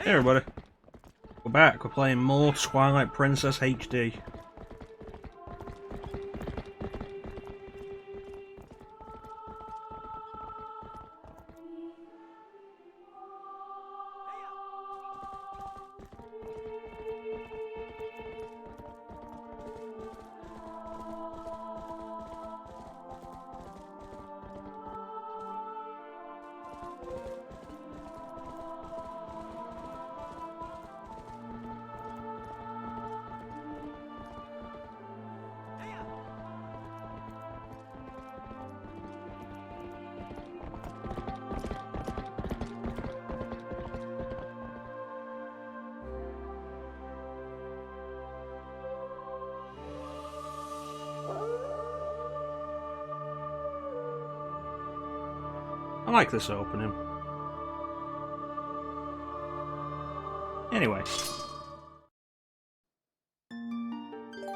Hey everybody, we're back. We're playing more Twilight Princess HD. I like this opening. Anyway.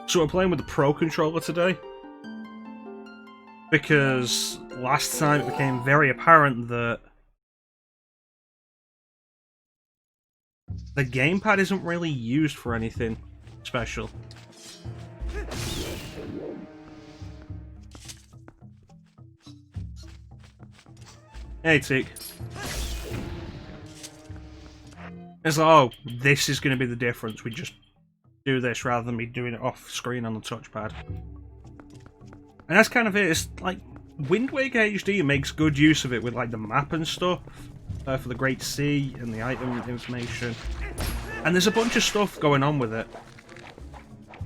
So we're playing with the Pro Controller today. Because last time it became very apparent that the gamepad isn't really used for anything special. Hey, Teak. It's like, oh, this is going to be the difference. We just do this rather than me doing it off screen on the touchpad. And that's kind of it. It's like Wind Waker HD makes good use of it with like the map and stuff for the Great Sea and the item information. And there's a bunch of stuff going on with it.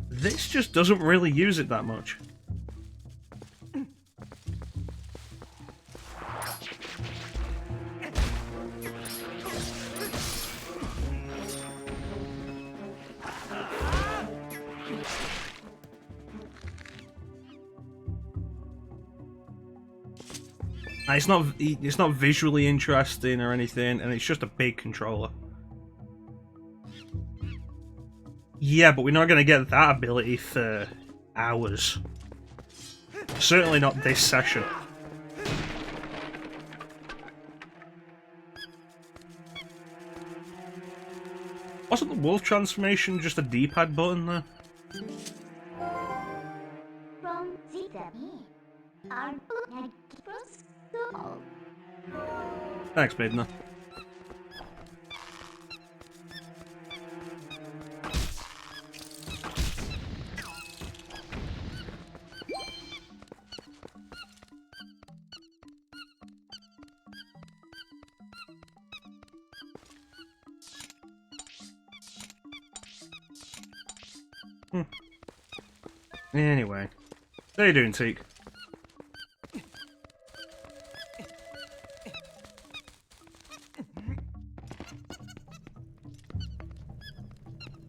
This just doesn't really use it that much. It's not visually interesting or anything, and it's just a big controller. Yeah, but we're not going to get that ability for hours. Certainly not this session. Wasn't the wolf transformation just a D-pad button there? Thanks, Midna. Anyway, how you doing, Teak?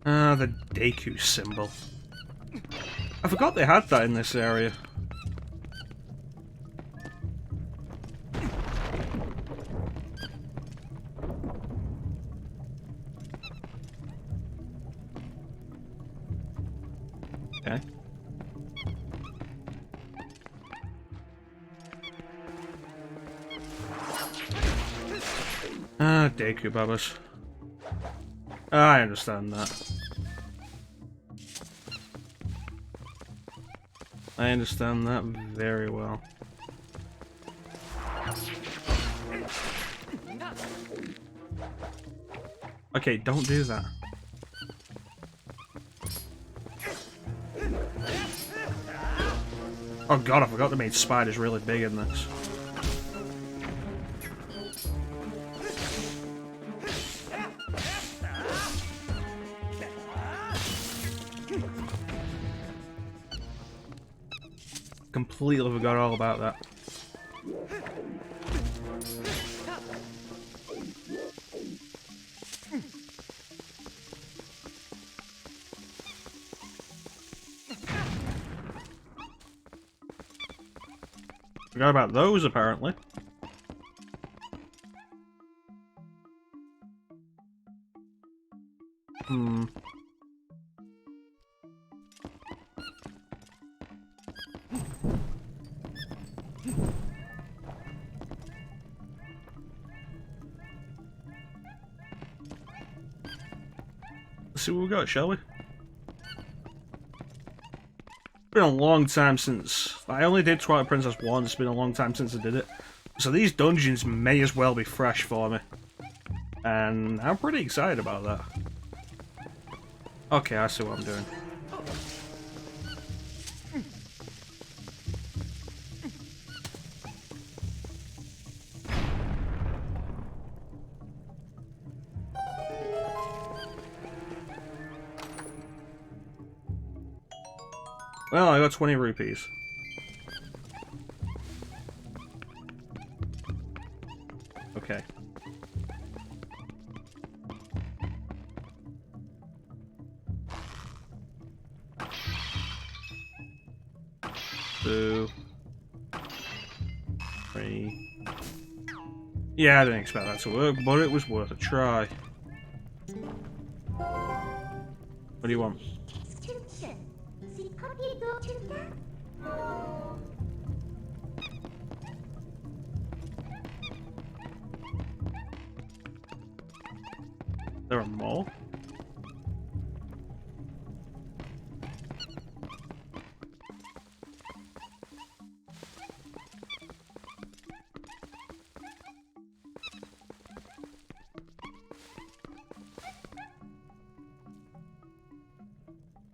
Ah, the Deku symbol. I forgot they had that in this area. Okay. Ah, Deku Babas. I understand that. I understand that very well. Okay, don't do that. Oh god, I forgot they made spiders really big in this. Completely forgot all about that. Forgot about those, apparently. Let's see what we got, shall we? It's been a long time since... I only did Twilight Princess once, it's been a long time since I did it. So these dungeons may as well be fresh for me. And I'm pretty excited about that. Okay, I see what I'm doing. Well, I got 20 rupees. Okay. Two. Three. Yeah, I didn't expect that to work, but it was worth a try. What do you want? There are more?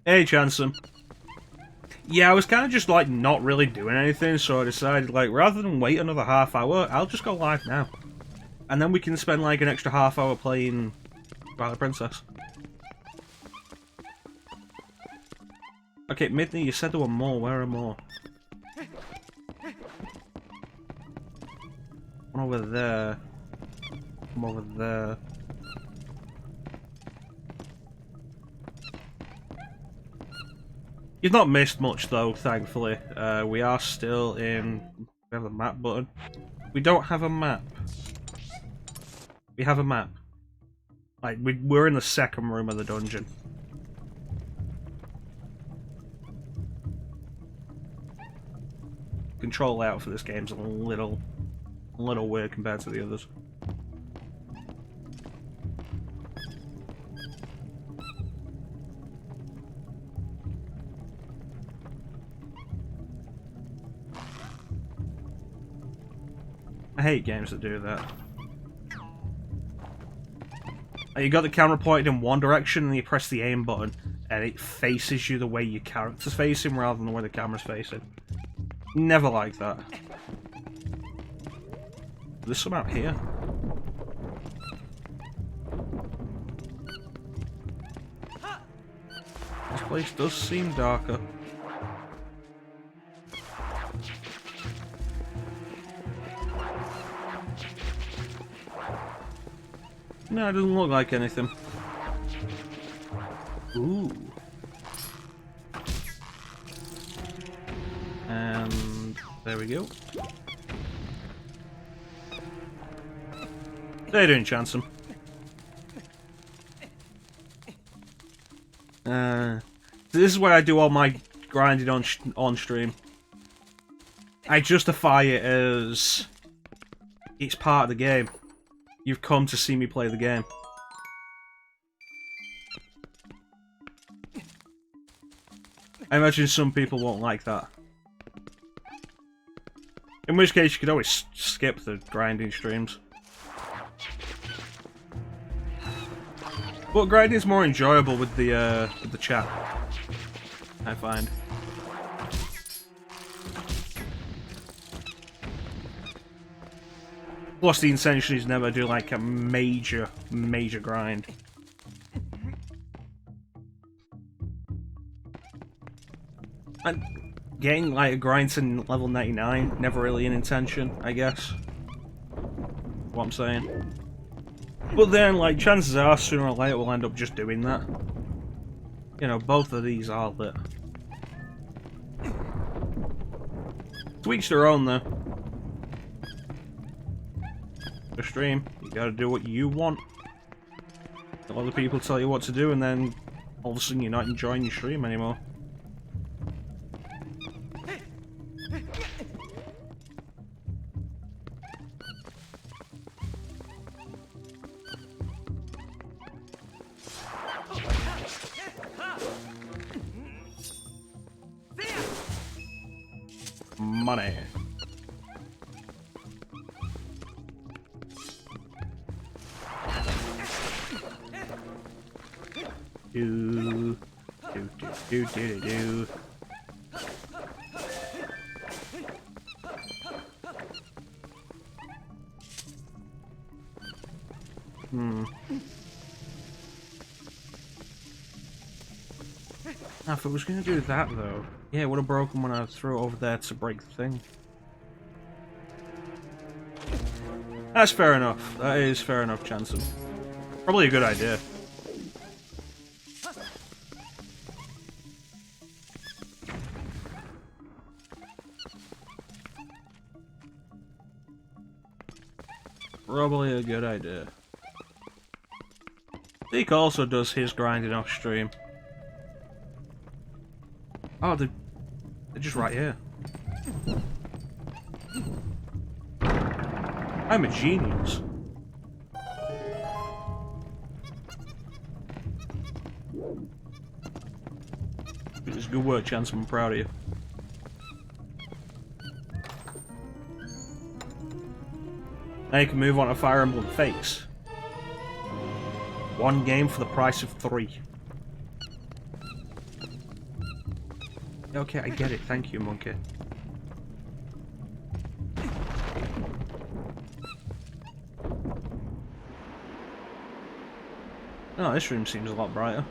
Hey, Chanson. Yeah, I was kind of just like not really doing anything, so I decided like rather than wait another half hour, I'll just go live now. And then we can spend like an extra half hour playing Twilight Princess. Okay, Midney, you said there were more. Where are more? One over there. One over there. You've not missed much though, thankfully. We are still in... We have the map button. We don't have a map. We have a map. Like, we're in the second room of the dungeon. Control layout for this game's a little weird compared to the others. I hate games that do that. Like, you got the camera pointed in one direction and you press the aim button and it faces you the way your character's facing rather than the way the camera's facing. Never like that. There's some out here. This place does seem darker. No, it doesn't look like anything. Ooh. And there we go. How you doing, Chanson? This is where I do all my grinding on stream. I justify it as it's part of the game. You've come to see me play the game. I imagine some people won't like that. In which case, you could always skip the grinding streams. But grinding is more enjoyable with the chat, I find. Plus, the intention is never do like a major grind. And getting like a grind to level 99, never really an intention, I guess. What I'm saying. But then, like, chances are sooner or later we'll end up just doing that. You know, both of these are lit. To each their own, though. The stream, you gotta do what you want. A lot of people tell you what to do, and then all of a sudden you're not enjoying your stream anymore. Money. Do do do do do do. Now, if it was going to do that, though, yeah, it would have broken when I threw it over there to break the thing. That's fair enough. That is fair enough, Chanson. Probably a good idea. Probably a good idea. Zeke also does his grinding off stream. Oh, they're just right here. I'm a genius. It's good work, Chance. I'm proud of you. Now you can move on to Fire Emblem Fates. One game for the price of 3. Okay, I get it. Thank you, monkey. Oh, this room seems a lot brighter.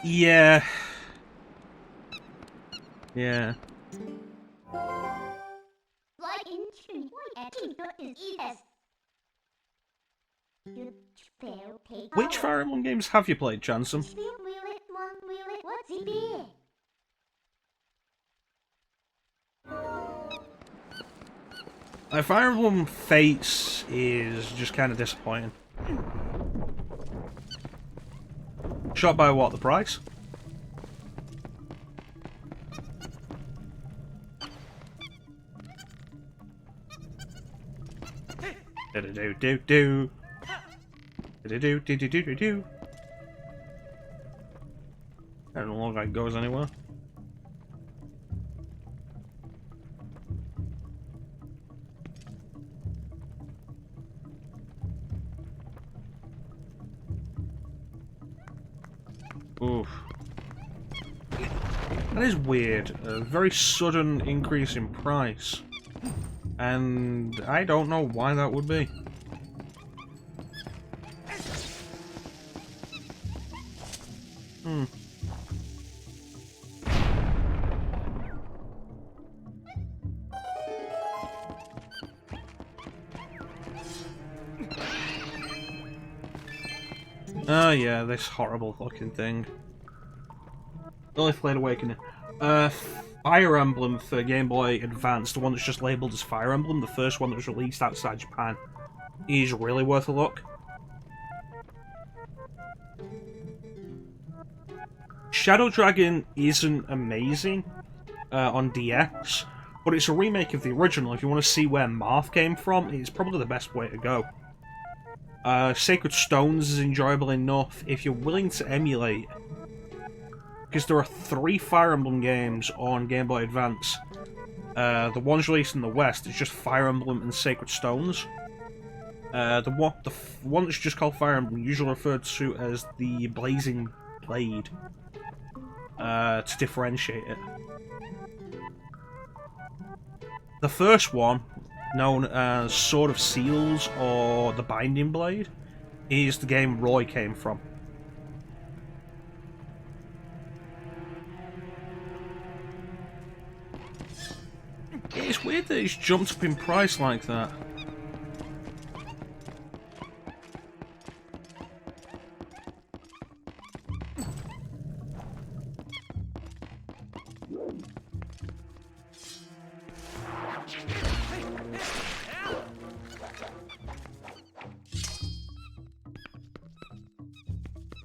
Yeah. Yeah. Which Fire Emblem games have you played, Chanson? Fire Emblem Fates is just kind of disappointing. Shot by what? The price? Do-do-do-do-do. Do-do-do-do-do-do-do. I don't look like it goes anywhere. Oof. That is weird. A very sudden increase in price. And I don't know why that would be. Oh yeah, this horrible fucking thing. Lily Awakening. Fire Emblem for Game Boy Advance, the one that's just labelled as Fire Emblem, the first one that was released outside Japan, is really worth a look. Shadow Dragon isn't amazing on DS, but it's a remake of the original. If you want to see where Marth came from, it's probably the best way to go. Sacred Stones is enjoyable enough if you're willing to emulate, because there are 3 Fire Emblem games on Game Boy Advance. The ones released in the West is just Fire Emblem and Sacred Stones. The one that's just called Fire Emblem, usually referred to as the Blazing Blade, to differentiate it. The first one, known as Sword of Seals or the Binding Blade, is the game Roy came from. It's weird that it's jumped up in price like that.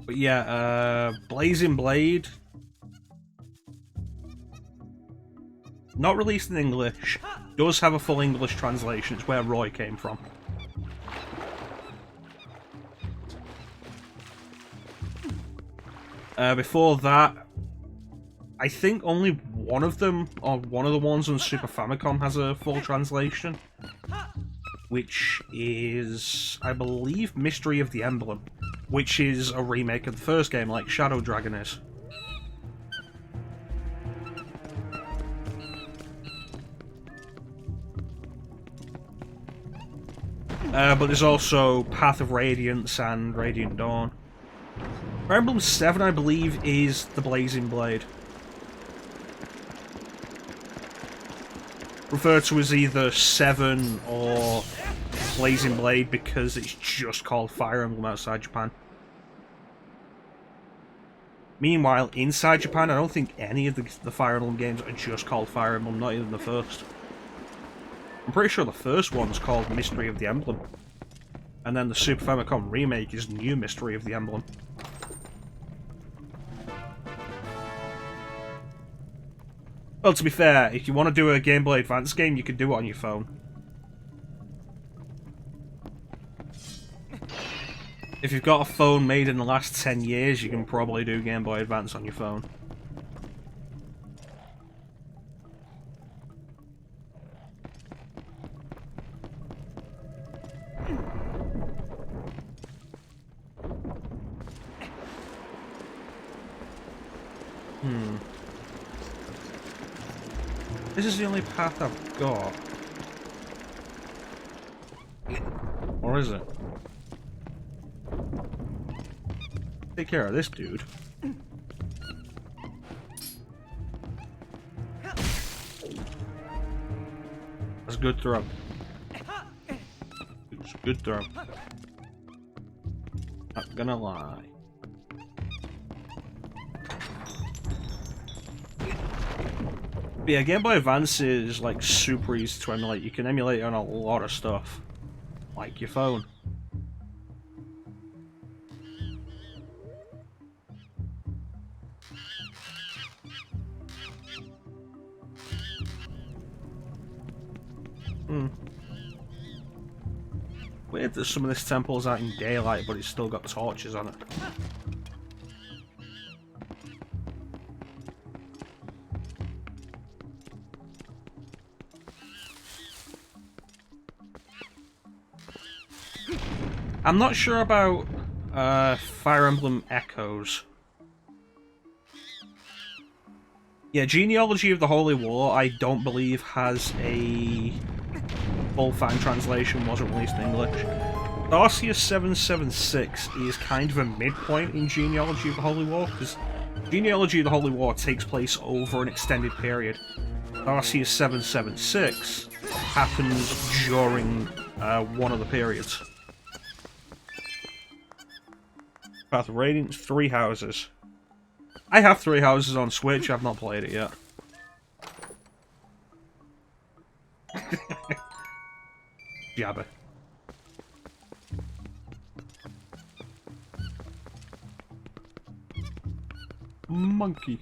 But yeah, Blazing Blade. Not released in English. Does have a full English translation. It's where Roy came from. Before that, I think only one of them, or one of the ones on Super Famicom, has a full translation. Which is, I believe, Mystery of the Emblem. Which is a remake of the first game, like Shadow Dragon is. But there's also Path of Radiance and Radiant Dawn. Fire Emblem 7, I believe, is the Blazing Blade. Referred to as either 7 or Blazing Blade because it's just called Fire Emblem outside Japan. Meanwhile, inside Japan, I don't think any of the Fire Emblem games are just called Fire Emblem, not even the first. I'm pretty sure the first one's called Mystery of the Emblem. And then the Super Famicom remake is New Mystery of the Emblem. Well, to be fair, if you want to do a Game Boy Advance game, you could do it on your phone. If you've got a phone made in the last 10 years, you can probably do Game Boy Advance on your phone. This is the only path I've got. Or is it? Take care of this dude. That's a good throw. It's a good throw. Not gonna lie. But yeah, Game Boy Advance is like super easy to emulate. You can emulate it on a lot of stuff. Like your phone. Weird that some of this temple's out in daylight, but it's still got torches on it. I'm not sure about Fire Emblem Echoes. Yeah, Genealogy of the Holy War, I don't believe has a full fan translation, wasn't released in English. Arceus 776 is kind of a midpoint in Genealogy of the Holy War, because Genealogy of the Holy War takes place over an extended period. Arceus 776 happens during one of the periods. Path of Radiance, 3 houses. I have 3 houses on Switch, I've not played it yet. Jabba. Monkey.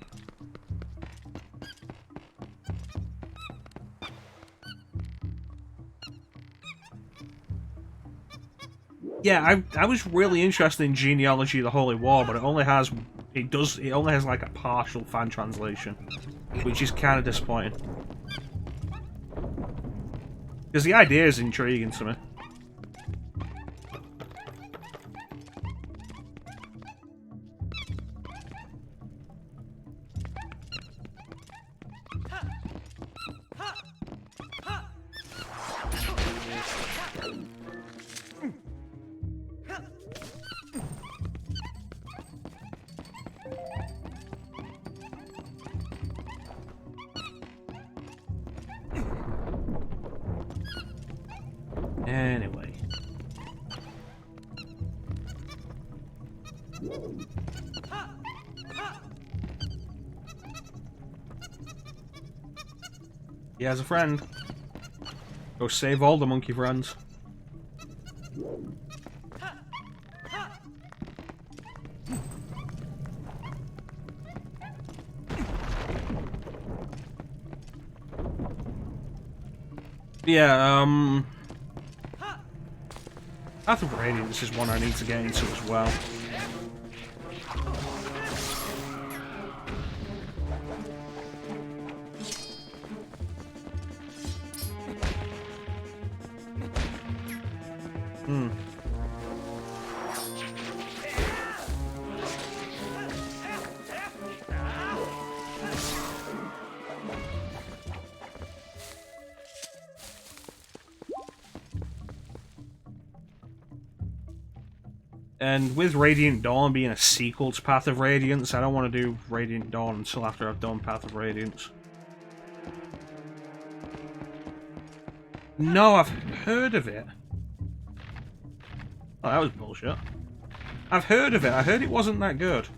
Yeah, I was really interested in Genealogy of the Holy War, but it only has like a partial fan translation, which is kind of disappointing. Because the idea is intriguing to me. Anyway. He has a friend. Go save all the monkey friends. Yeah, Path of Radiance is one I need to get into as well. And with Radiant Dawn being a sequel to Path of Radiance, I don't want to do Radiant Dawn until after I've done Path of Radiance. No, I've heard of it. Oh, that was bullshit. I've heard of it. I heard it wasn't that good.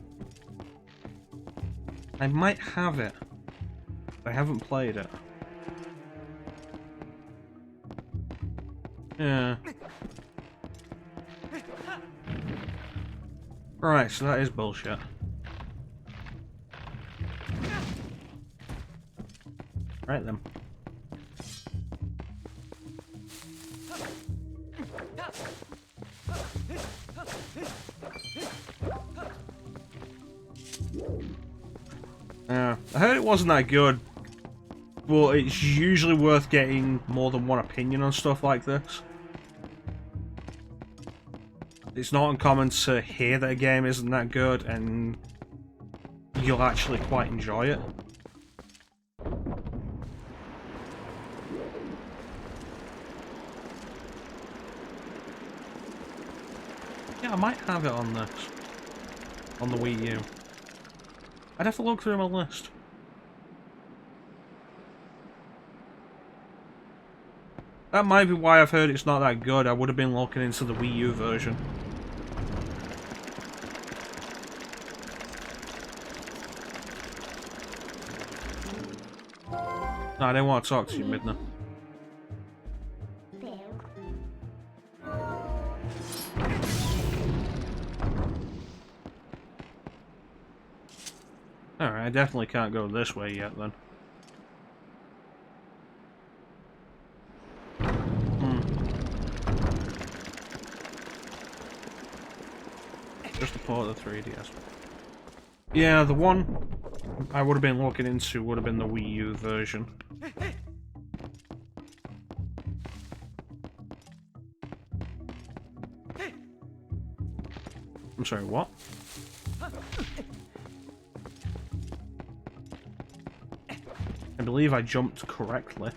I might have it. I haven't played it. Yeah. Right, so that is bullshit. Right then. Yeah, I heard it wasn't that good. Well, it's usually worth getting more than one opinion on stuff like this. It's not uncommon to hear that a game isn't that good and you'll actually quite enjoy it. Yeah, I might have it on this. On the Wii U. I'd have to look through my list. That might be why I've heard it's not that good. I would have been looking into the Wii U version. No, I didn't want to talk to you, Midna. Alright, I definitely can't go this way yet then. Just a port of the 3DS. Yeah, the one I would have been looking into would have been the Wii U version. I'm sorry, what? I believe I jumped correctly.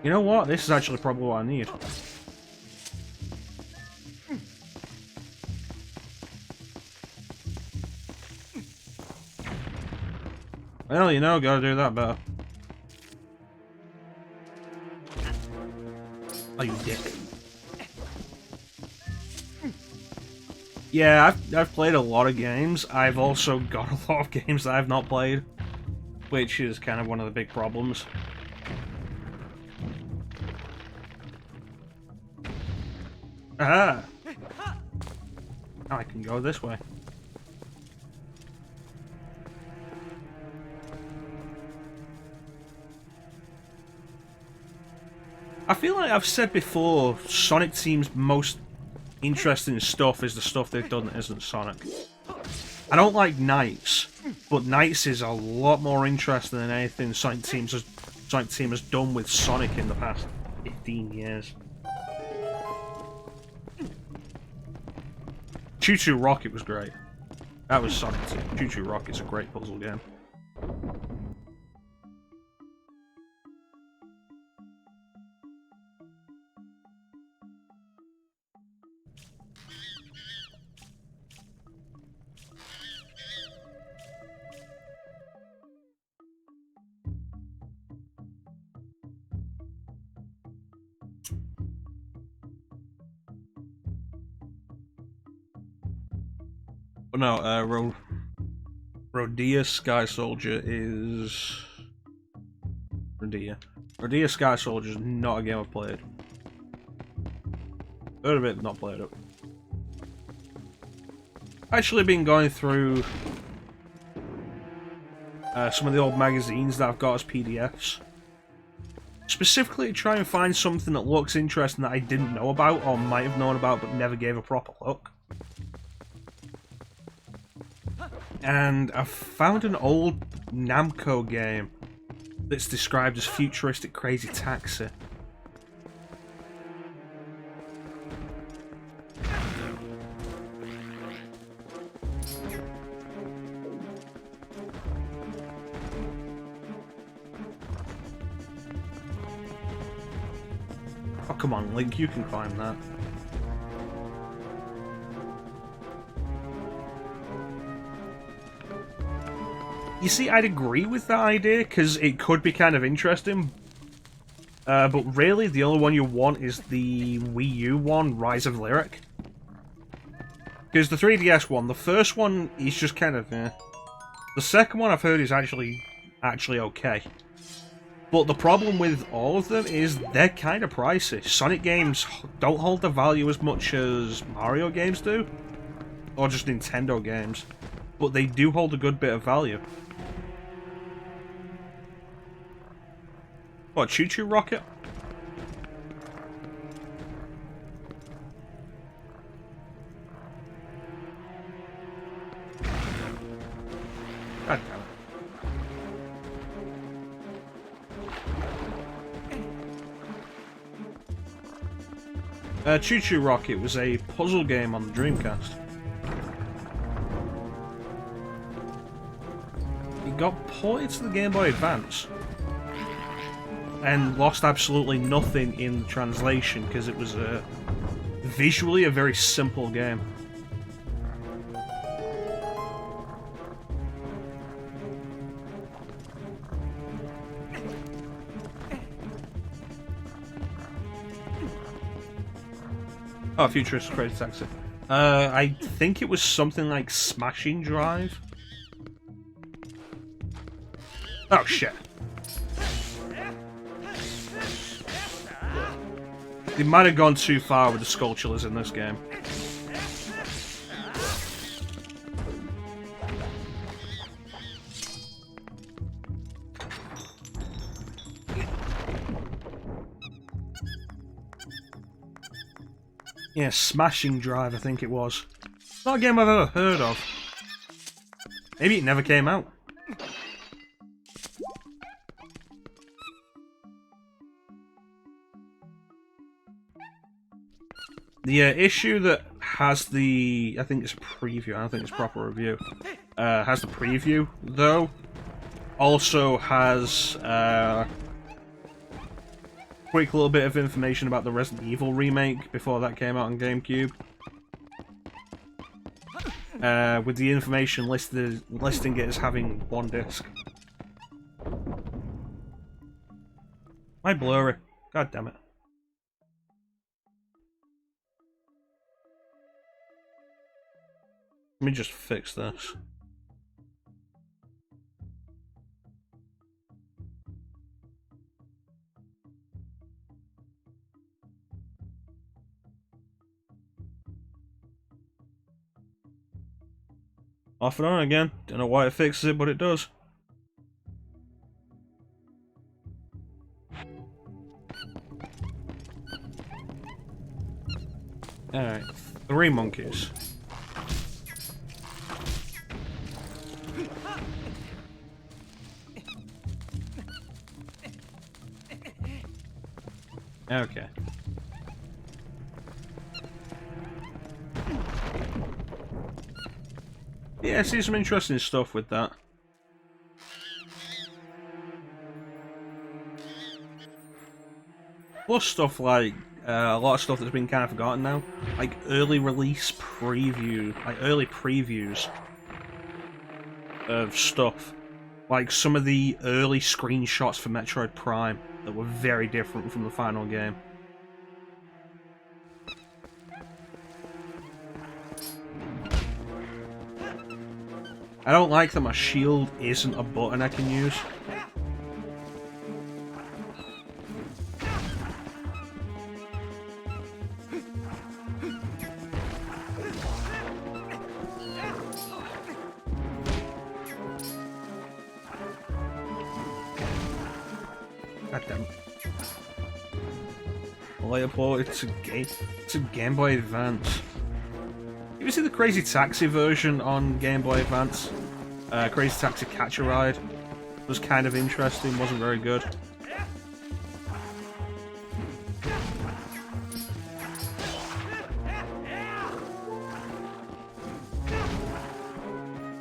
You know what? This is actually probably what I need. Well, you know, gotta do that better. Oh, you dick. Yeah, I've played a lot of games. I've also got a lot of games that I've not played, which is kind of one of the big problems. Ah! Now I can go this way. I feel like I've said before, Sonic Team's most interesting stuff is the stuff they've done that isn't Sonic. I don't like Knights, but Knights is a lot more interesting than anything Sonic Team has done with Sonic in the past 15 years. Choo Choo Rocket was great. That was Sonic Team. Choo Choo Rocket's a great puzzle game. But no, Rodea Sky Soldier is... Rodea Sky Soldier is not a game I've played. Heard of it, not played it. Actually been going through some of the old magazines that I've got as PDFs. specifically to try and find something that looks interesting that I didn't know about or might have known about but never gave a proper look. And I found an old Namco game that's described as futuristic crazy taxi. Oh, come on, Link, you can climb that. You see, I'd agree with that idea, because it could be kind of interesting. But really, the only one you want is the Wii U one, Rise of Lyric. Because the 3DS one, the first one is just kind of eh. The second one I've heard is actually okay. But the problem with all of them is they're kind of pricey. Sonic games don't hold the value as much as Mario games do. Or just Nintendo games. But they do hold a good bit of value. What, Choo Choo Rocket? God damn it. Choo Choo Rocket was a puzzle game on the Dreamcast. It got ported to the Game Boy Advance and lost absolutely nothing in the translation because it was visually a very simple game. Oh, Futuristic Crazy Taxi. I think it was something like Smashing Drive. Oh shit. They might have gone too far with the sculptures in this game. Yeah, Smashing Drive, I think it was. Not a game I've ever heard of. Maybe it never came out. The issue that has the... I think it's a preview, I don't think it's proper review. Has the preview, though. Also has... quick little bit of information about the Resident Evil remake before that came out on GameCube. With the information listing it as having one disc. My blurry. God damn it. Let me just fix this. Off and on again. Don't know why it fixes it, but it does. Alright, 3 monkeys. Okay. Yeah, I see some interesting stuff with that. Plus stuff like a lot of stuff that's been kind of forgotten now, like early release preview, like early previews of stuff, like some of the early screenshots for Metroid Prime that were very different from the final game. I don't like that my shield isn't a button I can use. God damn it. later port to Game Boy Advance. You ever see the Crazy Taxi version on Game Boy Advance? Crazy Taxi Catch a Ride was kind of interesting, wasn't very good.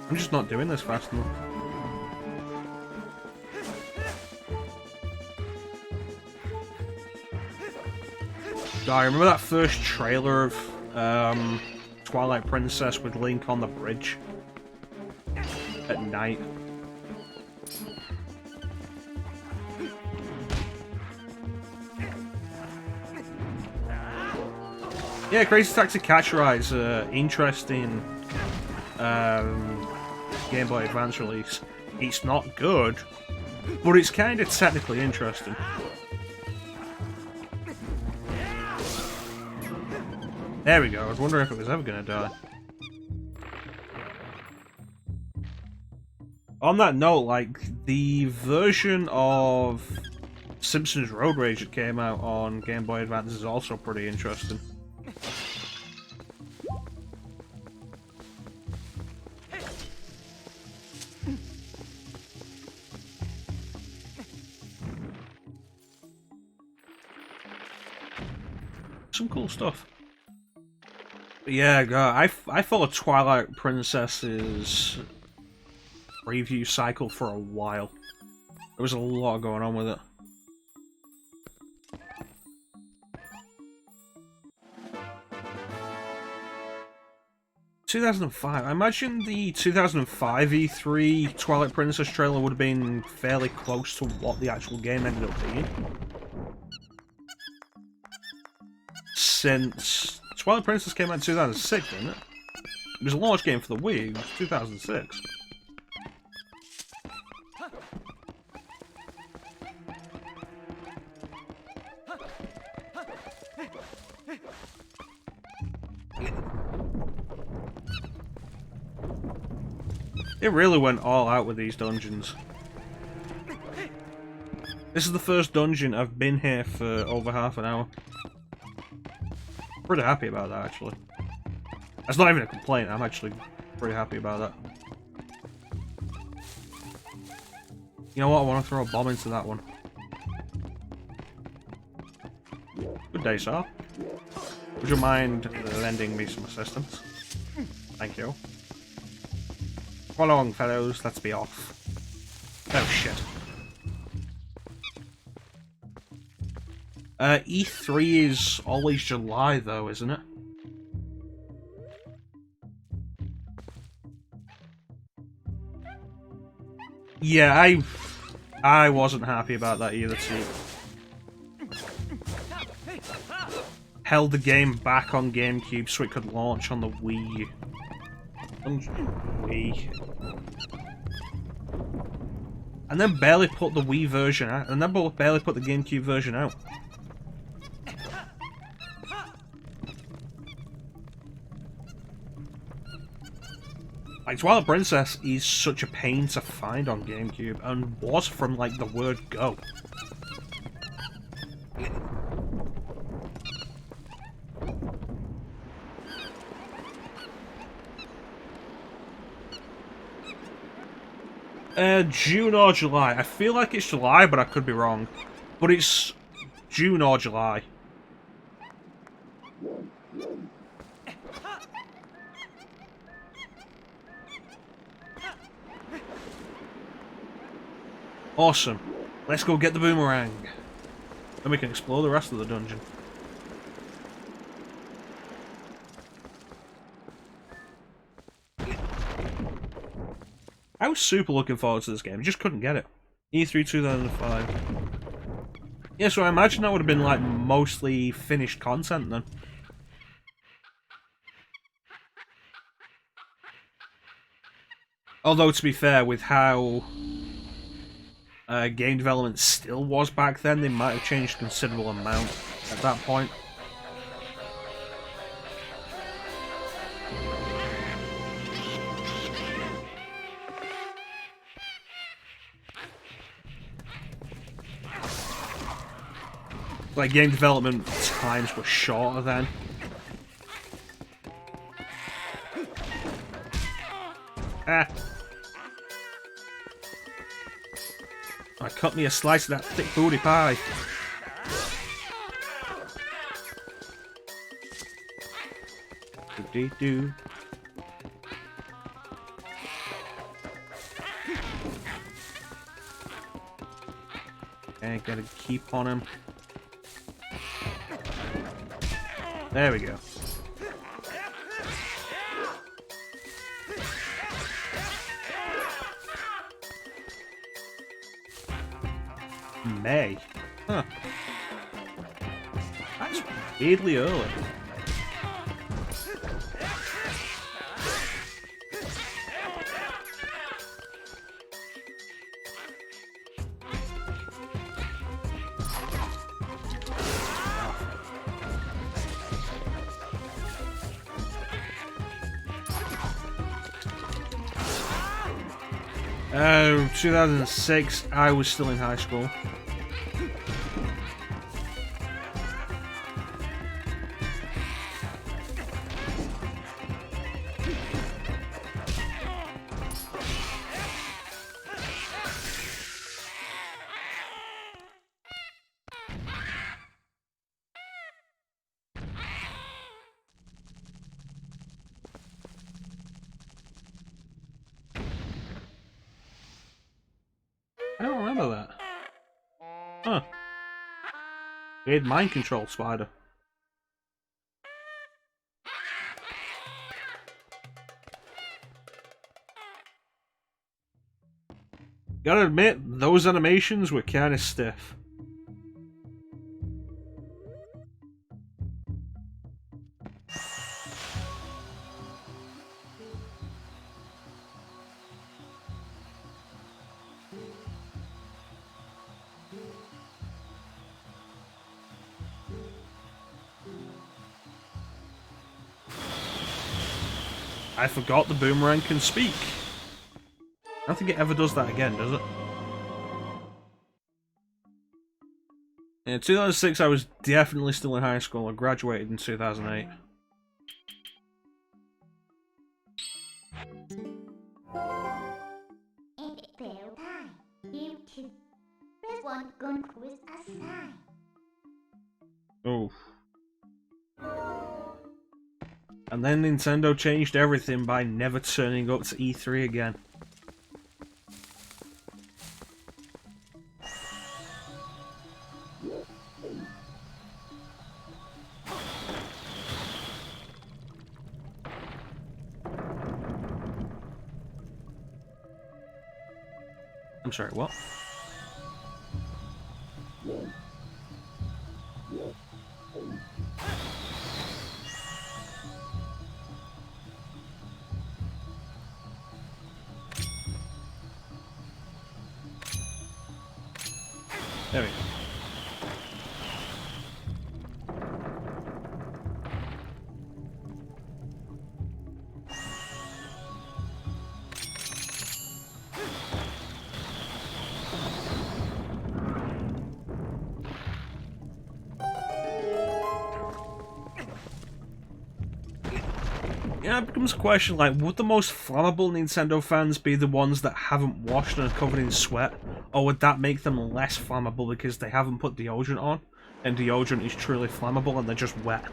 I'm just not doing this fast enough. I remember that first trailer of Twilight Princess with Link on the bridge at night. Yeah, Crazy Taxi Catch Ride's interesting Game Boy Advance release. It's not good, but it's kind of technically interesting. There we go, I was wondering if it was ever going to die. On that note, like, the version of Simpsons Road Rage that came out on Game Boy Advance is also pretty interesting. Some cool stuff. But yeah, God, I followed Twilight Princess's review cycle for a while. There was a lot going on with it. ...2005. I imagine the 2005 E3 Twilight Princess trailer would have been fairly close to what the actual game ended up being. Since Twilight Princess came out in 2006, didn't it? It was a launch game for the Wii, it was 2006. It really went all out with these dungeons. This is the first dungeon I've been here for over half an hour. Pretty happy about that, actually. That's not even a complaint, I'm actually pretty happy about that. You know what, I want to throw a bomb into that one. Good day, sir. Would you mind lending me some assistance? Thank you. Come along, fellows, let's be off. Oh, shit. E3 is always July, though, isn't it? Yeah, I wasn't happy about that either, too. Held the game back on GameCube so it could launch on the Wii. And then barely put the Wii version out, and then barely put the GameCube version out. Like, Twilight Princess is such a pain to find on GameCube, and was from, like, the word go. June or July. I feel like it's July, but I could be wrong. But it's June or July. Awesome. Let's go get the boomerang. Then we can explore the rest of the dungeon. I was super looking forward to this game, I just couldn't get it. E3 2005. Yeah, so I imagine that would have been like mostly finished content then. Although, to be fair, with how game development still was back then, they might have changed a considerable amount at that point. Like, game development times were shorter then. Ah! I cut me a slice of that thick booty pie. Do-do-do. Okay, gotta keep on him. There we go. May. Huh. That's weirdly early. Oh, 2006, I was still in high school. I don't remember that. Huh. Weird mind control spider. Gotta admit, those animations were kinda stiff. I forgot the boomerang can speak. I don't think it ever does that again, does it? In 2006, I was definitely still in high school. I graduated in 2008. Oh. And then Nintendo changed everything by never turning up to E3 again. I'm sorry, what? There we go. Yeah, it becomes a question like, would the most flammable Nintendo fans be the ones that haven't washed and are covered in sweat? Or would that make them less flammable because they haven't put deodorant on? And deodorant is truly flammable and they're just wet.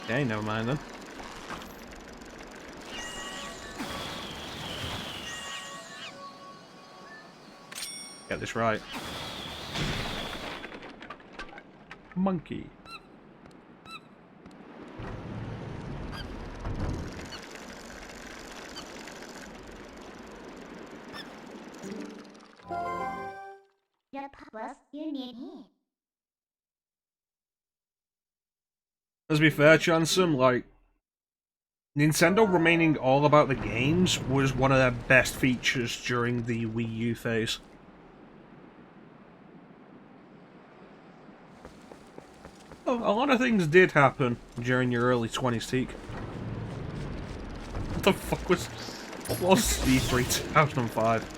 Okay, never mind then. Get this right. Monkey. Let's be fair, Chansum, like, Nintendo remaining all about the games was one of their best features during the Wii U phase. Oh, a lot of things did happen during your early 20s, Teak. What the fuck was E3 2005?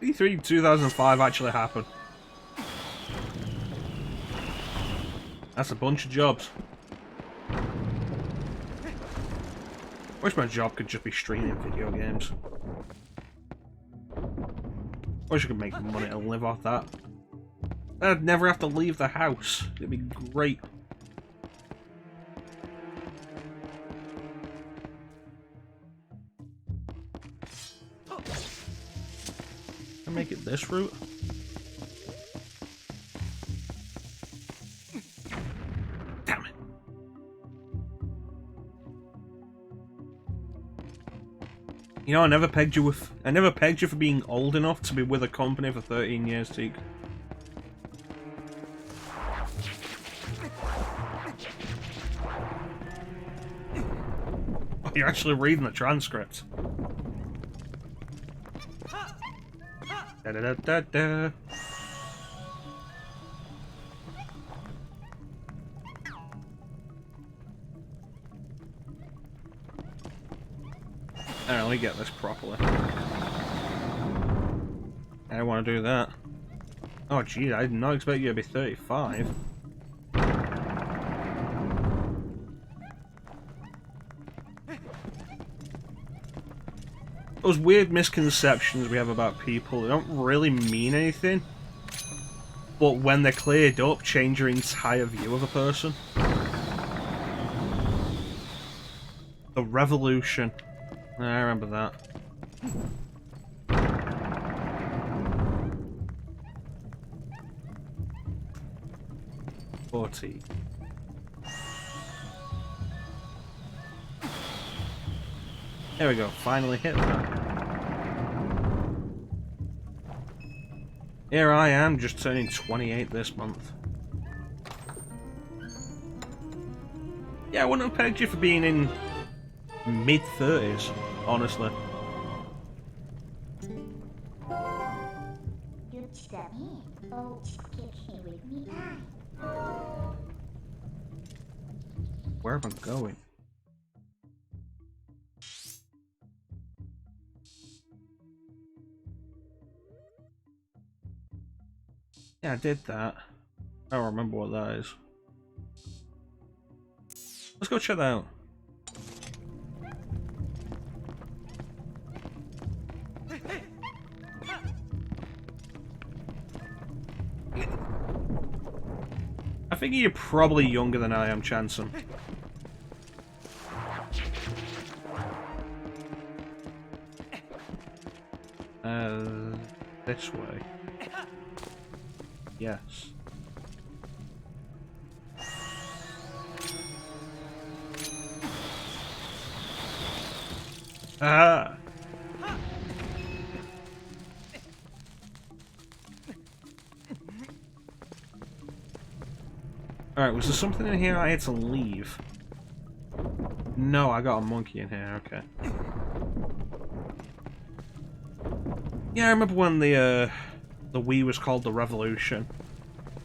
E3 2005 actually happened. That's a bunch of jobs. Wish my job could just be streaming video games. Wish I could make money to live off that. I'd never have to leave the house. It'd be great. Can I make it this route? Damn it. You know, I never pegged you for being old enough to be with a company for 13 years, Teak. Oh, you're actually reading the transcript. Da da da da da. Alright, let me get this properly. I don't want to do that. Oh gee, I did not expect you to be 35. Those weird misconceptions we have about people, they don't really mean anything. But when they're cleared up, change your entire view of a person. The revolution. I remember that. 40. There we go, finally hit that. Here I am, just turning 28 this month. Yeah, I wouldn't have pegged you for being in mid-30s, honestly. Where am I going? Yeah, I did that. I don't remember what that is. Let's go check that out. I think you're probably younger than I am, Chanson. This way. Yes. Ah! Alright, was there something in here I had to leave? No, I got a monkey in here, okay. Yeah, I remember when the Wii was called the Revolution.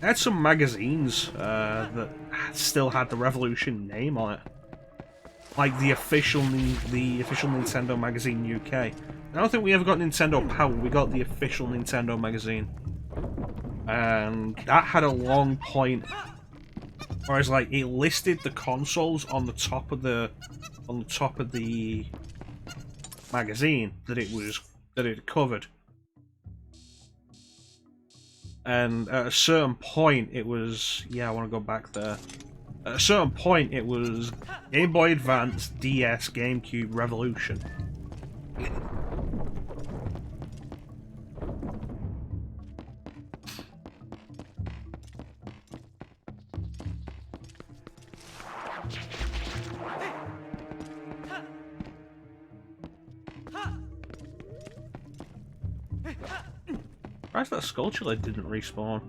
I had some magazines that still had the Revolution name on it. Like the official Nintendo magazine UK. I don't think we ever got Nintendo Power, we got the official Nintendo magazine. And that had a long point. Whereas like it listed the consoles on the top of the magazine that it covered. And at a certain point it was, yeah, I want to go back there. At a certain point it was Game Boy Advance, DS, GameCube, Revolution. Surprised that Skulltula didn't respawn.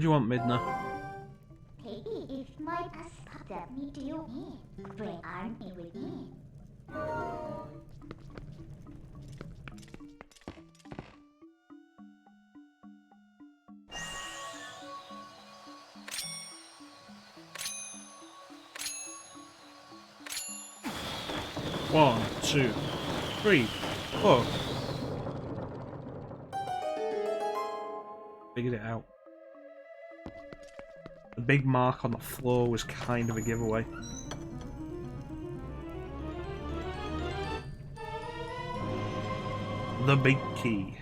do you want, Midna? Maybe if my passport me to you, bring army with me. One, two, three, four. Figured it out. The big mark on the floor was kind of a giveaway. The big key.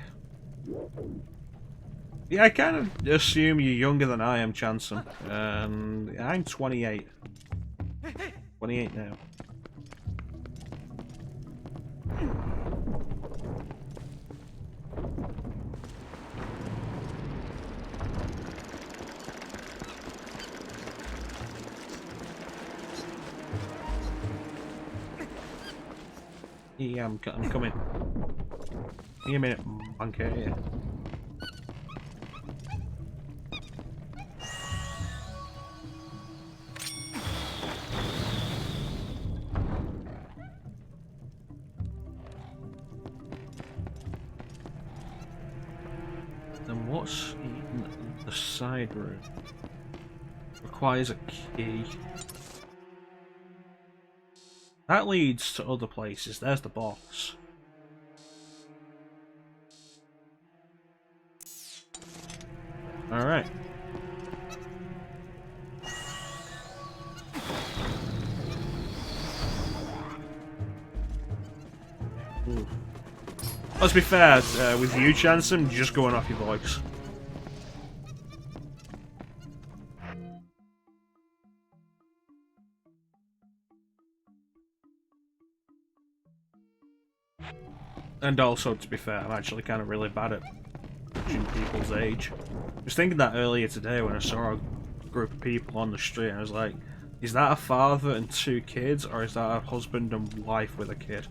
Yeah, I kind of assume you're younger than I am, Chanson. I'm 28. 28 now. Yeah, I'm coming. Give me a minute, monkey. Yeah. Then what's in the side room? Requires a key. That leads to other places. There's the boss. Alright. Let's be fair, with you, Chanson, just going off your voice. And also, to be fair, I'm actually kind of really bad at judging people's age. I was thinking that earlier today when I saw a group of people on the street, and I was like, is that a father and 2 kids, or is that a husband and wife with a kid?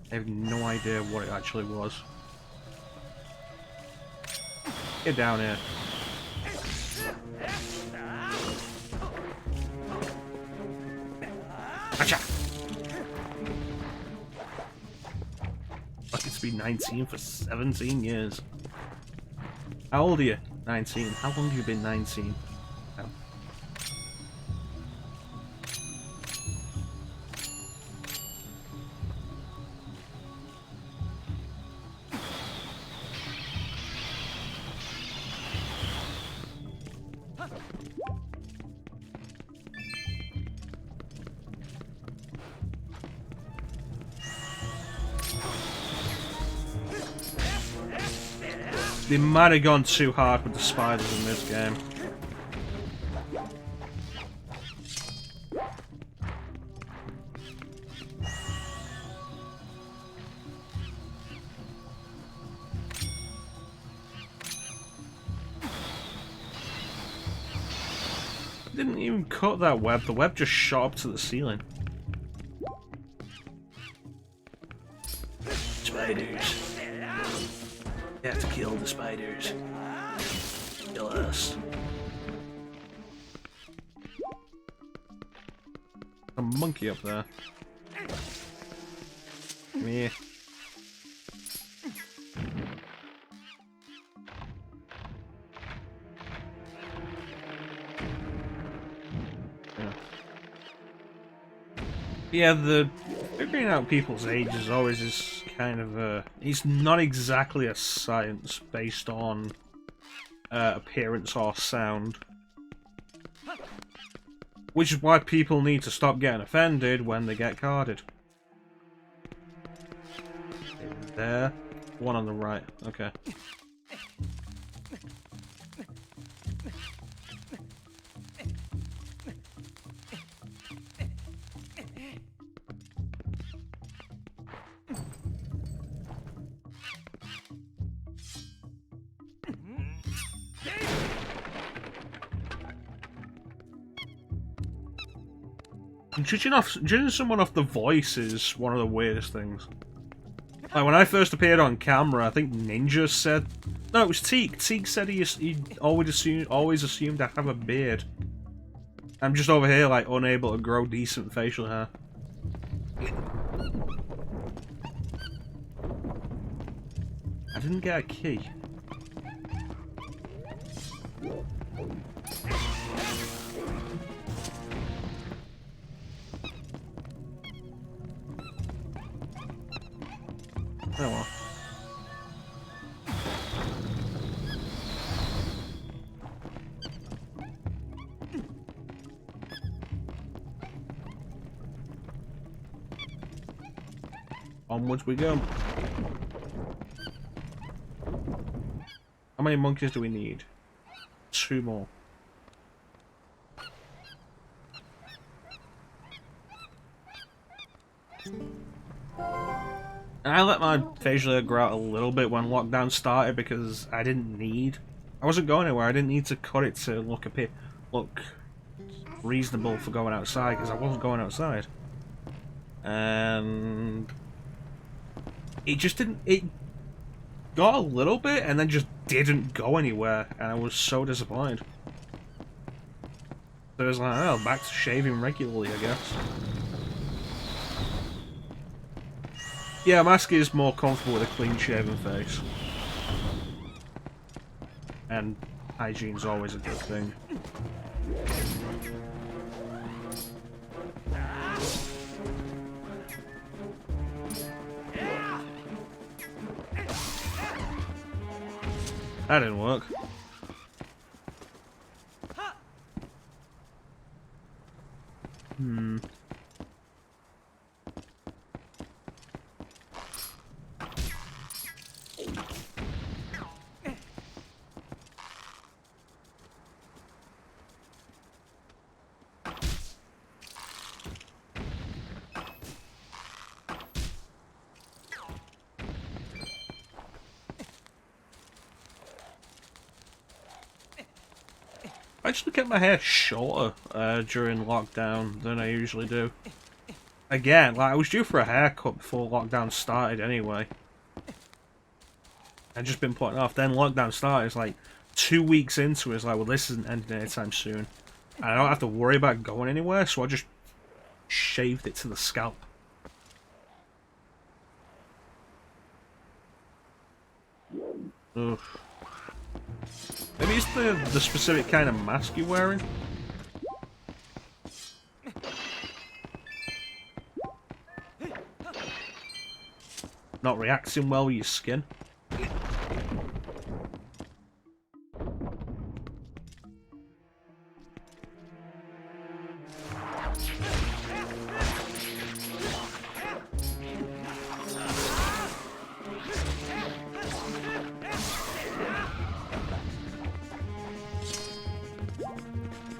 I have no idea what it actually was. Get down here. Gotcha! Lucky to be 19 for 17 years. How old are you? 19. How long have you been 19? Oh. They might have gone too hard with the spiders in this game. Didn't even cut that web, the web just shot up to the ceiling. Spiders. You have to kill the spiders. Kill us. A monkey up there. Come here. Yeah, the figuring out people's ages always is kind of a... It's not exactly a science based on appearance or sound. Which is why people need to stop getting offended when they get carded. There. One on the right. Okay. Judging someone off the voice is one of the weirdest things. Like, when I first appeared on camera, I think Ninja said... No, it was Teak. Teak said he always assumed I have a beard. I'm just over here, like, unable to grow decent facial hair. I didn't get a key. Oh well. Onwards we go. How many monkeys do we need? 2 more. And I let my facial hair grow out a little bit when lockdown started because I wasn't going anywhere. I didn't need to cut it to look reasonable for going outside because I wasn't going outside. And it just didn't. It got a little bit and then just didn't go anywhere, and I was so disappointed. So I was like, oh, back to shaving regularly, I guess. Yeah, Mask is more comfortable with a clean-shaven face. And hygiene's always a good thing. That didn't work. I actually kept my hair shorter during lockdown than I usually do. Again, like, I was due for a haircut before lockdown started anyway. I'd just been putting it off. Then lockdown started, it's like 2 weeks into it, it's like, well, this isn't ending anytime soon. And I don't have to worry about going anywhere, so I just shaved it to the scalp. Ugh. Maybe it's the specific kind of mask you're wearing? Not reacting well with your skin?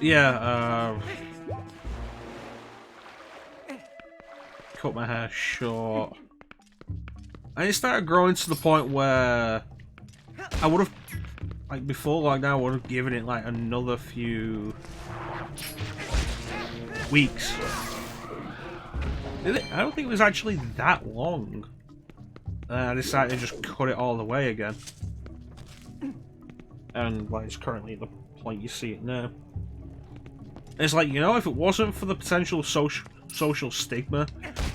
Yeah, cut my hair short. And it started growing to the point where I would have, like, before lockdown, I would have given it like another few weeks. I don't think it was actually that long. I decided to just cut it all the way again. And like, it's currently at the point you see it now. It's like, you know, if it wasn't for the potential social stigma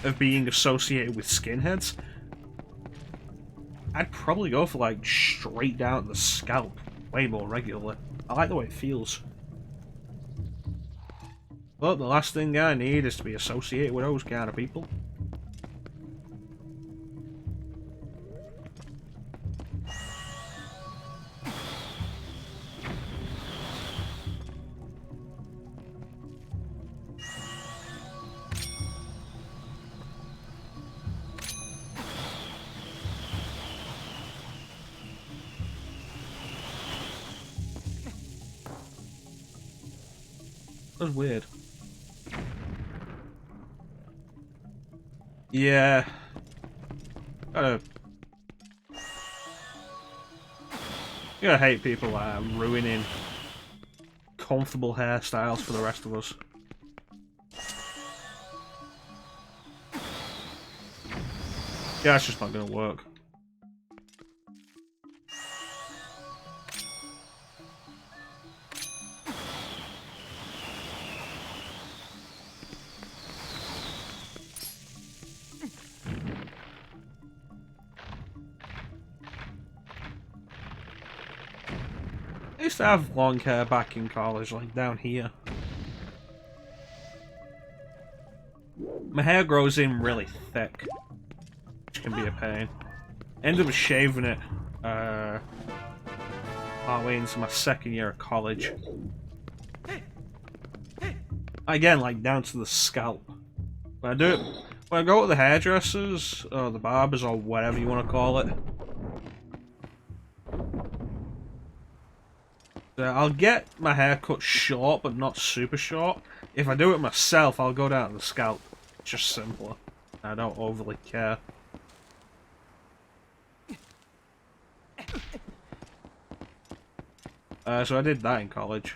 of being associated with skinheads, I'd probably go for, like, straight down the scalp way more regularly. I like the way it feels. But the last thing I need is to be associated with those kind of people. That was weird. Yeah. You gotta hate people that are ruining comfortable hairstyles for the rest of us. Yeah, it's just not gonna work. I used to have long hair back in college, like down here. My hair grows in really thick, which can be a pain. Ended up shaving it partway into my second year of college. Again, like down to the scalp. When I do it, when I go to the hairdressers or the barbers or whatever you want to call it, I'll get my hair cut short, but not super short. If I do it myself, I'll go down to the scalp. It's just simpler. I don't overly care. So I did that in college.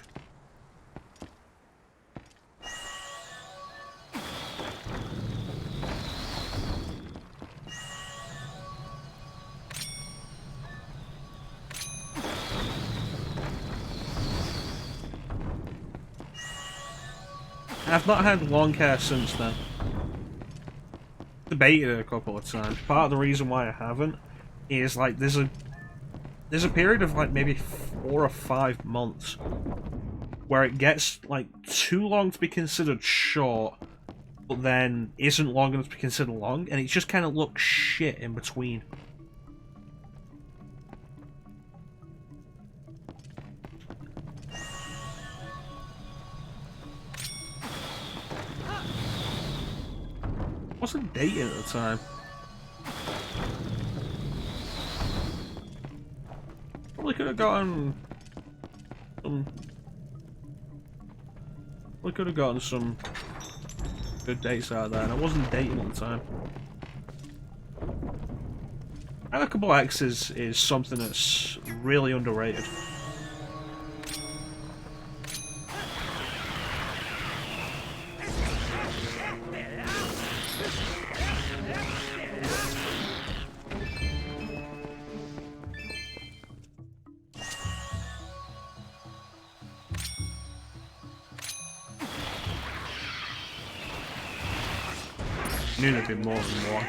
I've not had long hair since then. Debated it a couple of times. Part of the reason why I haven't is like there's a period of like maybe 4 or 5 months where it gets like too long to be considered short, but then isn't long enough to be considered long, and it just kind of looks shit in between. Wasn't dating at the time. Probably could have gotten some. We could have gotten some good dates out of there, and I wasn't dating at the time. Amicable exes is something that's really underrated. Knew there'd be more and more.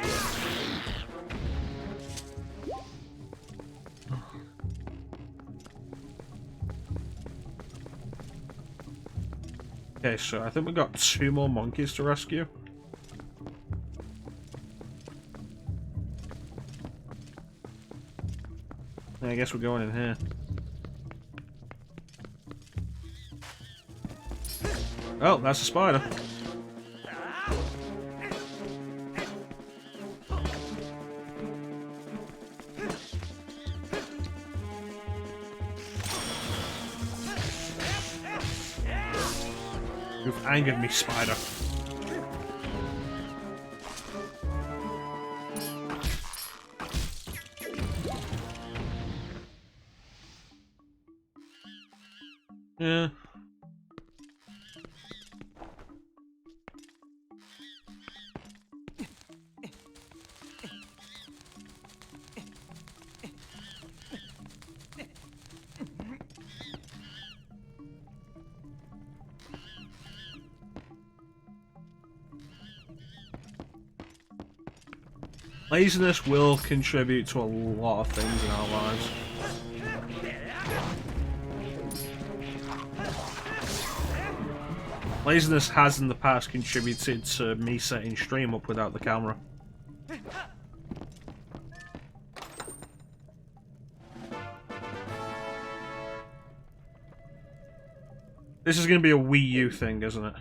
Okay, so I think we got 2 more monkeys to rescue. I guess we're going in here. Oh, that's a spider. You've angered me, spider. Yeah. Laziness will contribute to a lot of things in our lives. Laziness has in the past contributed to me setting stream up without the camera. This is going to be a Wii U thing, isn't it?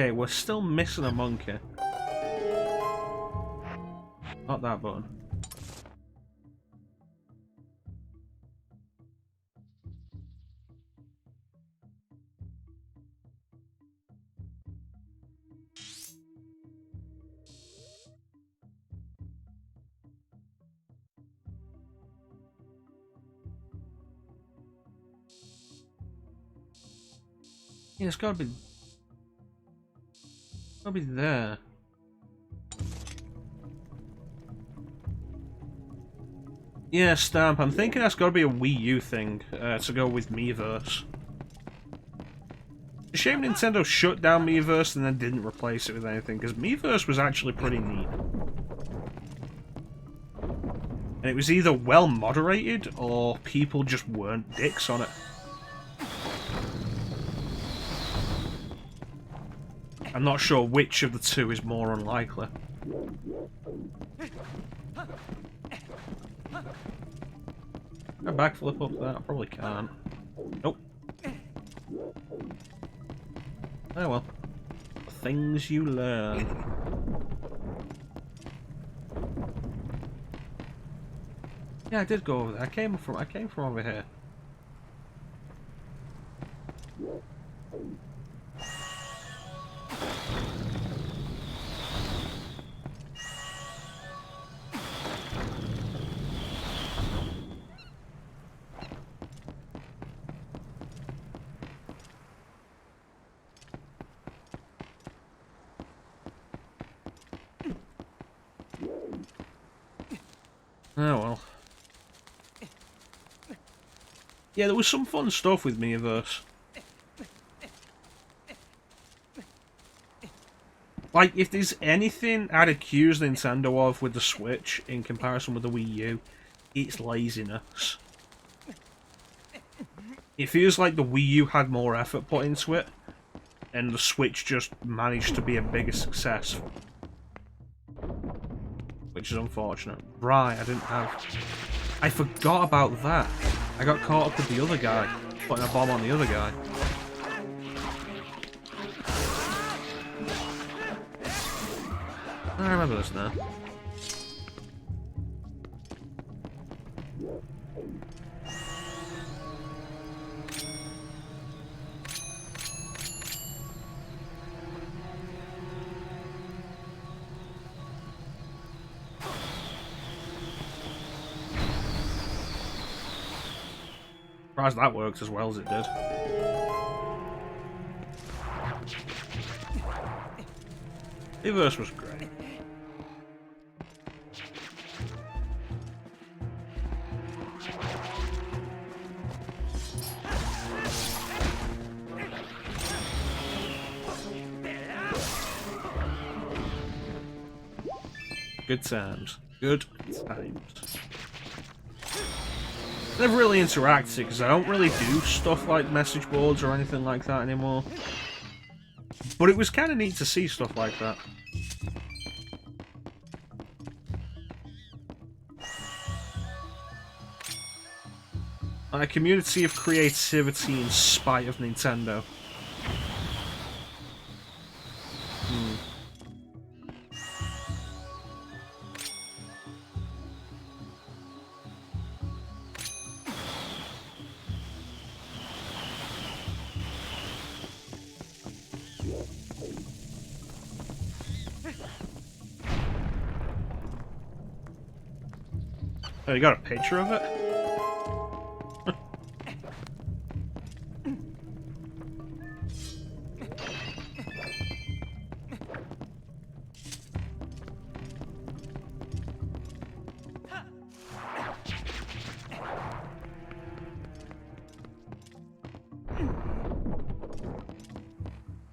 Okay, we're still missing a monkey. Not that button. Yeah, it's gotta be there. Yeah, Stamp. I'm thinking that's gotta be a Wii U thing to go with Miiverse. It's a shame Nintendo shut down Miiverse and then didn't replace it with anything, because Miiverse was actually pretty neat. And it was either well moderated or people just weren't dicks on it. I'm not sure which of the two is more unlikely. Can I backflip up that? I probably can't. Nope. Oh well. Things you learn. Yeah, I did go over there. I came from over here. Oh well. Yeah, there was some fun stuff with Miiverse. Like, if there's anything I'd accuse Nintendo of with the Switch in comparison with the Wii U, it's laziness. It feels like the Wii U had more effort put into it, and the Switch just managed to be a bigger success. Which is unfortunate. Right, I forgot about that. I got caught up with the other guy, putting a bomb on the other guy. I remember this now. Surprised that worked as well as it did. Miiverse was great. Good times. Good times. I never really interacted because I don't really do stuff like message boards or anything like that anymore. But it was kind of neat to see stuff like that. A community of creativity in spite of Nintendo. Oh, you got a picture of it?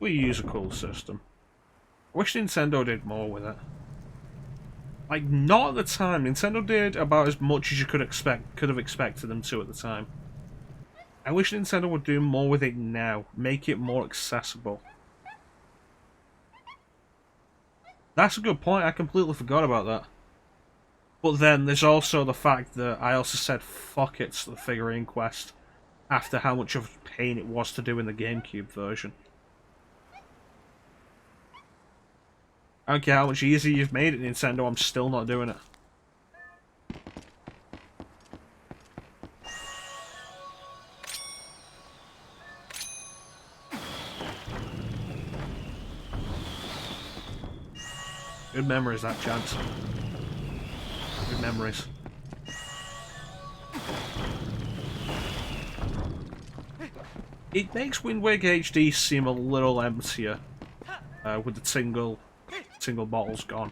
We use a cool system. I wish Nintendo did more with it. Like, not at the time. Nintendo did about as much as you could have expected them to at the time. I wish Nintendo would do more with it now. Make it more accessible. That's a good point. I completely forgot about that. But then there's also the fact that I also said fuck it to the figurine quest after how much of a pain it was to do in the GameCube version. I don't care how much easier you've made it, Nintendo, I'm still not doing it. Good memories, that chance. Good memories. It makes Wind Waker HD seem a little emptier with the single bottles gone.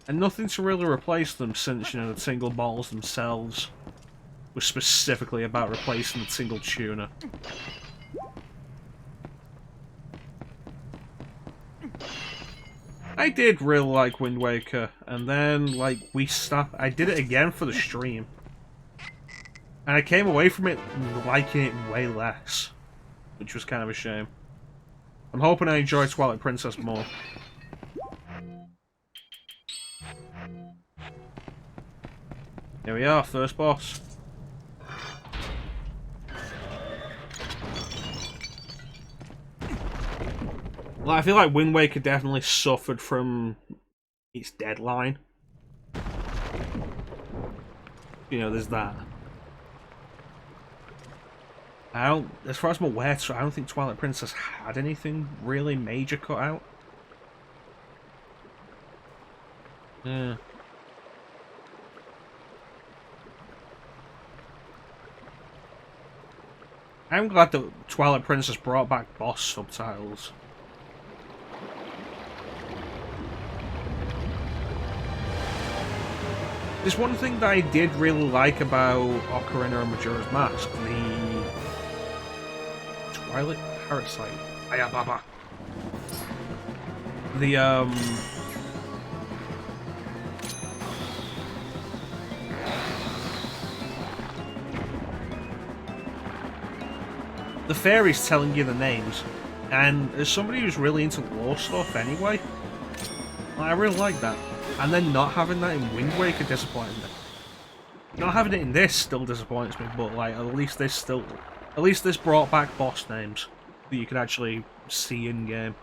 And nothing to really replace them, since, you know, the single bottles themselves were specifically about replacing the single tuner. I did really like Wind Waker, and then, like, I did it again for the stream. And I came away from it liking it way less, which was kind of a shame. I'm hoping I enjoy Twilight Princess more. Here we are, first boss. Well, I feel like Wind Waker definitely suffered from its deadline. You know, there's that. As far as I'm aware, I don't think Twilight Princess had anything really major cut out. Yeah. I'm glad that Twilight Princess brought back boss subtitles. There's one thing that I did really like about Ocarina of Majora's Mask, the Twilight Parasite. Ayababa. The fairies telling you the names, and as somebody who's really into lore stuff anyway, I really like that. And then not having that in Wind Waker disappointed me. Not having it in this still disappoints me, but like at least this brought back boss names that you can actually see in game.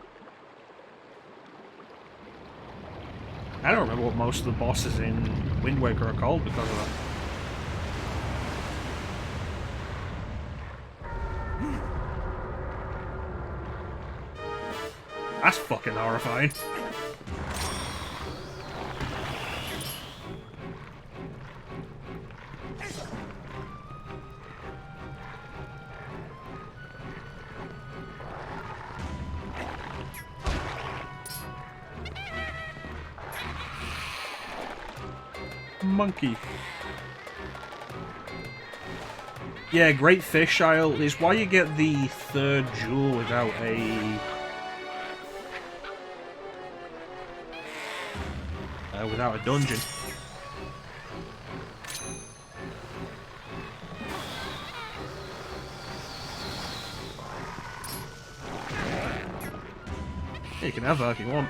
I don't remember what most of the bosses in Wind Waker are called because of that. That's fucking horrifying. Monkey. Yeah, Great Fish Isle is why you get the third jewel without a... without a dungeon. Yeah, you can have that if you want.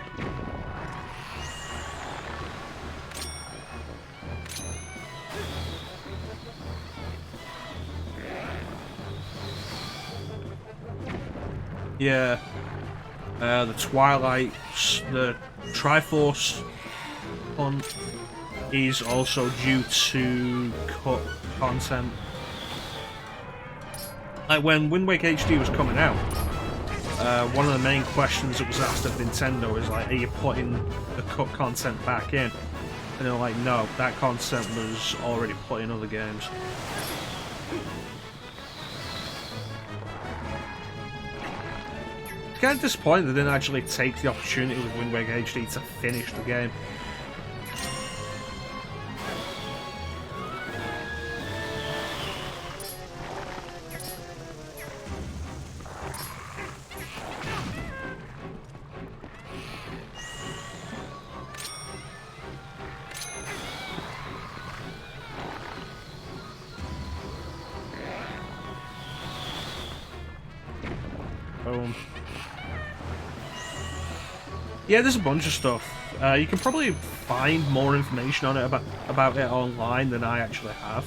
Yeah, the Twilight, the Triforce hunt is also due to cut content. Like when Wind Waker HD was coming out, one of the main questions that was asked of Nintendo is like, are you putting the cut content back in? And they're like, no, that content was already put in other games. Kind of disappointed they didn't actually take the opportunity with Wind Waker HD to finish the game. Boom. Yeah, there's a bunch of stuff. You can probably find more information on it about it online than I actually have.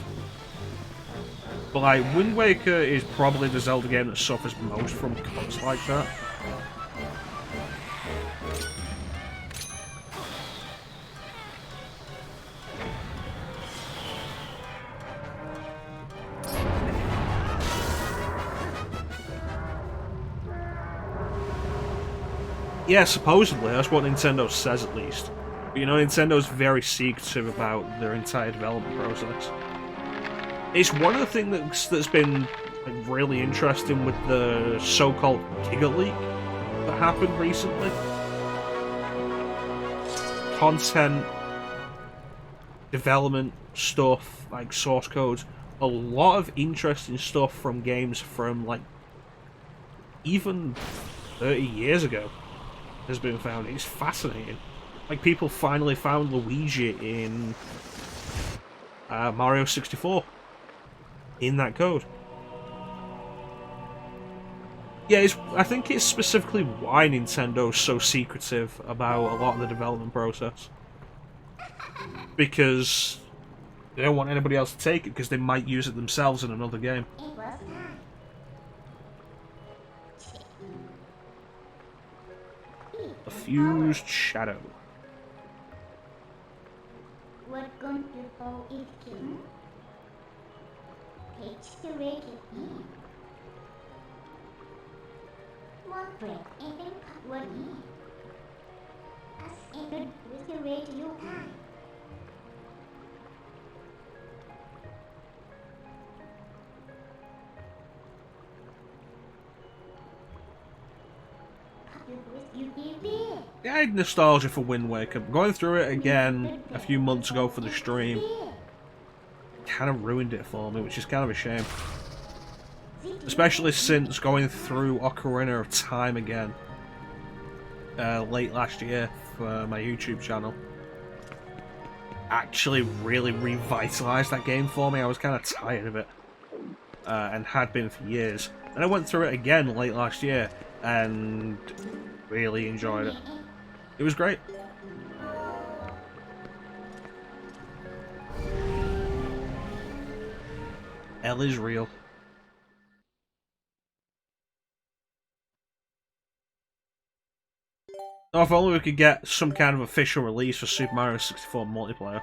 But like, Wind Waker is probably the Zelda game that suffers most from cuts like that. Yeah, supposedly, that's what Nintendo says at least. But you know, Nintendo's very secretive about their entire development process. It's one of the things that's been like, really interesting with the so-called Giga Leak that happened recently. Content, development stuff, like source codes, a lot of interesting stuff from games from like even 30 years ago has been found. It's fascinating. Like people finally found Luigi in Mario 64 in that code. Yeah, I think it's specifically why Nintendo's so secretive about a lot of the development process. Because they don't want anybody else to take it, because they might use it themselves in another game. It was time. A fused shadow. We're going to go eat king. Takes the rake in. One break and then cut one in. As ended with the rate you time. Yeah, I had nostalgia for Wind Waker. Going through it again a few months ago for the stream kind of ruined it for me, which is kind of a shame. Especially since going through Ocarina of Time again late last year for my YouTube channel. Actually really revitalised that game for me. I was kind of tired of it. And had been for years. And I went through it again late last year and really enjoyed it. It was great. L is real. Oh, if only we could get some kind of official release for Super Mario 64 multiplayer.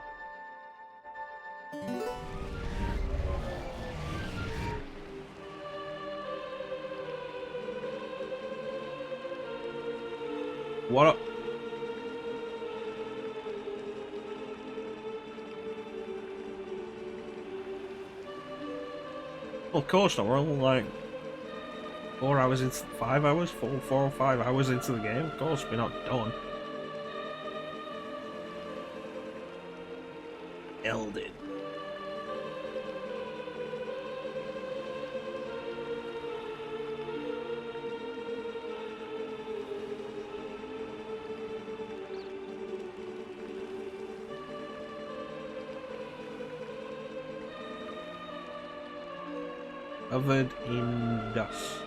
What up? Well, of course not. We're only like 4 hours into 5 hours, 4 or 5 hours into the game. Of course, we're not done. Elden. Covered in dust.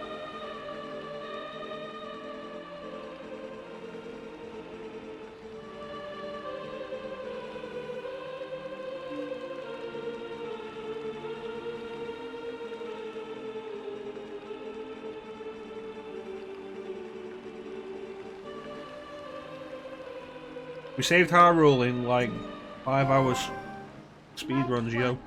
We saved Hyrule in like 5 hours. Speed runs, yo.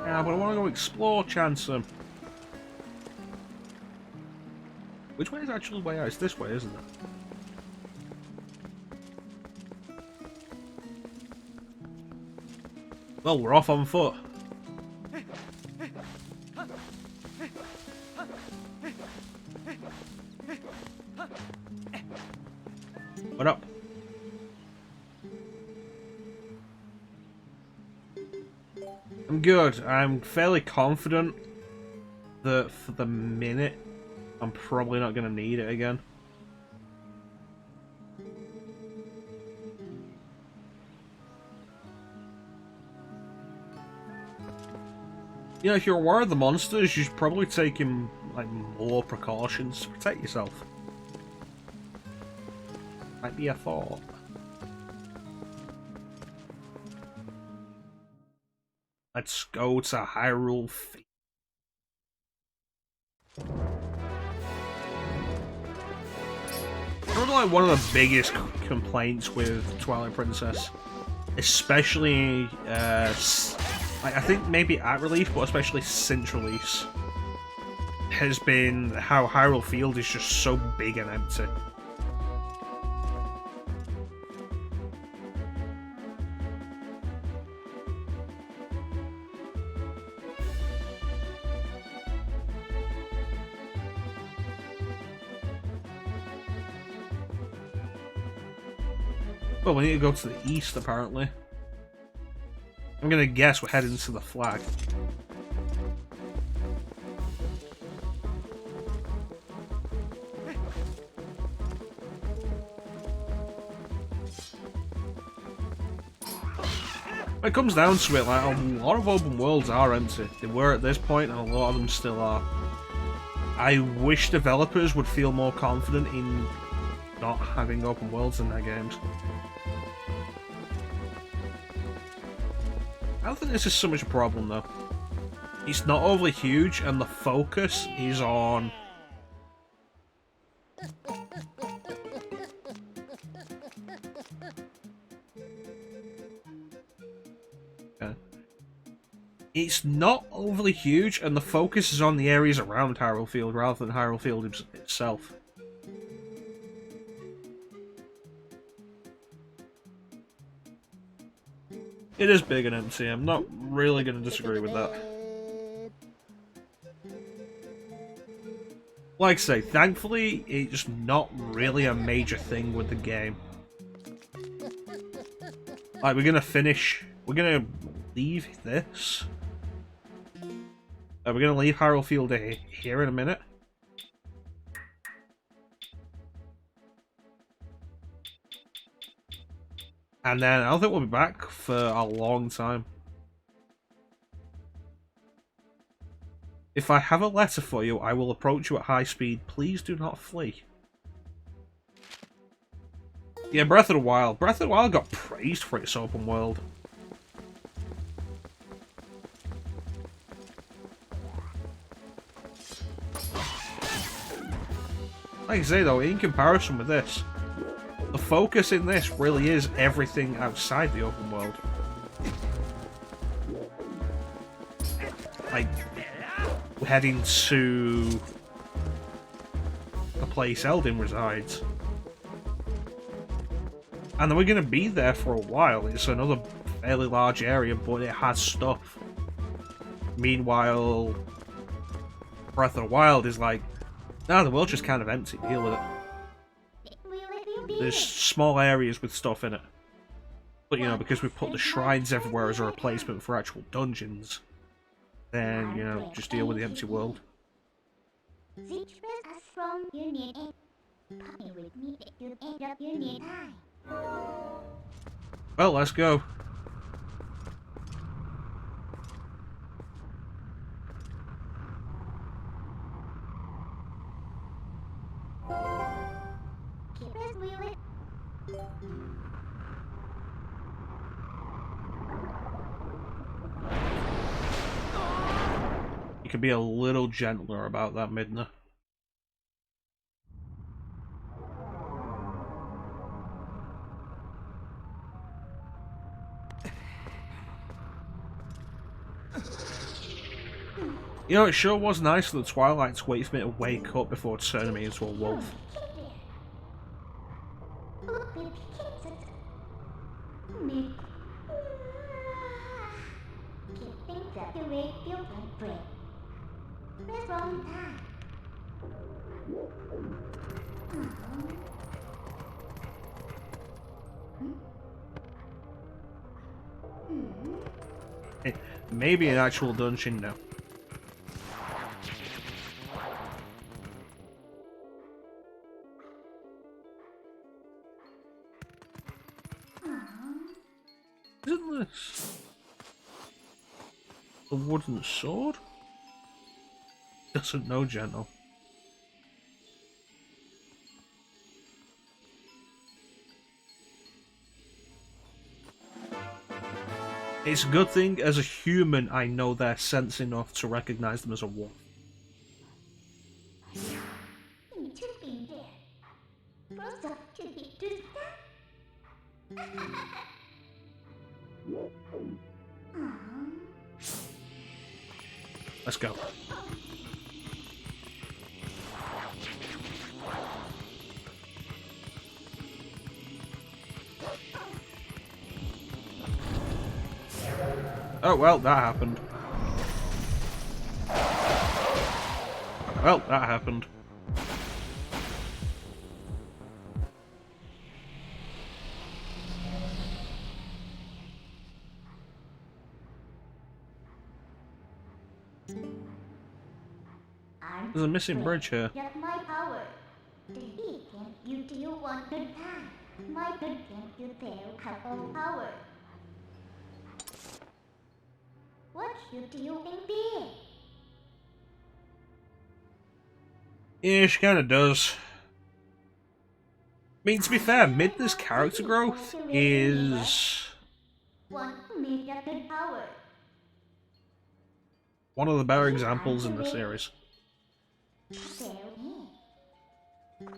Yeah, but I want to go explore, Chansum. Which way is actually the way out? It's this way, isn't it? Well, we're off on foot. What up? I'm good. I'm fairly confident that for the minute, I'm probably not going to need it again. You know, if you're aware of the monsters, you should probably take like more precautions to protect yourself. Might be a thought. Let's go to Hyrule Fate. Probably like one of the biggest complaints with Twilight Princess, especially I think maybe at release, but especially since release, has been how Hyrule Field is just so big and empty. Well, we need to go to the east, apparently. I'm gonna guess we're heading to the flag. When it comes down to it, like, a lot of open worlds are empty. They were at this point, and a lot of them still are. I wish developers would feel more confident in not having open worlds in their games. I don't think this is so much a problem, though. It's not overly huge, and the focus is on... It's not overly huge, and the focus is on the areas around Hyrule Field rather than Hyrule Field itself. It is big and empty. I'm not really going to disagree with that. Like I say, thankfully, it's not really a major thing with the game. Like, we're going to leave this. We're going to leave Hyrule Field here in a minute. And then I don't think we'll be back for a long time. If I have a letter for you, I will approach you at high speed. Please do not flee. Yeah, Breath of the Wild. Breath of the Wild got praised for its open world. Like I say though, in comparison with this, the focus in this really is everything outside the open world. Like, we're heading to the place Eldin resides. And then we're going to be there for a while. It's another fairly large area, but it has stuff. Meanwhile, Breath of the Wild is like, nah, the world's just kind of empty. Deal with it. There's small areas with stuff in it. But, you know, because we put the shrines everywhere as a replacement for actual dungeons, then, you know, just deal with the empty world. Well, let's go. You can be a little gentler about that, Midna. You know, it sure was nice of the Twilight to wait for me to wake up before turning me into a wolf. Maybe an actual dungeon now. Isn't this a wooden sword? Doesn't know, gentle. It's a good thing, as a human, I know their sense enough to recognize them as a wolf. Let's go. Oh, well, that happened. Well, that happened. There's a missing bridge here. Get my power. Defeat can you deal one good time. My good can you fail have all power. What should you think be? Yeah, she kind of does. I mean, to be fair, Midna's character growth is Want to make a good power. one of the better examples in the series. Fail me.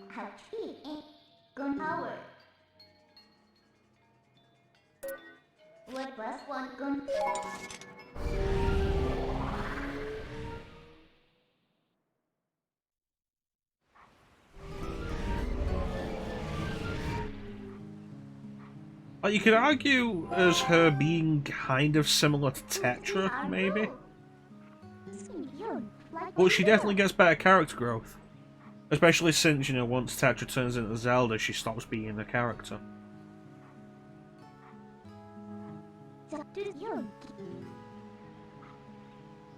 How cheap ain't good power. What was one good? Like, you could argue as her being kind of similar to Tetra, maybe. But she definitely gets better character growth. Especially since, you know, once Tetra turns into Zelda, she stops being a character.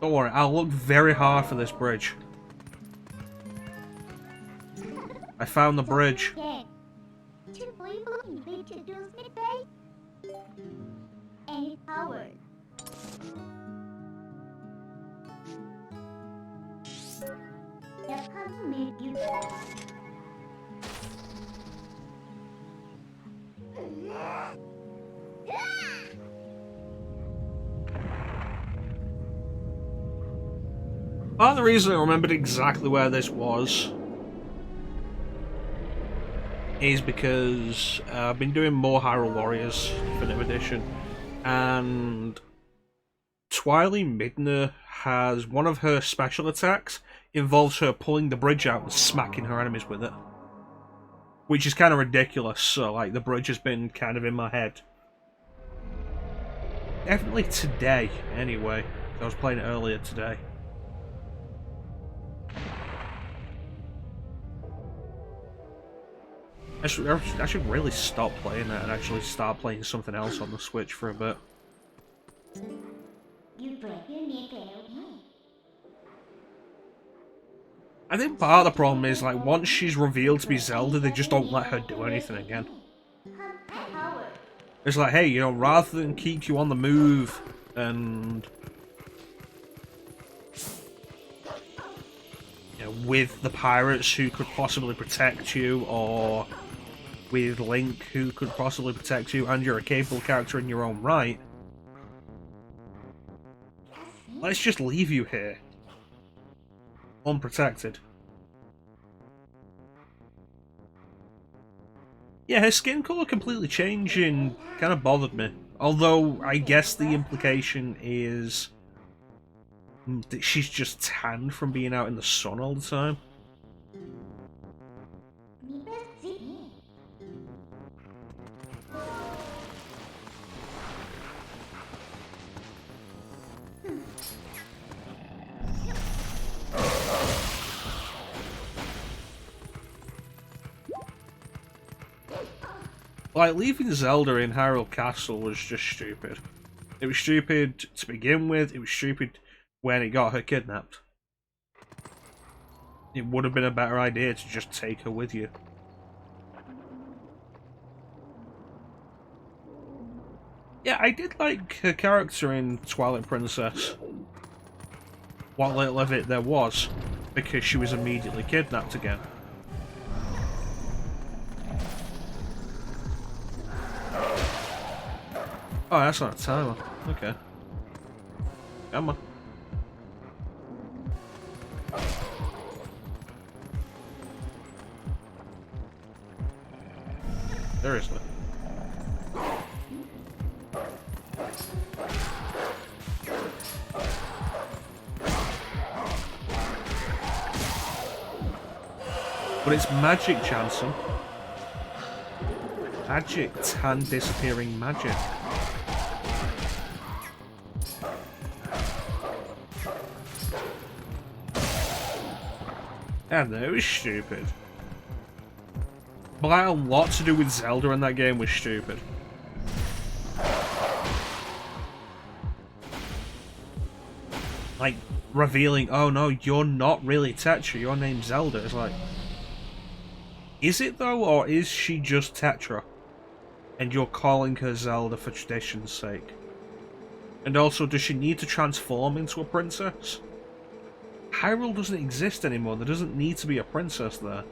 Don't worry, I'll look very hard for this bridge. I found the bridge. Any power. Just have to make you. Part of the reason I remembered exactly where this was is because I've been doing more Hyrule Warriors Definitive Edition, and Twilight Midna has one of her special attacks involves her pulling the bridge out and smacking her enemies with it, which is kind of ridiculous. So, like, the bridge has been kind of in my head. Definitely today, anyway. I was playing it earlier today. I should really stop playing it and actually start playing something else on the Switch for a bit. I think part of the problem is, like, once she's revealed to be Zelda, they just don't let her do anything again. It's like, hey, you know, rather than keep you on the move and, you know, with the pirates who could possibly protect you, or with Link who could possibly protect you, and you're a capable character in your own right, let's just leave you here. Unprotected. Yeah, her skin colour completely changing kind of bothered me. Although, I guess the implication is that she's just tanned from being out in the sun all the time. Like, leaving Zelda in Hyrule Castle was just stupid. It was stupid to begin with, it was stupid when it got her kidnapped. It would have been a better idea to just take her with you. Yeah, I did like her character in Twilight Princess. What little of it there was, because she was immediately kidnapped again. Oh, that's not a timer. Okay. Come on. There isn't. But it's magic, Jansen. Magic. Tan disappearing magic. Yeah, no, it was stupid. But like, a lot to do with Zelda in that game was stupid. Like, revealing, oh no, you're not really Tetra, your name's Zelda. It's like, is it though, or is she just Tetra? And you're calling her Zelda for tradition's sake? And also, does she need to transform into a princess? Hyrule doesn't exist anymore, there doesn't need to be a princess there.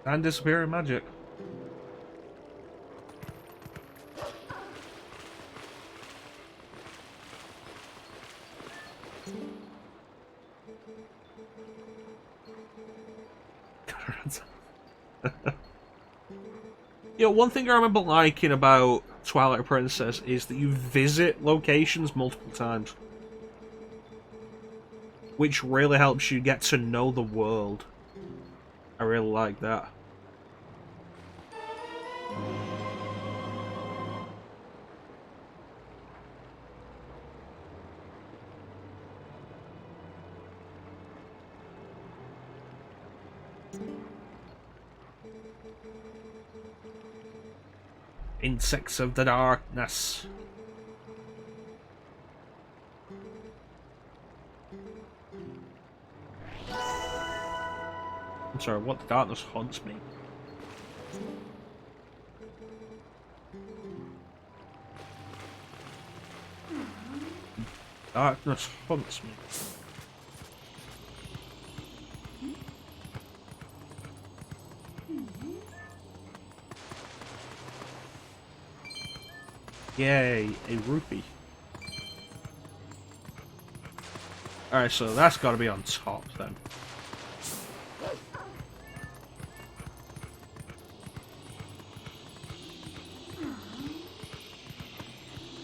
And disappearing magic. You know, one thing I remember liking about Twilight Princess is that you visit locations multiple times. Which really helps you get to know the world. I really like that. Insects of the darkness. I'm sorry, what? The darkness haunts me. Darkness haunts me. Yay, a rupee. Alright, so that's got to be on top then.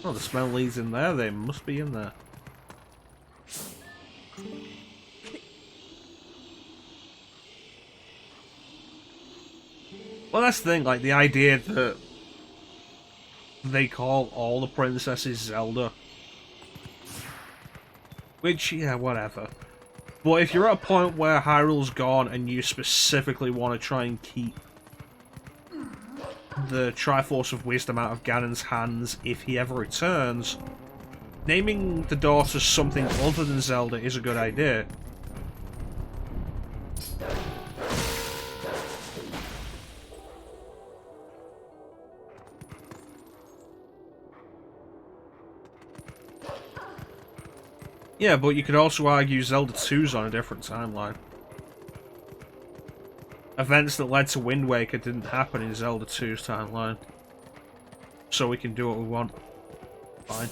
Oh, the smell leads in there, they must be in there. Well, that's the thing, like, the idea that they call all the princesses Zelda. Which, yeah, whatever. But if you're at a point where Hyrule's gone and you specifically want to try and keep the Triforce of Wisdom out of Ganon's hands if he ever returns, naming the daughter something other than Zelda is a good idea. Yeah, but you could also argue Zelda 2's on a different timeline. Events that led to Wind Waker didn't happen in Zelda 2's timeline. So we can do what we want. Fine.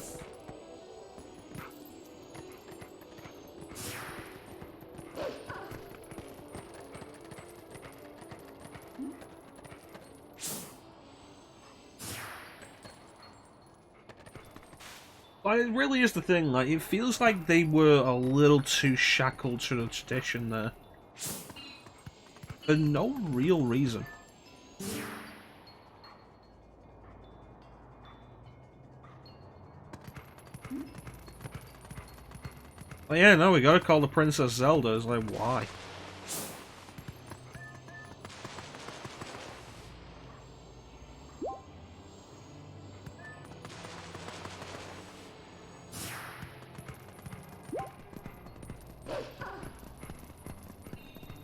But it really is the thing, like, it feels like they were a little too shackled to the tradition there. For no real reason. But yeah, no, we gotta call the Princess Zelda. It's like, why?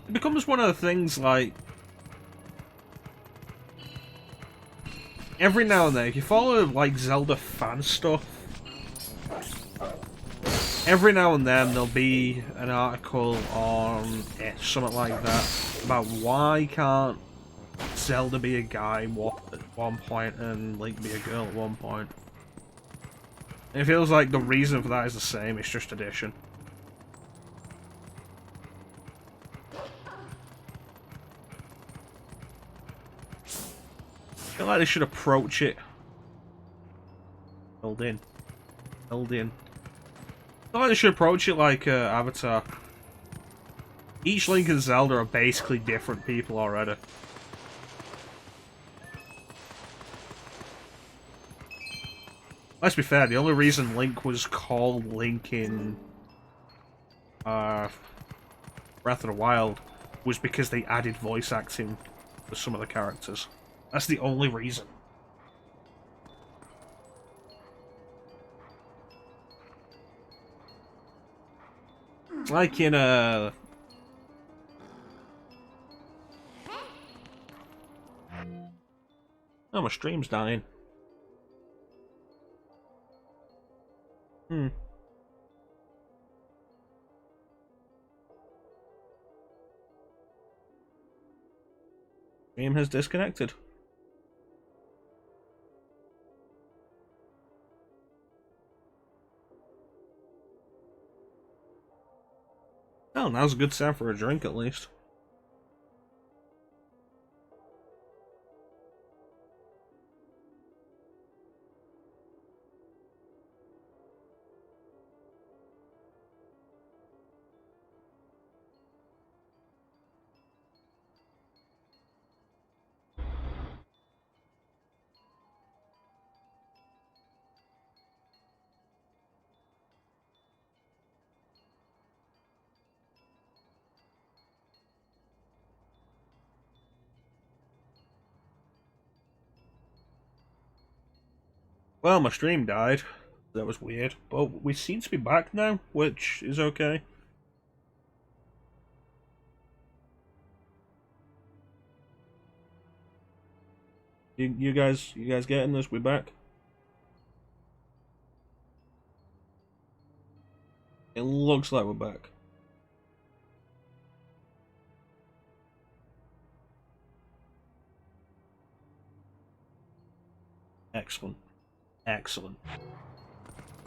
It becomes one of the things, like, every now and then, if you follow, like, Zelda fan stuff, every now and then there'll be an article on something like that, about why can't Zelda be a guy at one point and Link be a girl at one point. And it feels like the reason for that is the same, it's just tradition. I feel like they should approach it. Held in. Held in. I feel like they should approach it like Avatar. Each Link and Zelda are basically different people already. Let's be fair, the only reason Link was called Link in Breath of the Wild was because they added voice acting for some of the characters. That's the only reason. Like in oh, my stream's dying. Stream has disconnected. Oh, now's a good time for a drink at least. Well, my stream died. That was weird. But we seem to be back now, which is okay. You guys getting this? We back? It looks like we're back. Excellent. Excellent.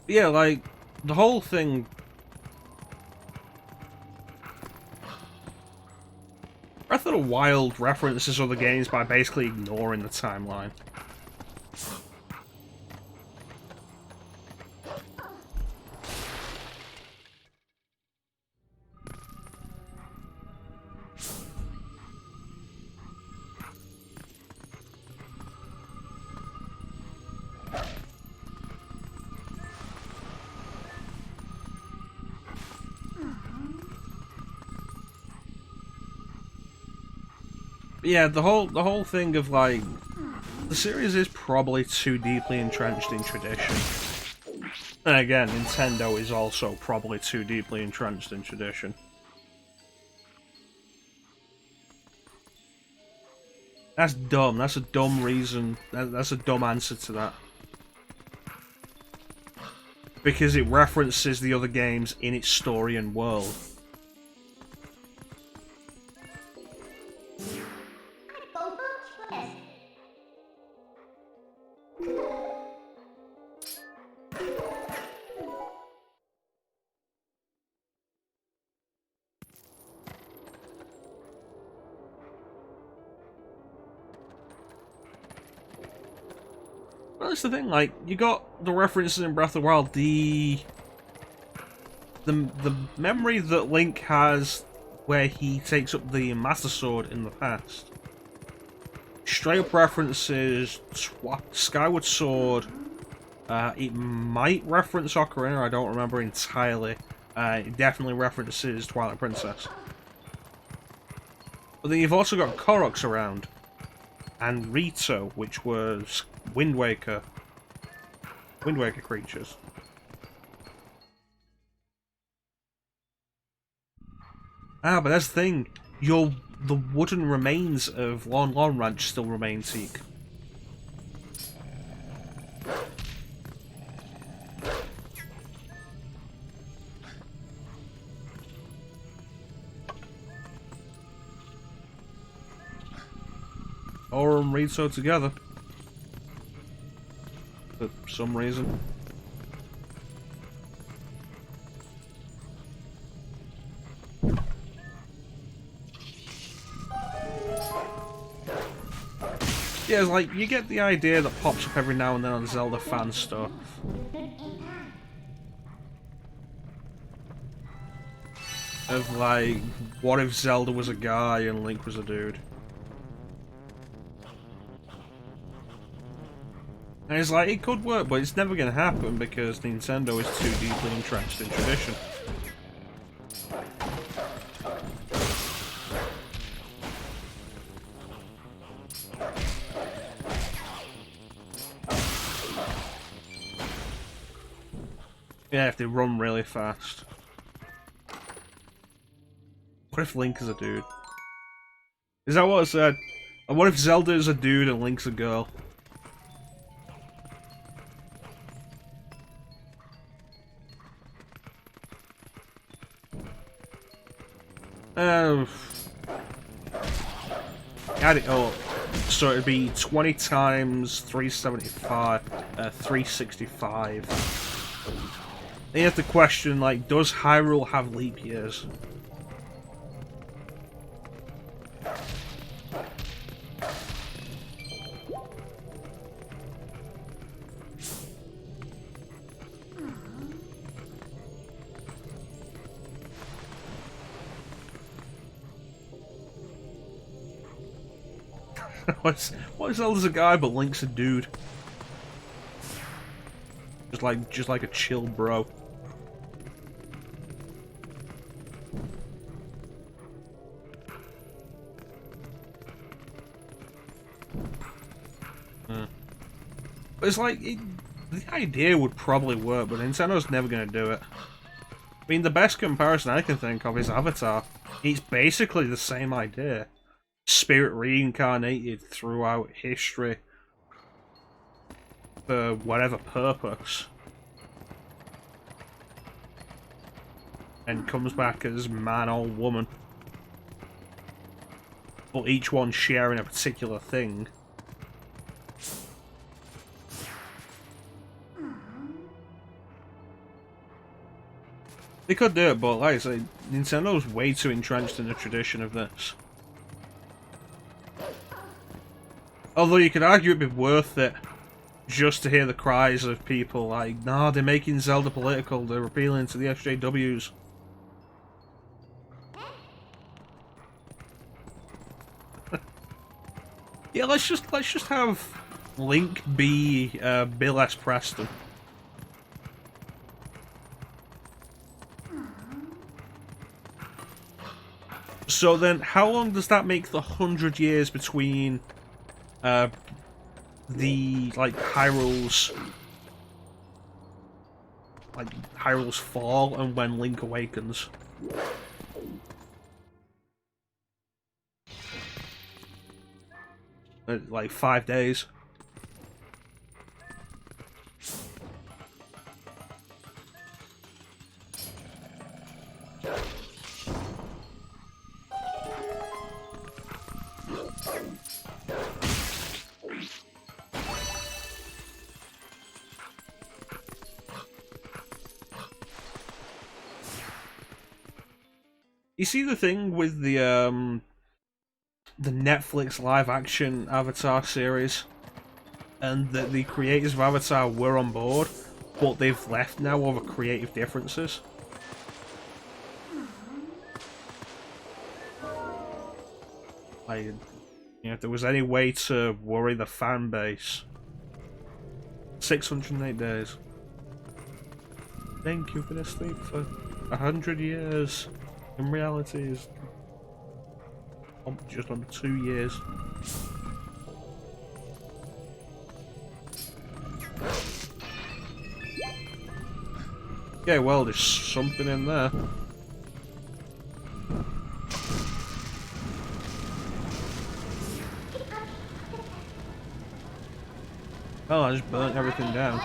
Yeah, like, the whole thing... Breath of the Wild references other games by basically ignoring the timeline. Yeah, the whole thing of like the series is probably too deeply entrenched in tradition. And again, Nintendo is also probably too deeply entrenched in tradition. That's dumb. That's a dumb reason. That's a dumb answer to that. Because it references the other games in its story and world. Well, that's the thing, like, you got the references in Breath of the Wild, the memory that Link has where he takes up the Master Sword in the past. Straight up references Skyward Sword, it might reference Ocarina, I don't remember entirely. It definitely references Twilight Princess. But then you've also got Koroks around, and Rito, which was Wind Waker creatures. But that's the thing. The wooden remains of Lon Lon Ranch still remain Teak. Or and Rito together. For some reason. Yeah, it's like, you get the idea that pops up every now and then on Zelda fan stuff. Of like, what if Zelda was a guy and Link was a dude? And it's like, it could work, but it's never going to happen because Nintendo is too deeply entrenched in tradition. Yeah, if they run really fast. What if Link is a dude? Is that what it said? And what if Zelda is a dude and Link's a girl? Add it up. So it'd be 20 times 375, 365. Then you have to question, like, does Hyrule have leap years? What is Zelda's a guy but Link's a dude? Just like a chill bro. But it's like the idea would probably work, but Nintendo's never gonna do it. I mean, the best comparison I can think of is Avatar. It's basically the same idea. Spirit reincarnated throughout history for whatever purpose, and comes back as man or woman, but each one sharing a particular thing. They could do it, but like I say, Nintendo's way too entrenched in the tradition of this. Although you could argue it'd be worth it just to hear the cries of people like, nah, they're making Zelda political, they're appealing to the SJWs. Yeah, let's just have Link be Bill S. Preston. So then, how long does that make the 100 years between the Hyrule's fall and when Link awakens? Like 5 days. You see the thing with the Netflix live-action Avatar series, and that the creators of Avatar were on board, but they've left now over creative differences. Like, you know, if there was any way to worry the fan base, 608 days. Thank you for this sleep for 100 years. In reality, is just under 2 years. Yeah, well, there's something in there. Oh, I just burnt everything down.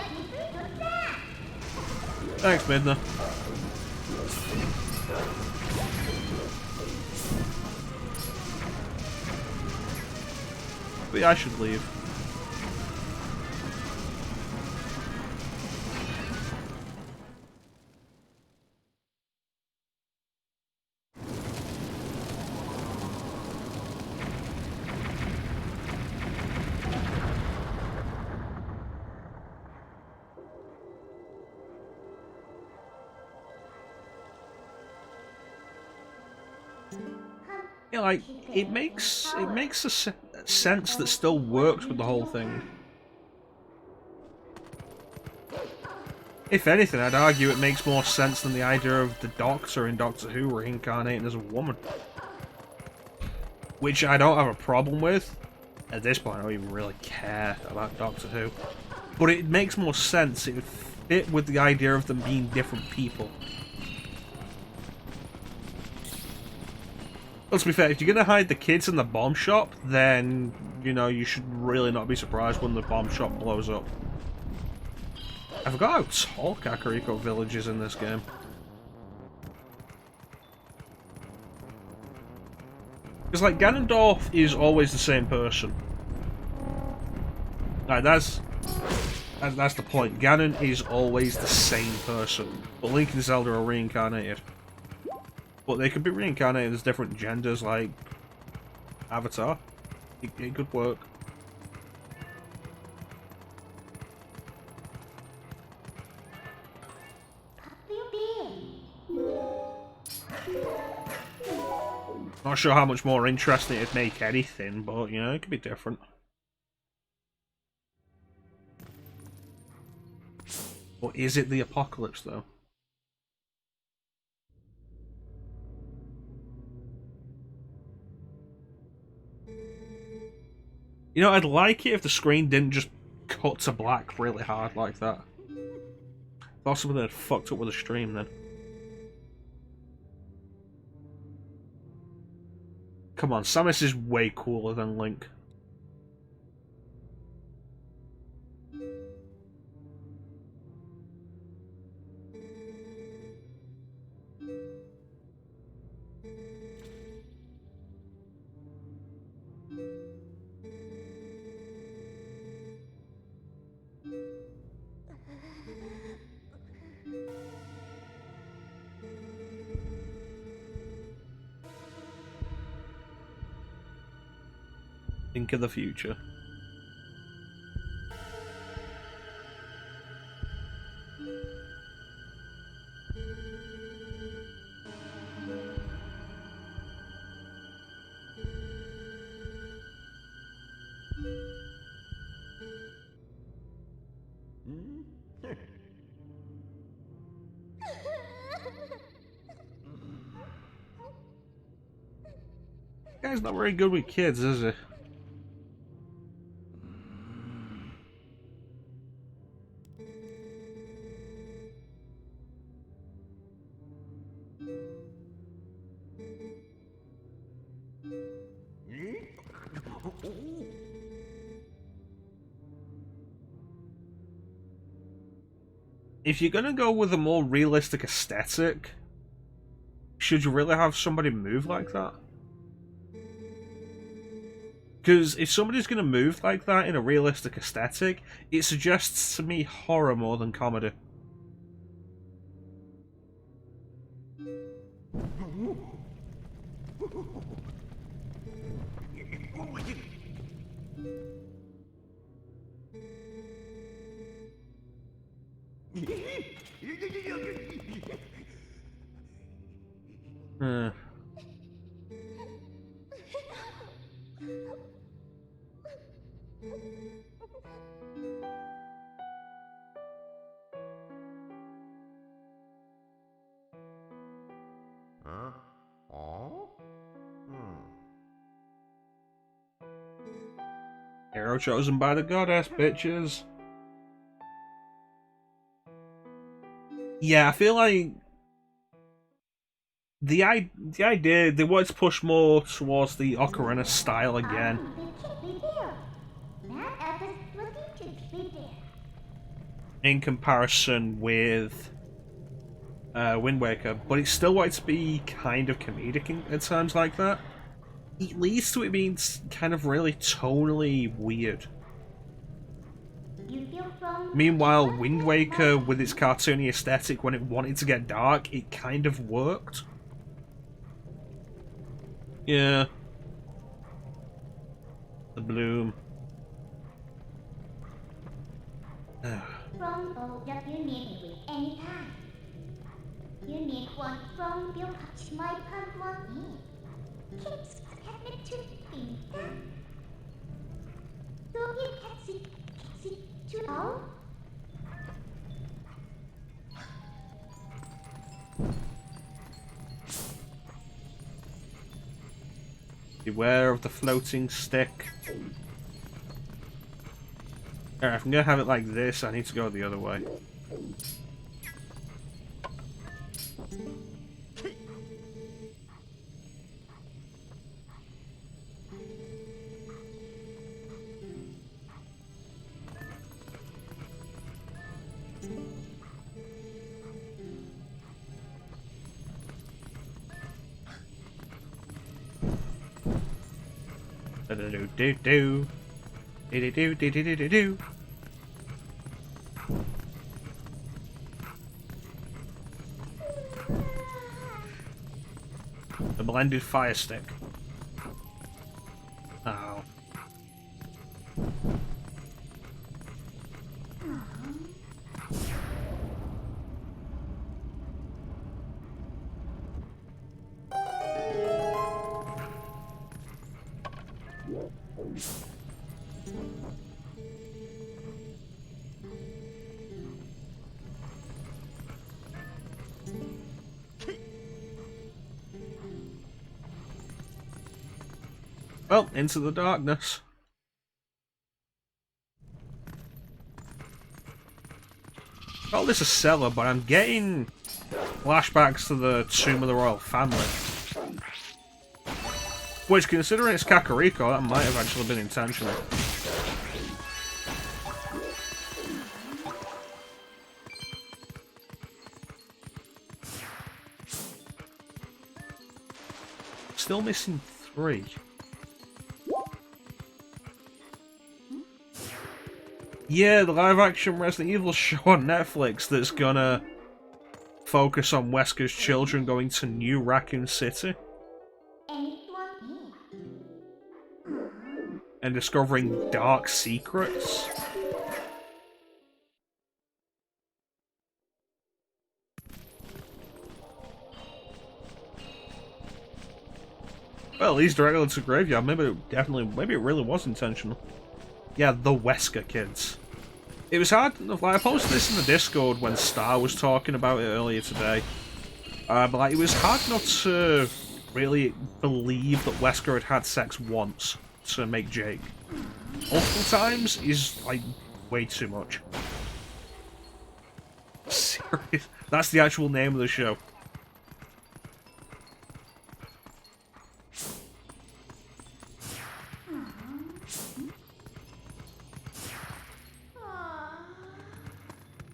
Thanks, Midna. But yeah, I should leave. Yeah, like it makes a sense that still works with the whole thing. If anything, I'd argue it makes more sense than the idea of the Doctor in Doctor Who reincarnating as a woman. Which I don't have a problem with. At this point, I don't even really care about Doctor Who. But it makes more sense. It would fit with the idea of them being different people. Let's be fair, if you're going to hide the kids in the bomb shop, then, you know, you should really not be surprised when the bomb shop blows up. I forgot how tall Kakariko Village is in this game. Because, like, Ganondorf is always the same person. Like, that's the point. Ganon is always the same person. But Link and Zelda are reincarnated. But they could be reincarnated as different genders, like Avatar. It could work. Not sure how much more interesting it'd make anything, but, you know, it could be different. Or is it the apocalypse, though? You know, I'd like it if the screen didn't just cut to black really hard like that. Thought something had fucked up with the stream then. Come on, Samus is way cooler than Link. Think of the future. Guy's not very good with kids, is he? If you're gonna go with a more realistic aesthetic, should you really have somebody move like that? Because if somebody's gonna move like that in a realistic aesthetic, it suggests to me horror more than comedy. Hero chosen by the goddess, bitches. Yeah, I feel like the idea they wanted to push more towards the Ocarina style again. In comparison with Wind Waker, but it still wanted to be kind of comedic at times like that. It leads to it being kind of really tonally weird. Meanwhile, Wind Waker, with its cartoony aesthetic, when it wanted to get dark, it kind of worked. Yeah. The bloom. You need one from your touch my palm one. Kids have to think that. So you can see to know. Beware of the floating stick. Alright, if I'm gonna have it like this, I need to go the other way. Do-do-do-do-do. Do-do-do-do-do-do-do. The blended fire stick. Oh. Well, into the darkness. Call this a cellar, but I'm getting flashbacks to the Tomb of the Royal Family. Which, considering it's Kakariko, that might have actually been intentional. Still missing 3. Yeah, the live-action Resident Evil show on Netflix that's gonna focus on Wesker's children going to New Raccoon City and discovering dark secrets. Well, these directly to graveyard. Maybe it really was intentional. Yeah, the Wesker kids. It was hard. Like, I posted this in the Discord when Star was talking about it earlier today. But like, it was hard not to really believe that Wesker had had sex once to make Jake. Multiple times is like way too much. Serious. That's the actual name of the show.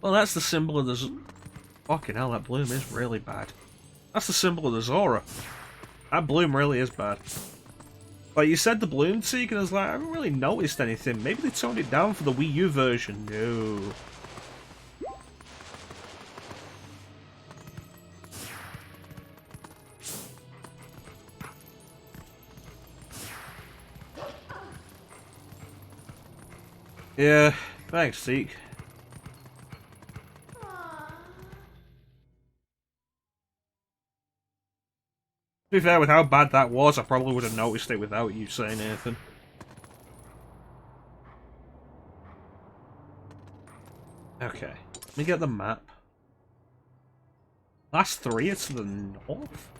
Well, that's the symbol of the... Fucking hell, that bloom is really bad. That's the symbol of the Zora. That bloom really is bad. Like, you said the bloom seek, and I was like, I haven't really noticed anything. Maybe they toned it down for the Wii U version. No. Yeah, thanks, Seek. To be fair, with how bad that was, I probably would have noticed it without you saying anything. Okay, let me get the map. Last 3 are to the north?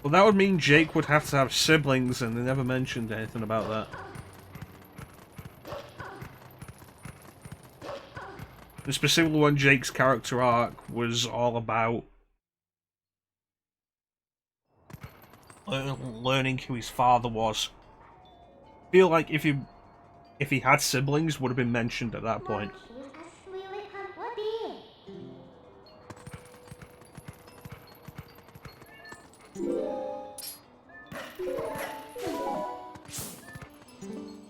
Well, that would mean Jake would have to have siblings, and they never mentioned anything about that. And specifically when Jake's character arc was all about learning who his father was. I feel like if he had siblings, would have been mentioned at that point.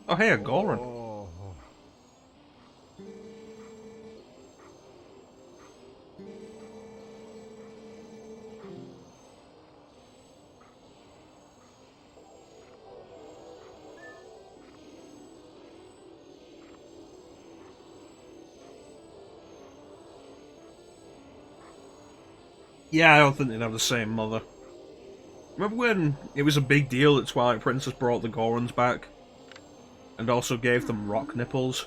Oh hey, a Goron. Yeah, I don't think they'd have the same mother. Remember when it was a big deal that Twilight Princess brought the Gorons back? And also gave them rock nipples?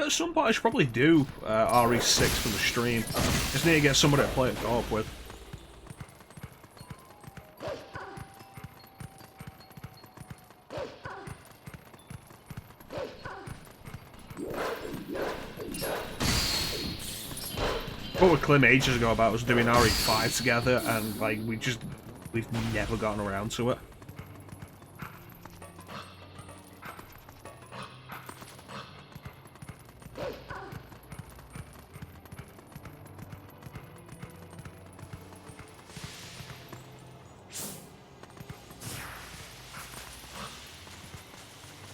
At some point I should probably do RE6 for the stream. Just need to get somebody to play it co-op with. What with Clem ages ago about us doing RE5 together, and like we've never gotten around to it.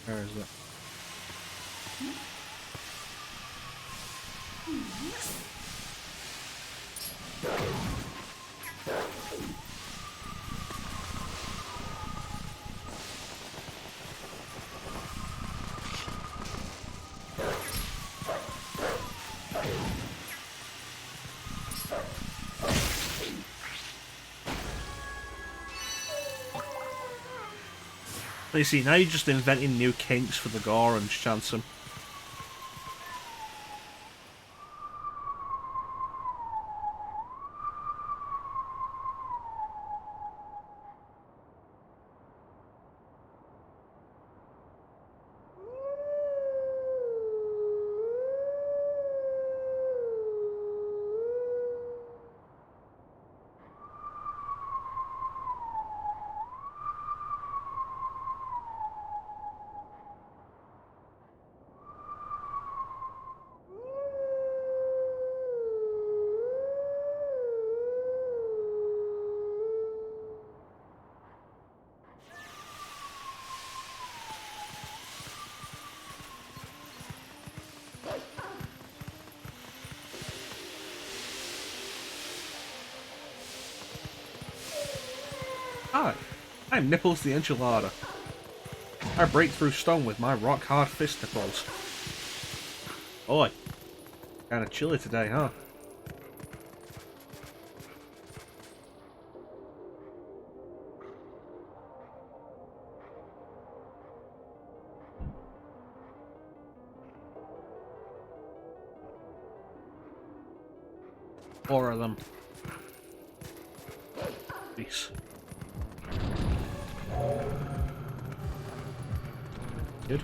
Where is it? You see, now you're just inventing new kinks for the gore and Chanson. Hi, I'm Nipples the Enchilada. I break through stone with my rock-hard fist nipples. Oi. Kinda chilly today, huh? Four of them. Peace. Good.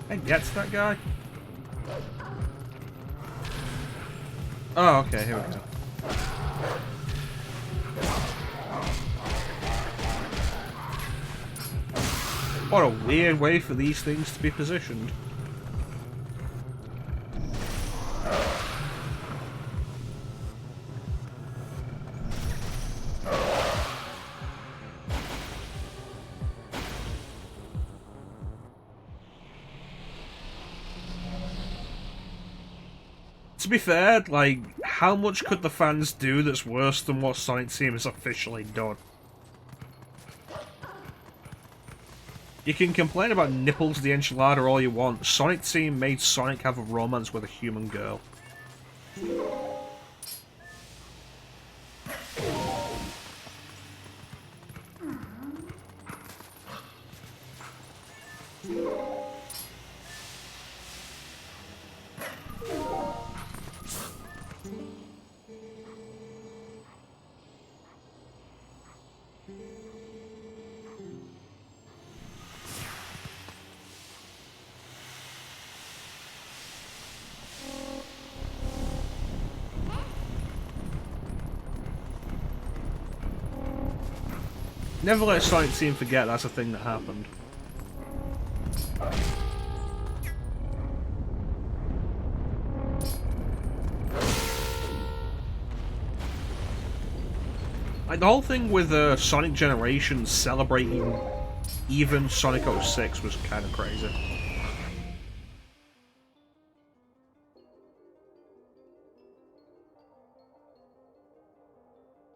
I gets that guy. Oh, okay, here we go. What a weird way for these things to be positioned. To be fair, like, how much could the fans do that's worse than what Sonic Team has officially done? You can complain about Nipples the Enchilada all you want. Sonic Team made Sonic have a romance with a human girl. Never let Sonic Team forget that's a thing that happened. Like, the whole thing with Sonic Generations celebrating even Sonic 06 was kind of crazy.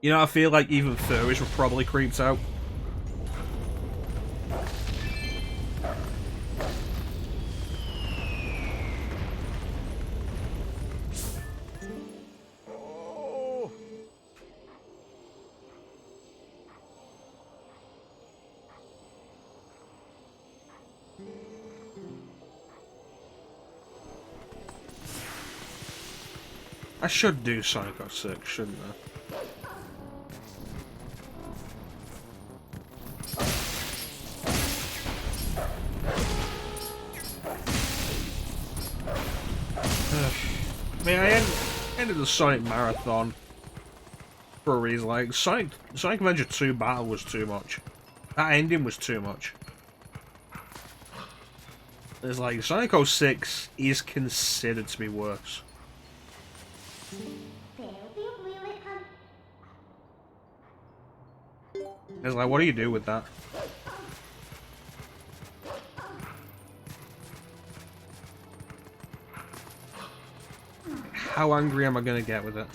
You know, I feel like even furries were probably creeped out. I should do Sonic 06, shouldn't I? I mean, I ended the Sonic Marathon for a reason. Like, Sonic Adventure 2 Battle was too much. That ending was too much. It's like, Sonic 06 is considered to be worse. It's like, what do you do with that? How angry am I gonna get with it?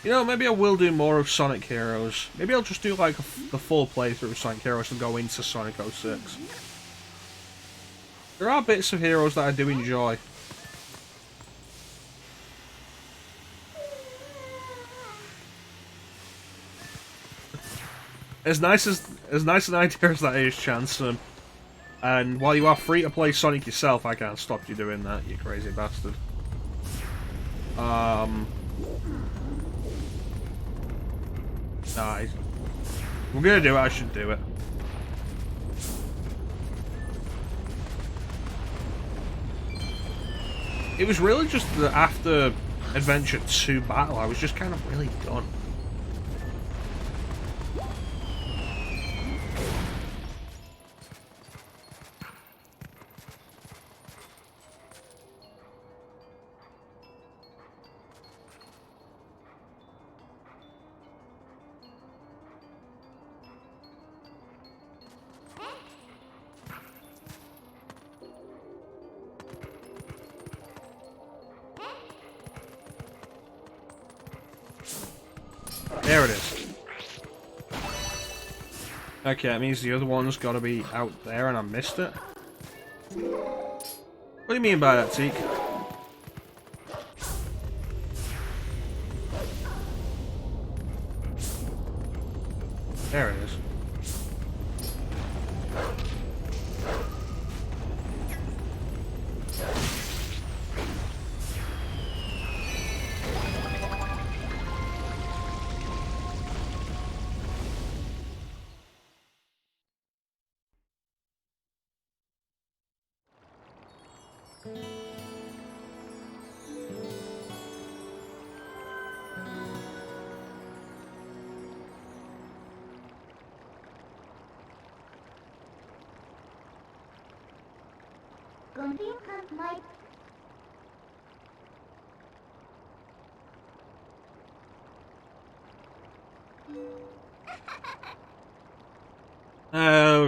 You know, maybe I will do more of Sonic Heroes. Maybe I'll just do like the full playthrough of Sonic Heroes and go into Sonic 06. There are bits of Heroes that I do enjoy. As nice an idea as that is, Chansum. And while you are free to play Sonic yourself, I can't stop you doing that, you crazy bastard. Nice. We're gonna do it, I should do it. It was really just that after Adventure 2 Battle, I was just kind of really done. There it is. Okay, that means the other one's got to be out there and I missed it. What do you mean by that, Teak? There it is.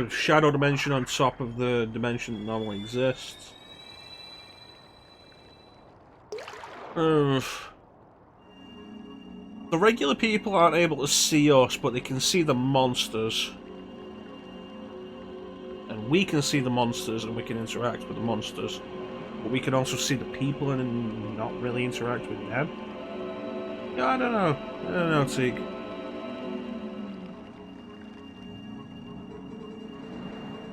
Shadow dimension on top of the dimension that normally exists. The regular people aren't able to see us, but they can see the monsters. And we can see the monsters and we can interact with the monsters. But we can also see the people and not really interact with them. Yeah, I don't know, Teague.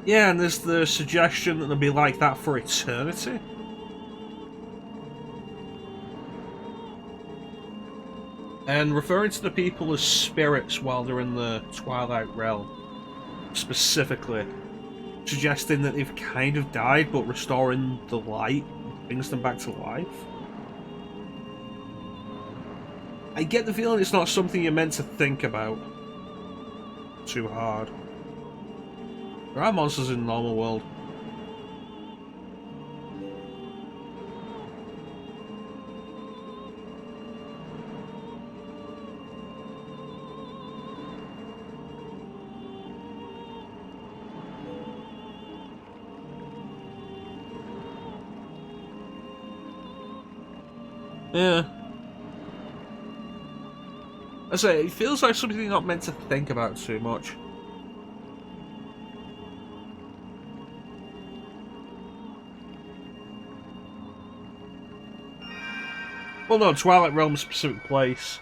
Yeah, and there's the suggestion that they'll be like that for eternity. And referring to the people as spirits while they're in the Twilight Realm, specifically, suggesting that they've kind of died, but restoring the light brings them back to life. I get the feeling it's not something you're meant to think about too hard. There are monsters in the normal world. Yeah. I say, it feels like something you're not meant to think about too much. Well, no, Twilight Realm specific place.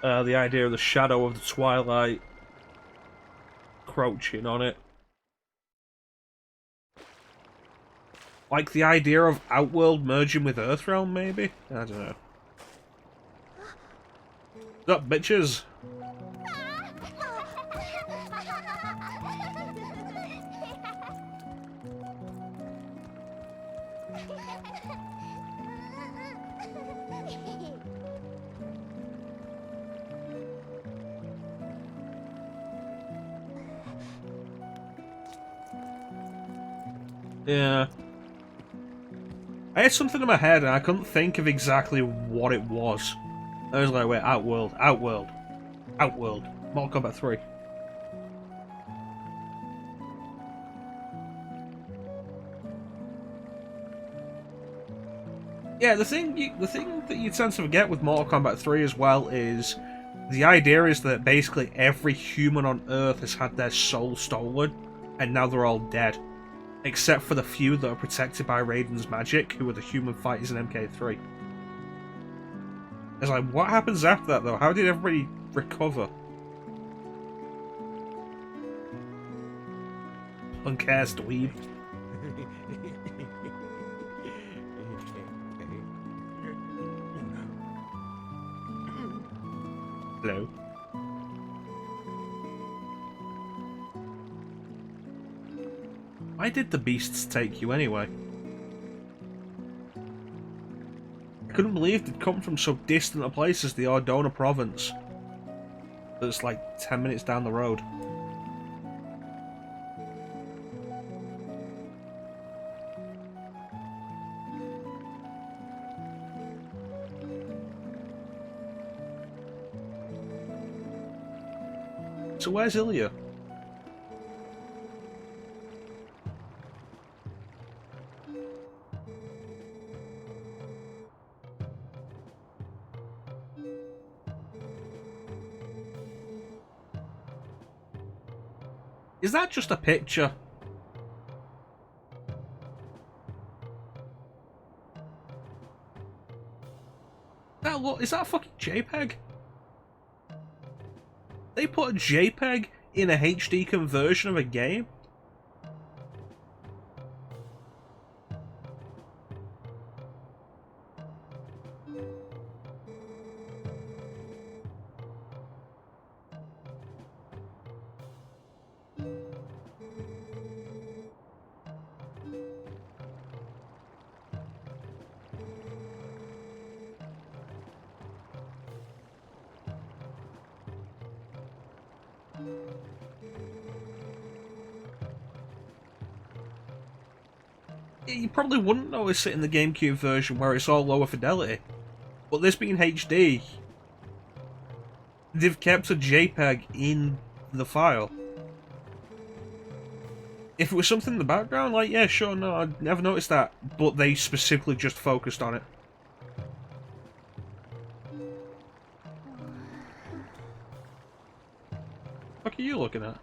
The idea of the shadow of the twilight crouching on it. Like the idea of Outworld merging with Earthrealm, maybe? I don't know. What's up, bitches? Yeah. I had something in my head and I couldn't think of exactly what it was. I was like, wait, Outworld, Outworld, Outworld. Mortal Kombat 3. Yeah, the thing that you tend to forget with Mortal Kombat 3 as well is the idea is that basically every human on Earth has had their soul stolen, and now they're all dead. Except for the few that are protected by Raiden's magic, who are the human fighters in MK3. It's like, what happens after that, though? How did everybody recover? Punk-ass dweeb. Hello. Why did the beasts take you anyway? I couldn't believe they'd come from so distant a place as the Ordona province. That's like 10 minutes down the road. So where's Ilya? Is that just a picture? Is that a fucking JPEG? They put a JPEG in a HD conversion of a game? You probably wouldn't notice it in the GameCube version where it's all lower fidelity. But this being HD, they've kept a JPEG in the file. If it was something in the background, like, yeah, sure, no, I'd never noticed that. But they specifically just focused on it. What are you looking at?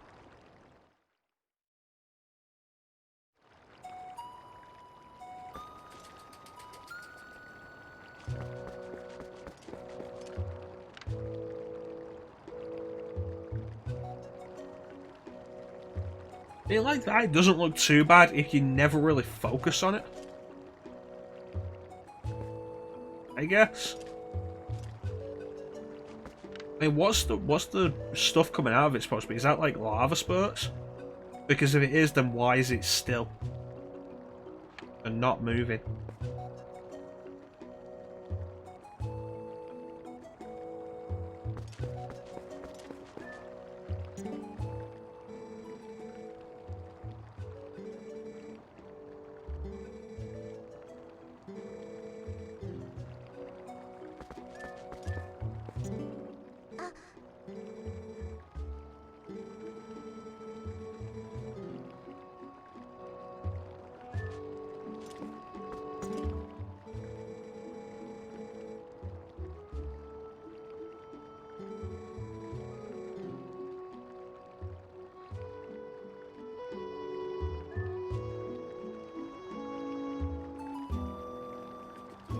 Like that, it doesn't look too bad if you never really focus on it. I guess. I mean, what's the stuff coming out of it supposed to be? Is that like lava spurts? Because if it is, then why is it still and not moving?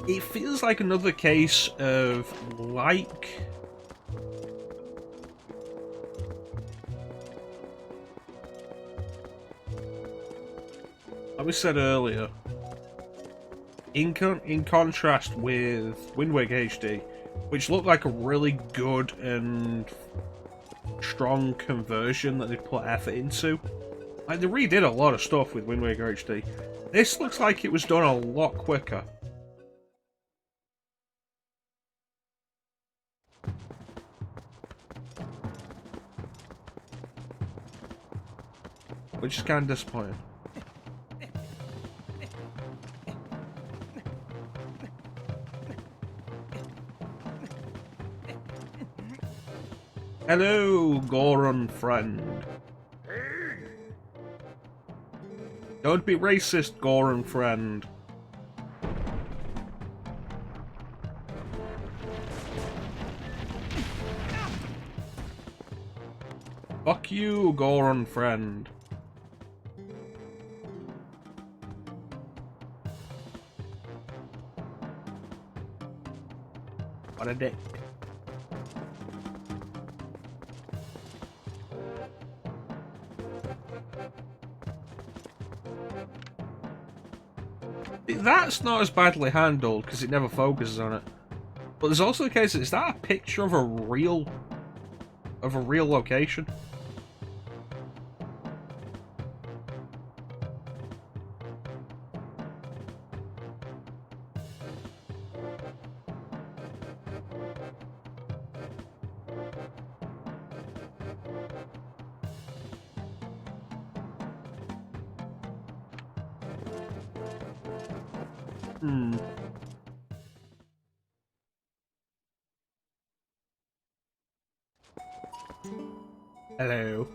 It feels like another case of, like like we said earlier, in contrast with Wind Waker HD, which looked like a really good and strong conversion that they put effort into. Like, they redid a lot of stuff with Wind Waker HD. This looks like it was done a lot quicker. Which is kind of disappointing. Hello, Goron friend. Don't be racist, Goron friend. Fuck you, Goron friend. What a dick. That's not as badly handled because it never focuses on it. But there's also the case that is that a picture of a real location? Hello.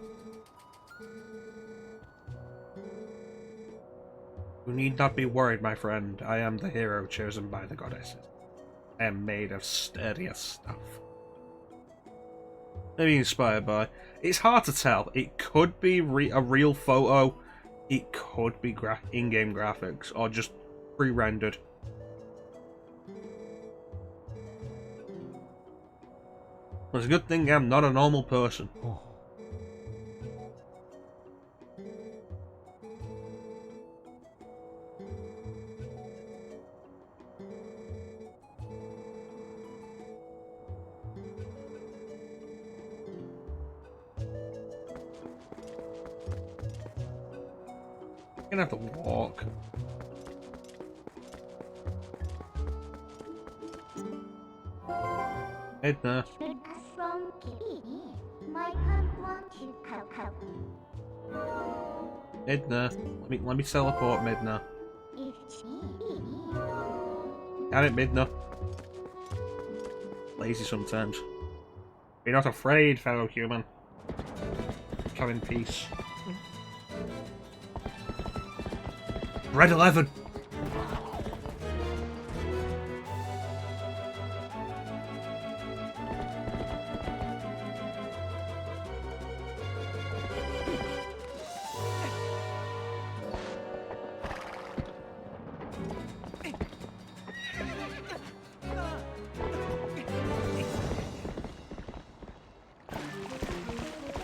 You need not be worried, my friend. I am the hero chosen by the goddesses. I am made of sturdier stuff. Maybe inspired by. It's hard to tell. It could be a real photo. It could be in-game graphics, or just pre-rendered. It's a good thing I'm not a normal person. Oh. I'm gonna have to walk. Edna. Midna. Let me teleport Midna. Damn it, Midna. Lazy sometimes. Be not afraid, fellow human. Come in peace. Red 11!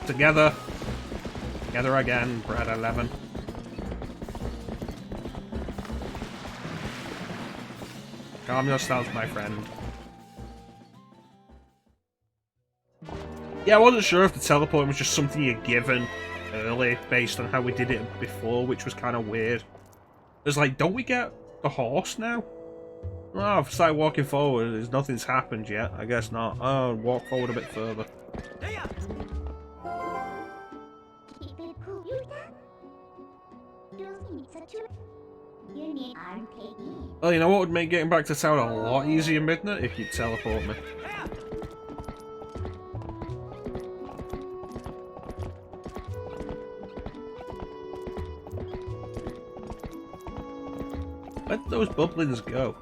Together. Together again, Brad 11. Calm yourself, my friend. Yeah, I wasn't sure if the teleporting was just something you're given early based on how we did it before, which was kind of weird. It's like, don't we get the horse now? Oh, I've started walking forward. Nothing's happened yet. I guess not. Oh, walk forward a bit further. Well, you know what would make getting back to town a lot easier, Midnight? If you'd teleport me. Where did those bubblings go?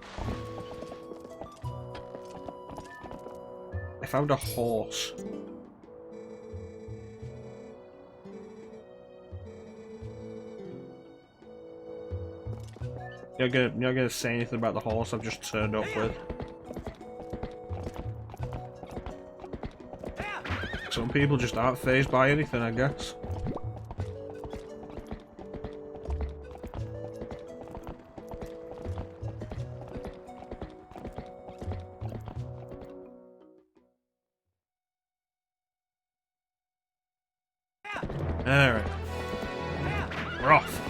I found a horse. You're not gonna say anything about the horse I've just turned up with. Some people just aren't fazed by anything, I guess. Alright. We're off.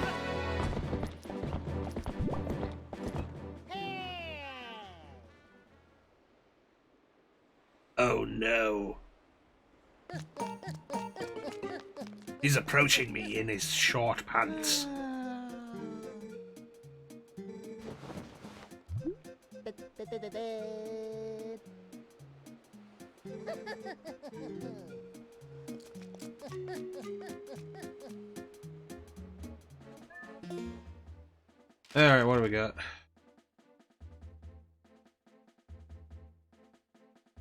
Oh no. He's approaching me in his short pants. Alright, what do we got?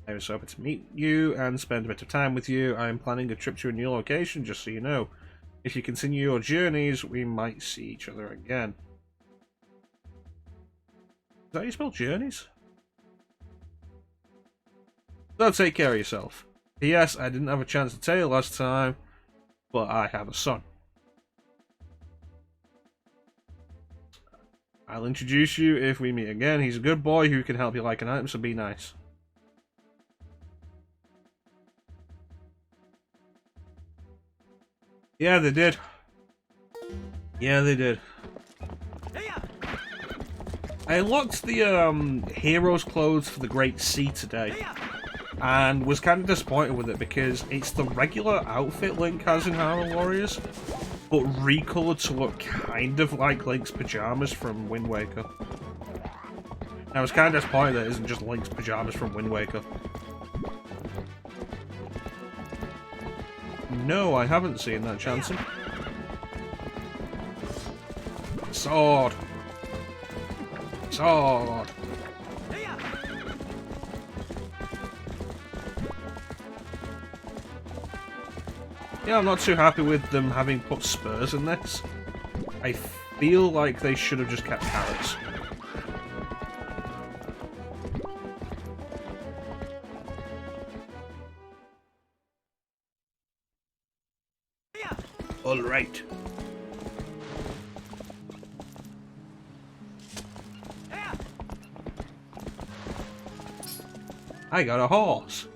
I was hoping to meet you and spend a bit of time with you. I am planning a trip to a new location, just so you know. If you continue your journeys, we might see each other again. Is that how you spell journeys? So take care of yourself. P.S. I didn't have a chance to tell you last time, but I have a son. I'll introduce you if we meet again. He's a good boy who can help you like an item, so be nice. Yeah, they did. Yeah, they did. I unlocked the hero's clothes for the Great Sea today, and was kind of disappointed with it because it's the regular outfit Link has in Hyrule Warriors, but recolored to look kind of like Link's pajamas from Wind Waker. I was kind of disappointed that it isn't just Link's pajamas from Wind Waker. No, I haven't seen that, Chanson. Sword! Sword! Yeah, I'm not too happy with them having put spurs in this. I feel like they should have just kept carrots. Alright. I got a horse.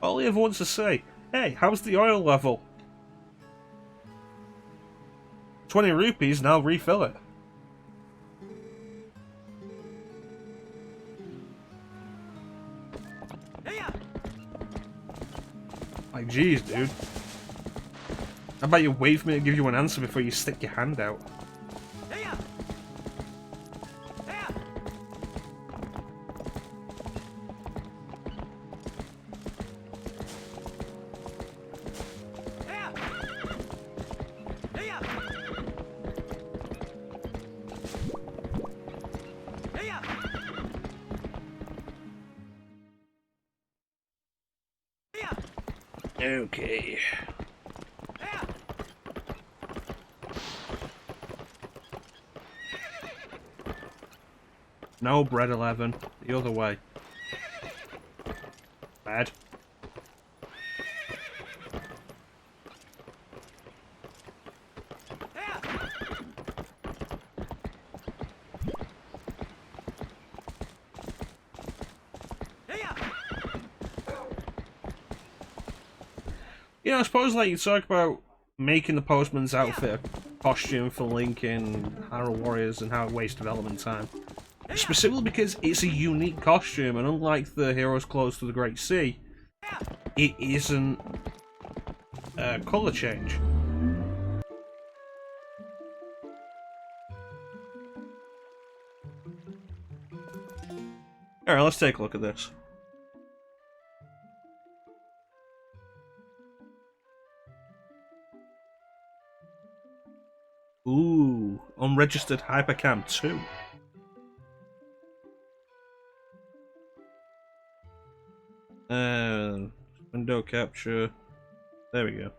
All he ever wants to say, hey, how's the oil level? 20 rupees, now refill it. Like, geez, dude. How about you wait for me to give you an answer before you stick your hand out? Okay. No, bread 11. The other way. Bad. Yeah, I suppose like you talk about making the postman's outfit a costume for Link in Hyrule Warriors and how it wastes development time. Specifically because it's a unique costume, and unlike the hero's clothes to the Great Sea, it isn't a colour change. Alright, let's take a look at this. Ooh, unregistered Hypercam 2. Window capture. There we go.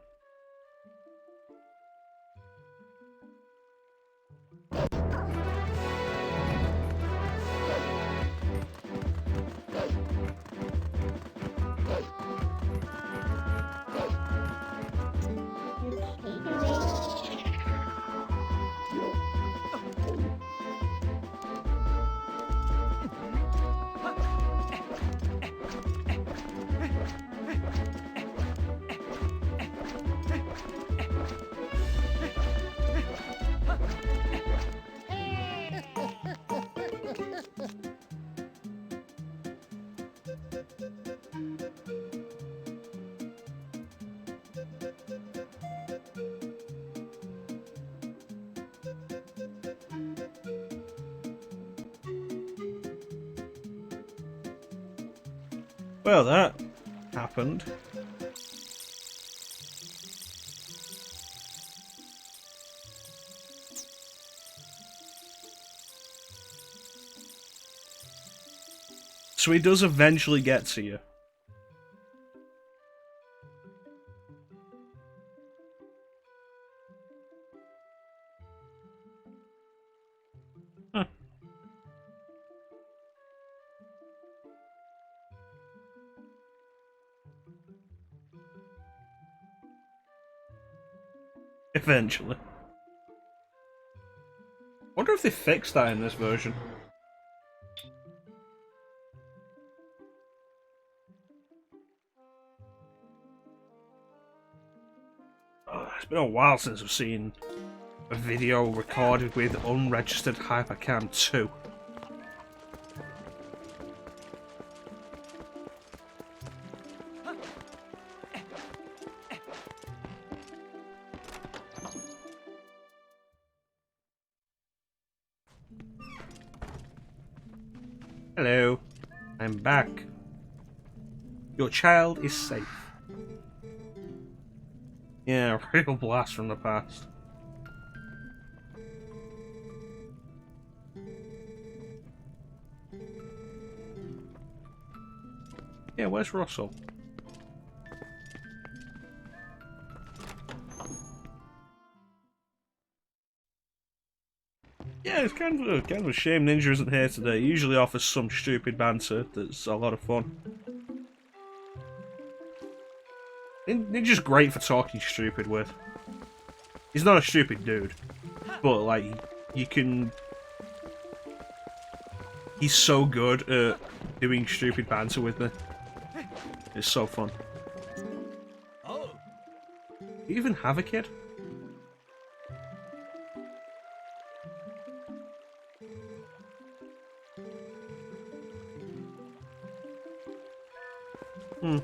Well, that happened. So he does eventually get to you. Huh. Eventually. Wonder if they fixed that in this version. Oh, it's been a while since I've seen a video recorded with unregistered Hypercam 2. Hello, I'm back. Your child is safe. Yeah, real blast from the past. Yeah, where's Russell? Yeah, it's kind of a shame Ninja isn't here today. He usually offers some stupid banter that's a lot of fun. Ninja's great for talking stupid with. He's not a stupid dude, but like, you can... He's so good at doing stupid banter with me. It's so fun. Oh. Do you even have a kid? Hmm.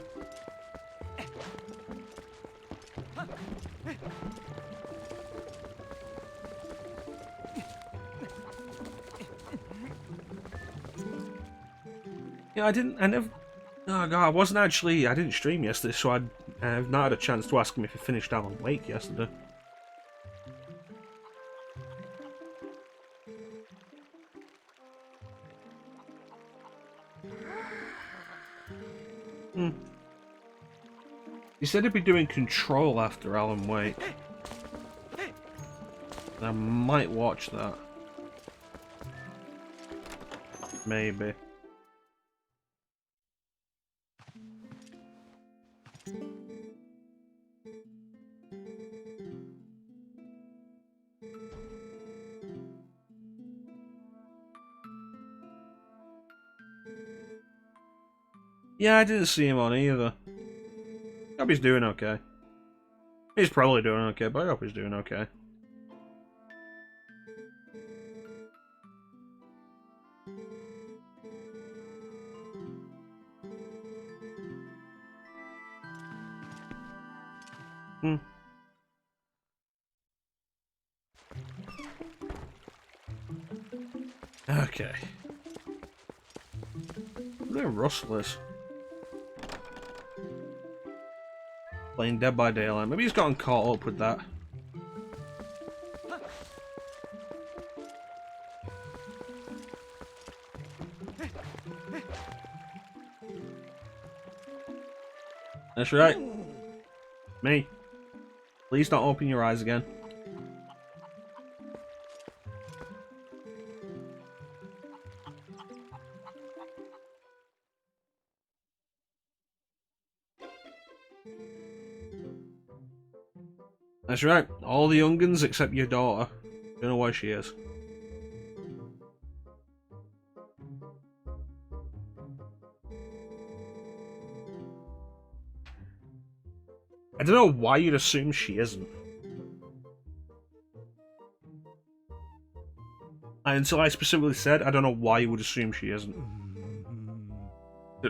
Yeah, I never... Oh god, I didn't stream yesterday, so I've not had a chance to ask him if he finished Alan Wake yesterday. Hmm. He said he'd be doing Control after Alan Wake. I might watch that. Maybe. Yeah, I didn't see him on either. Hope he's doing okay. He's probably doing okay, but I hope he's doing okay. Hmm. Okay. Where Russell is? Playing Dead by Daylight. Maybe he's gotten caught up with that. That's right. Me. Please don't open your eyes again. That's right. All the young'uns except your daughter. Don't know where she is. I don't know why you'd assume she isn't. Until I specifically said, I don't know why you would assume she isn't.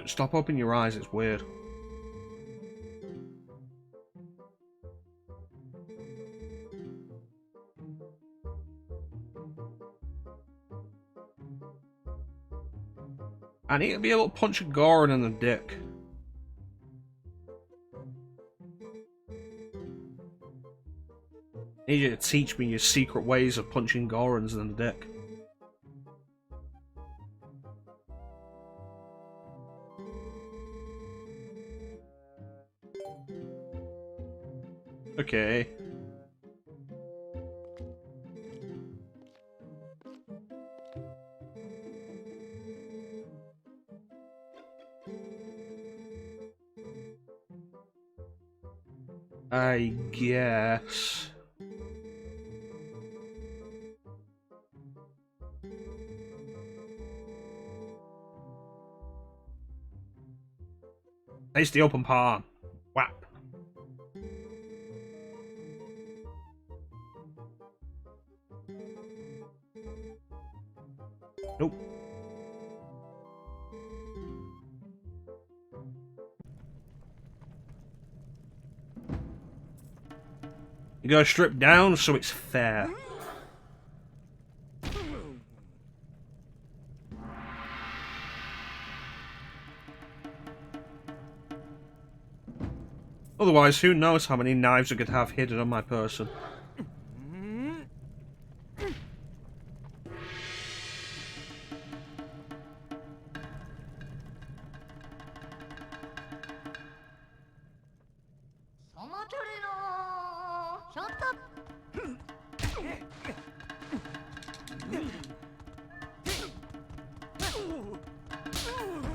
Stop opening your eyes, it's weird. I need to be able to punch a Goron in the dick. I need you to teach me your secret ways of punching Gorons in the dick. Okay. I guess. Face the open palm. Whap. Nope. You gotta strip down so it's fair. Otherwise, who knows how many knives I could have hidden on my person.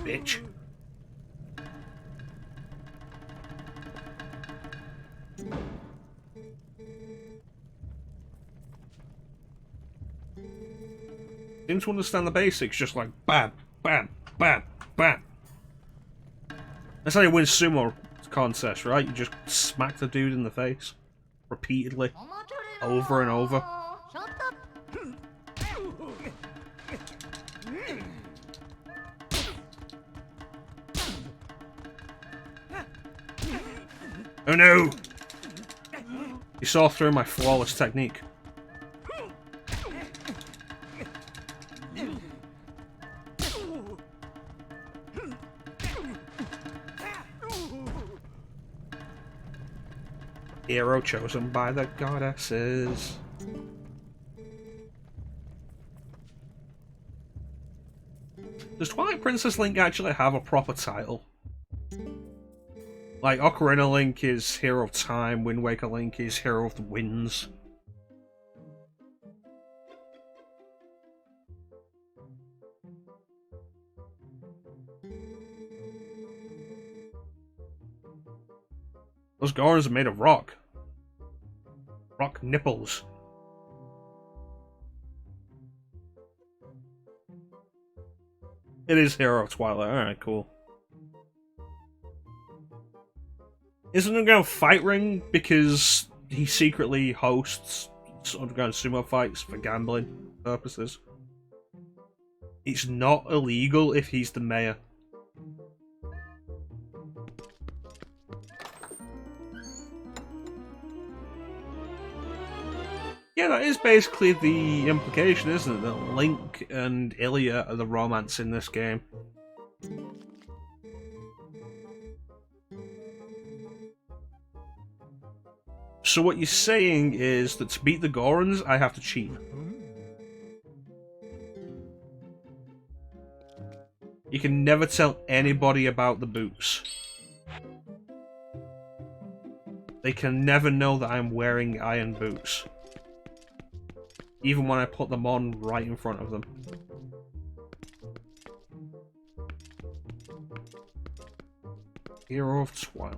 Bitch. Seem to understand the basics, just like bam, bam, bam, bam. That's how you win sumo contests, right? You just smack the dude in the face repeatedly, over and over. Oh no! You saw through my flawless technique. Hero chosen by the goddesses. Does Twilight Princess Link actually have a proper title? Like, Ocarina Link is Hero of Time, Wind Waker Link is Hero of the Winds. Those Gorons are made of rock. Rock nipples. It is Hero of Twilight. Alright, cool. Isn't Underground Fight Ring because he secretly hosts Underground Sumo fights for gambling purposes? It's not illegal if he's the mayor. Yeah, that is basically the implication, isn't it? That Link and Ilya are the romance in this game. So what you're saying is that to beat the Gorons, I have to cheat. You can never tell anybody about the boots. They can never know that I'm wearing iron boots. Even when I put them on right in front of them. Hero of Twilight.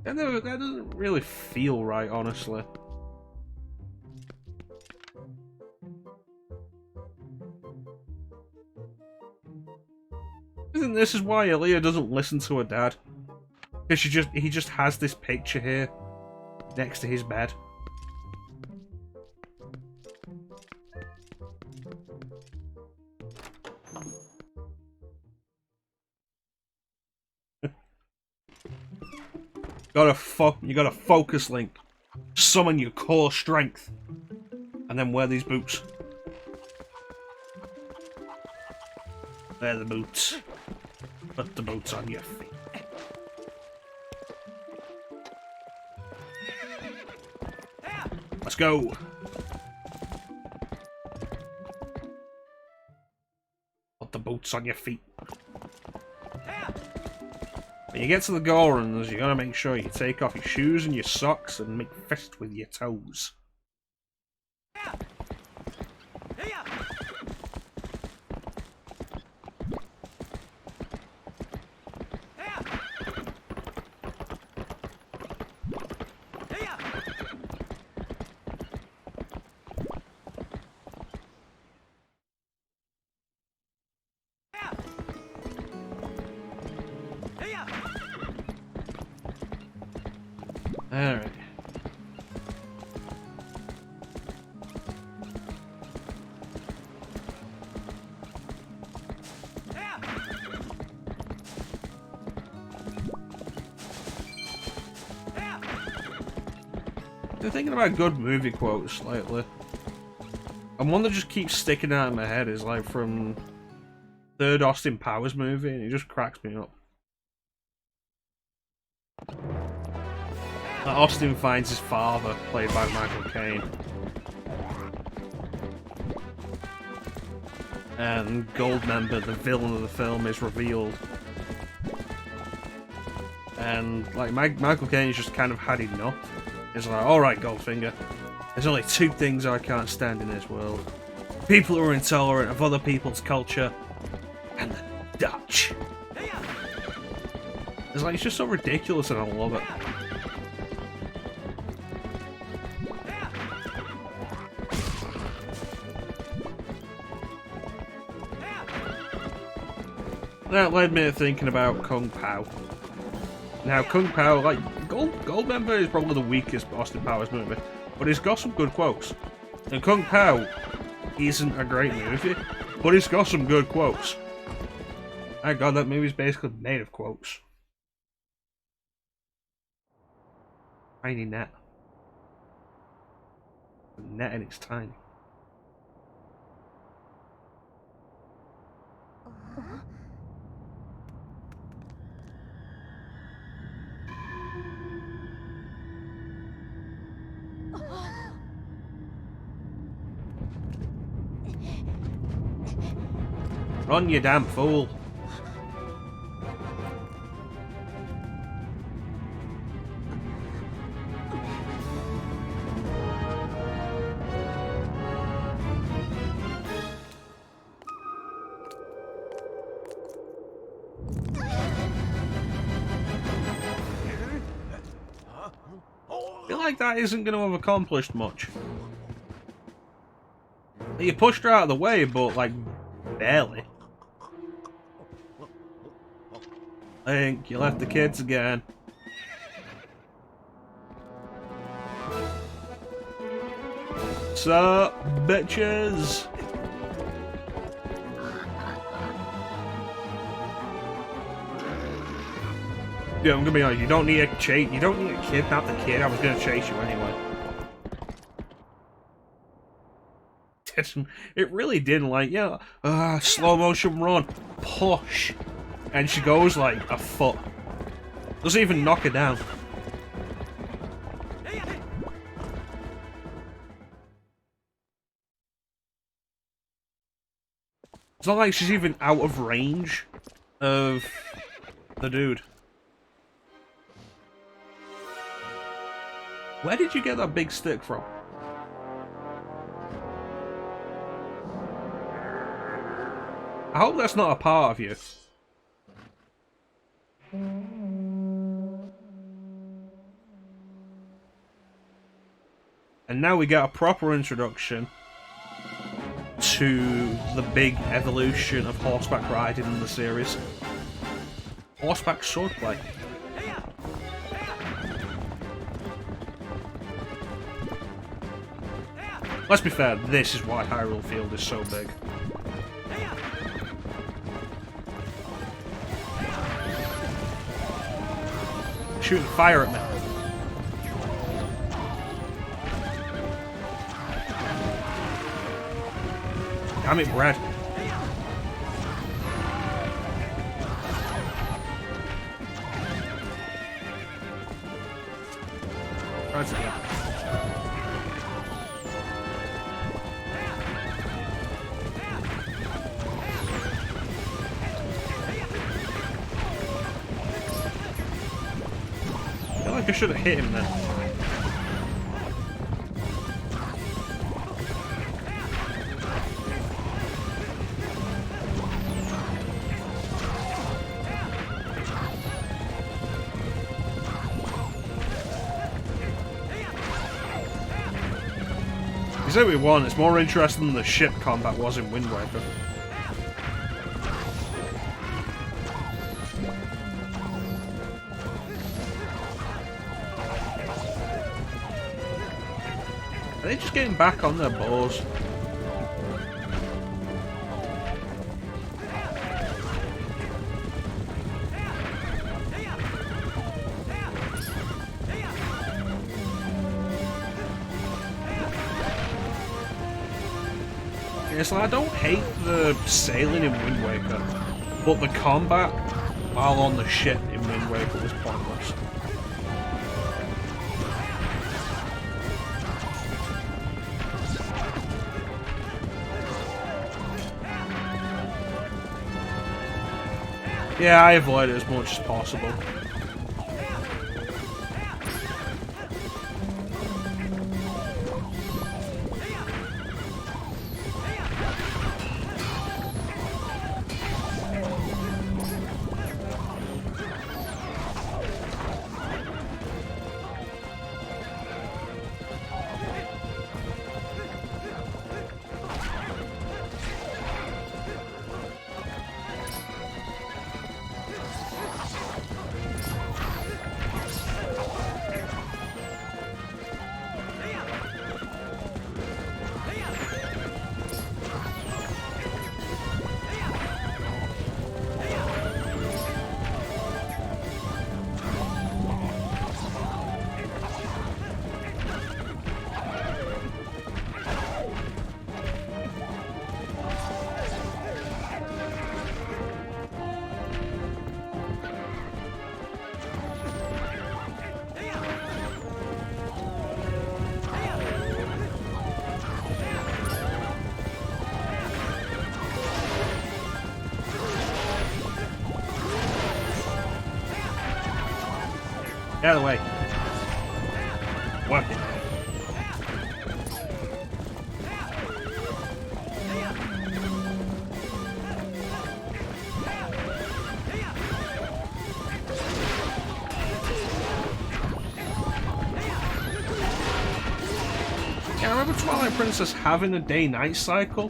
That doesn't really feel right, honestly. Isn't this is why Ilya doesn't listen to her dad? Because he just has this picture here next to his bed. You gotta focus, Link. Summon your core strength. And then wear these boots. They're the boots. Put the boots on your feet. Let's go. Put the boots on your feet. When you get to the Gorons, you gotta make sure you take off your shoes and your socks and make fists with your toes. Alright. Been thinking about good movie quotes lately. And one that just keeps sticking out in my head is like from third Austin Powers movie, and it just cracks me up. Austin finds his father, played by Michael Caine. And Goldmember, the villain of the film, is revealed. And like Michael Caine's just kind of had enough. He's like, alright Goldfinger, there's only two things I can't stand in this world. People who are intolerant of other people's culture, and the Dutch. It's like, it's just so ridiculous and I love it. That led me to thinking about Kung Pao. Now, Kung Pao, like, Goldmember is probably the weakest Austin Powers movie, but it's got some good quotes. And Kung Pao isn't a great movie, but it's got some good quotes. My god, that movie's basically made of quotes. Tiny net. The net and it's tiny. Run, you damn fool. I feel like that isn't going to have accomplished much. You pushed her out of the way, but like, barely. I think you left the kids again. Sup, bitches? Yeah, I'm gonna be honest. You don't need a chase. You don't need to kidnap the kid. I was gonna chase you anyway. It really didn't, like, yeah, slow motion run, push, and she goes like a foot. Doesn't even knock her down. It's not like she's even out of range of the dude. Where did you get that big stick from? I hope that's not a part of you. And now we get a proper introduction to the big evolution of horseback riding in the series. Horseback swordplay. Let's be fair, this is why Hyrule Field is so big. Shooting fire at me. Damn it, Brad. Try it again. think I should have hit him then. You say what we want, it's more interesting than the ship combat was in Wind Waker. Are they just getting back on their bows? It's like, I don't hate the sailing in Wind Waker, but the combat while on the ship in Wind Waker was pointless. Yeah, I avoid it as much as possible. Get out of the way. What? Yeah, I remember Twilight Princess having a day-night cycle,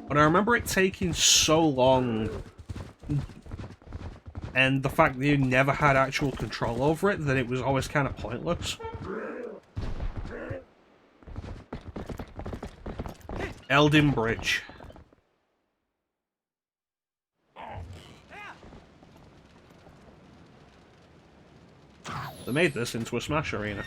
but I remember it taking so long, and the fact that you never had actual control over it, that it was always kind of pointless. Elden Bridge. They made this into a Smash arena.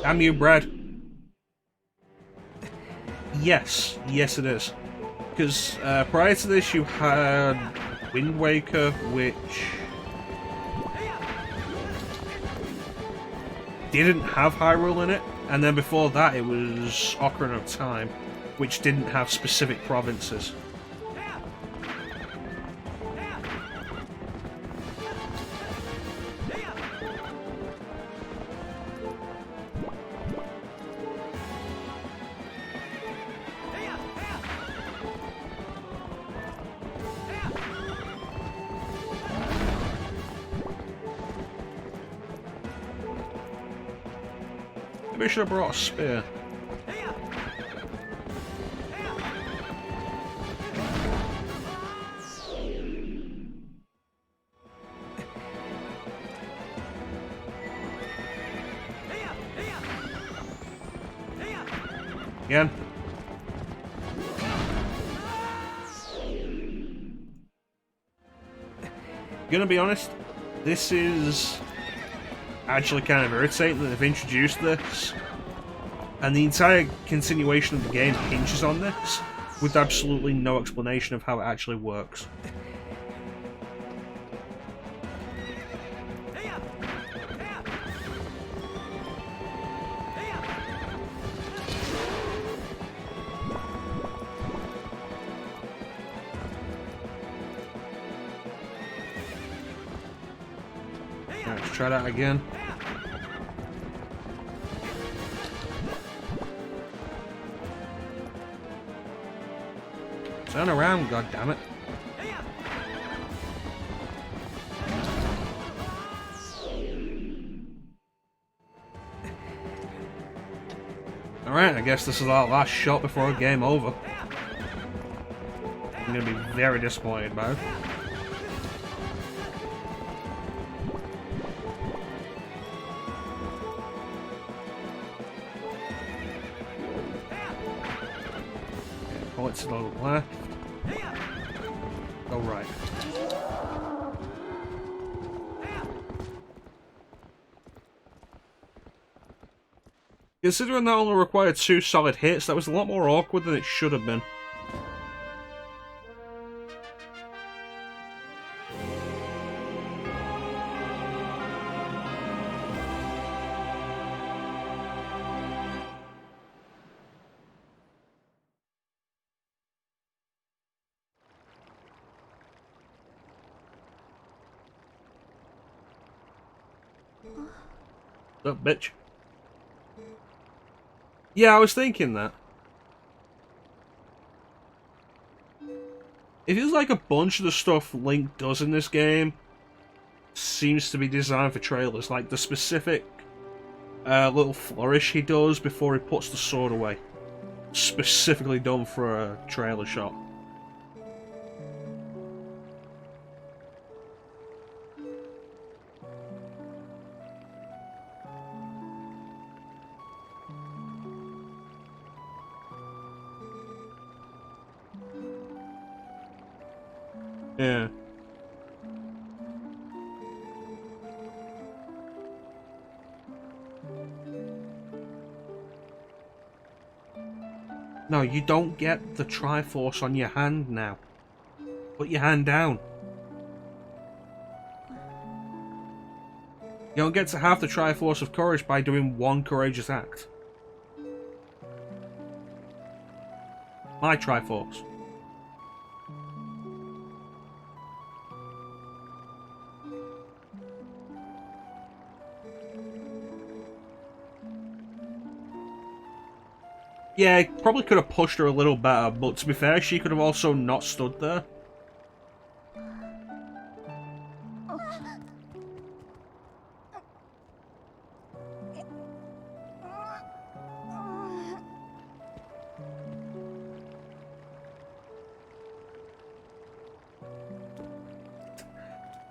Damn you, Brad. Yes. Yes, it is. Because prior to this, you had Wind Waker, which didn't have Hyrule in it. And then before that, it was Ocarina of Time, which didn't have specific provinces. Maybe I should have brought a spear. Again. Gonna be honest, this is actually kind of irritating that they've introduced this, and the entire continuation of the game hinges on this, with absolutely no explanation of how it actually works. Alright, let's try that again. Turn around, goddammit. Alright, I guess this is our last shot before a game over. I'm gonna be very disappointed by it. Pull it to the left. Go right. Considering that only required 2 solid hits, that was a lot more awkward than it should have been. What's up, bitch? Yeah, I was thinking that. It feels like a bunch of the stuff Link does in this game seems to be designed for trailers, like the specific little flourish he does before he puts the sword away. Specifically done for a trailer shot. Yeah. No, you don't get the Triforce on your hand now. Put your hand down. You don't get to have the Triforce of Courage by doing one courageous act. My Triforce. Yeah, probably could have pushed her a little better, but to be fair, she could have also not stood there.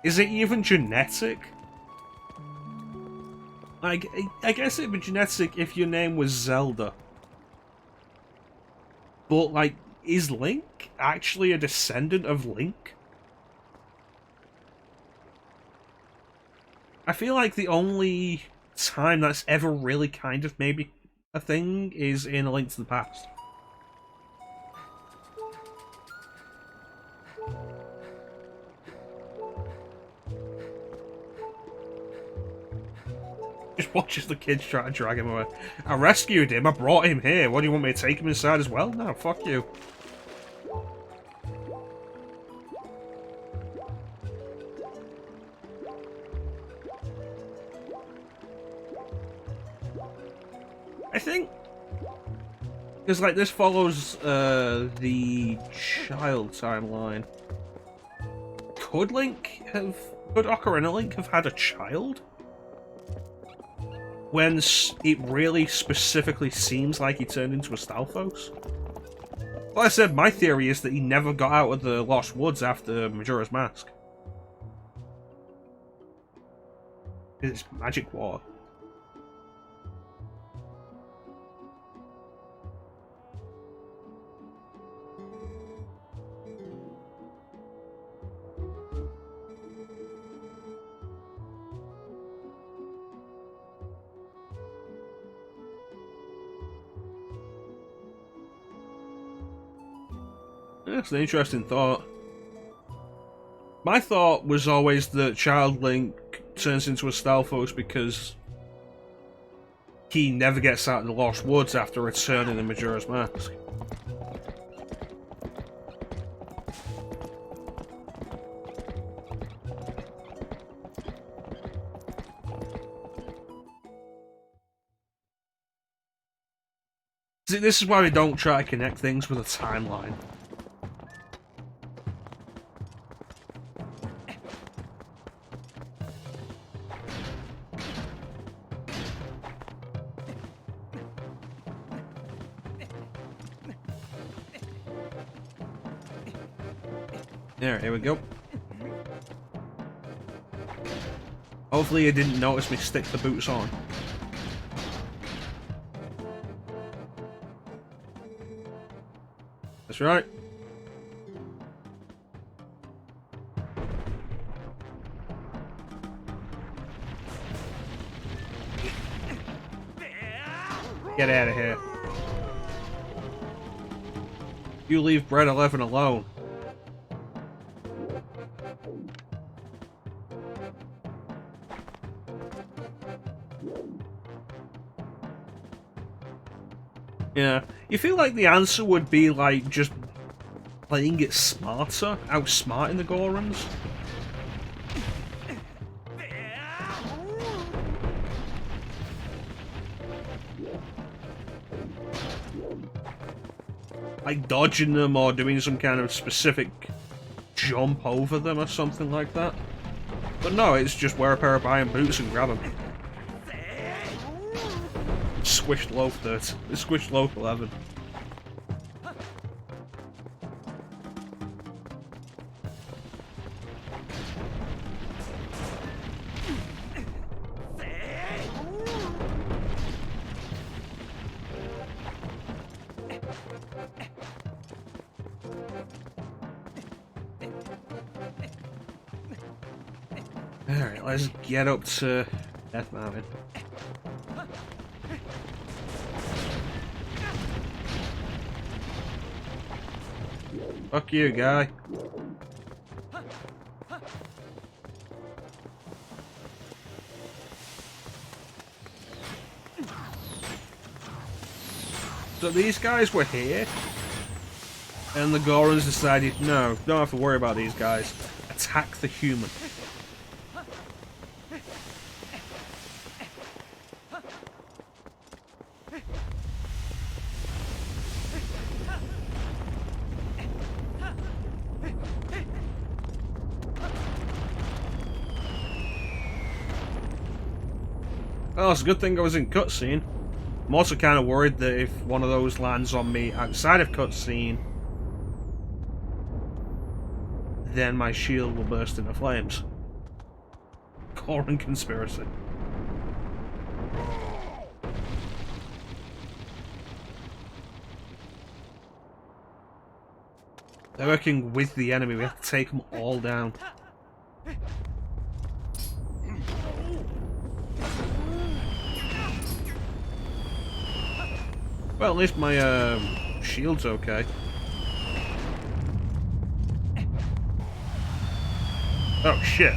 Is it even genetic? Like, I guess it'd be genetic if your name was Zelda. But, like, is Link actually a descendant of Link? I feel like the only time that's ever really kind of maybe a thing is in A Link to the Past. Just watches the kids try to drag him away. I rescued him, I brought him here. What do you want me to take him inside as well? No, fuck you. I think... because, like, this follows the child timeline. Could Link have... could Ocarina Link have had a child? When it really specifically seems like he turned into a Stalfos? Like I said, my theory is that he never got out of the Lost Woods after Majora's Mask. It's magic water. That's an interesting thought. My thought was always that Child Link turns into a Stalfos because he never gets out of the Lost Woods after returning the Majora's Mask. See, this is why we don't try to connect things with a timeline. There, here we go. Hopefully you didn't notice me stick the boots on. That's right. Get out of here. You leave Bread 11 alone. Yeah, you feel like the answer would be like just playing it smarter, outsmarting the Gorons. Like dodging them or doing some kind of specific jump over them or something like that. But no, it's just wear a pair of iron boots and grab them. Squished loaf dirt. It's squished loaf 11. Alright, let's get up to Death Mountain. Fuck you, guy. So these guys were here, and the Gorons decided, no, don't have to worry about these guys. Attack the human. Well, it's a good thing I was in cutscene. I'm also kind of worried that if one of those lands on me outside of cutscene, then my shield will burst into flames. Goron conspiracy. They're working with the enemy, we have to take them all down. Well, at least my shield's okay. Oh shit.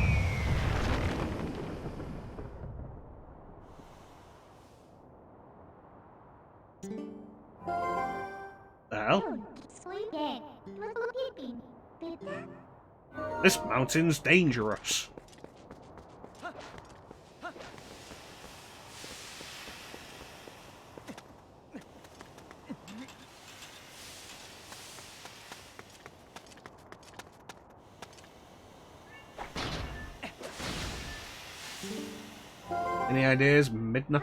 The hell? This mountain's dangerous. Any ideas, Midna?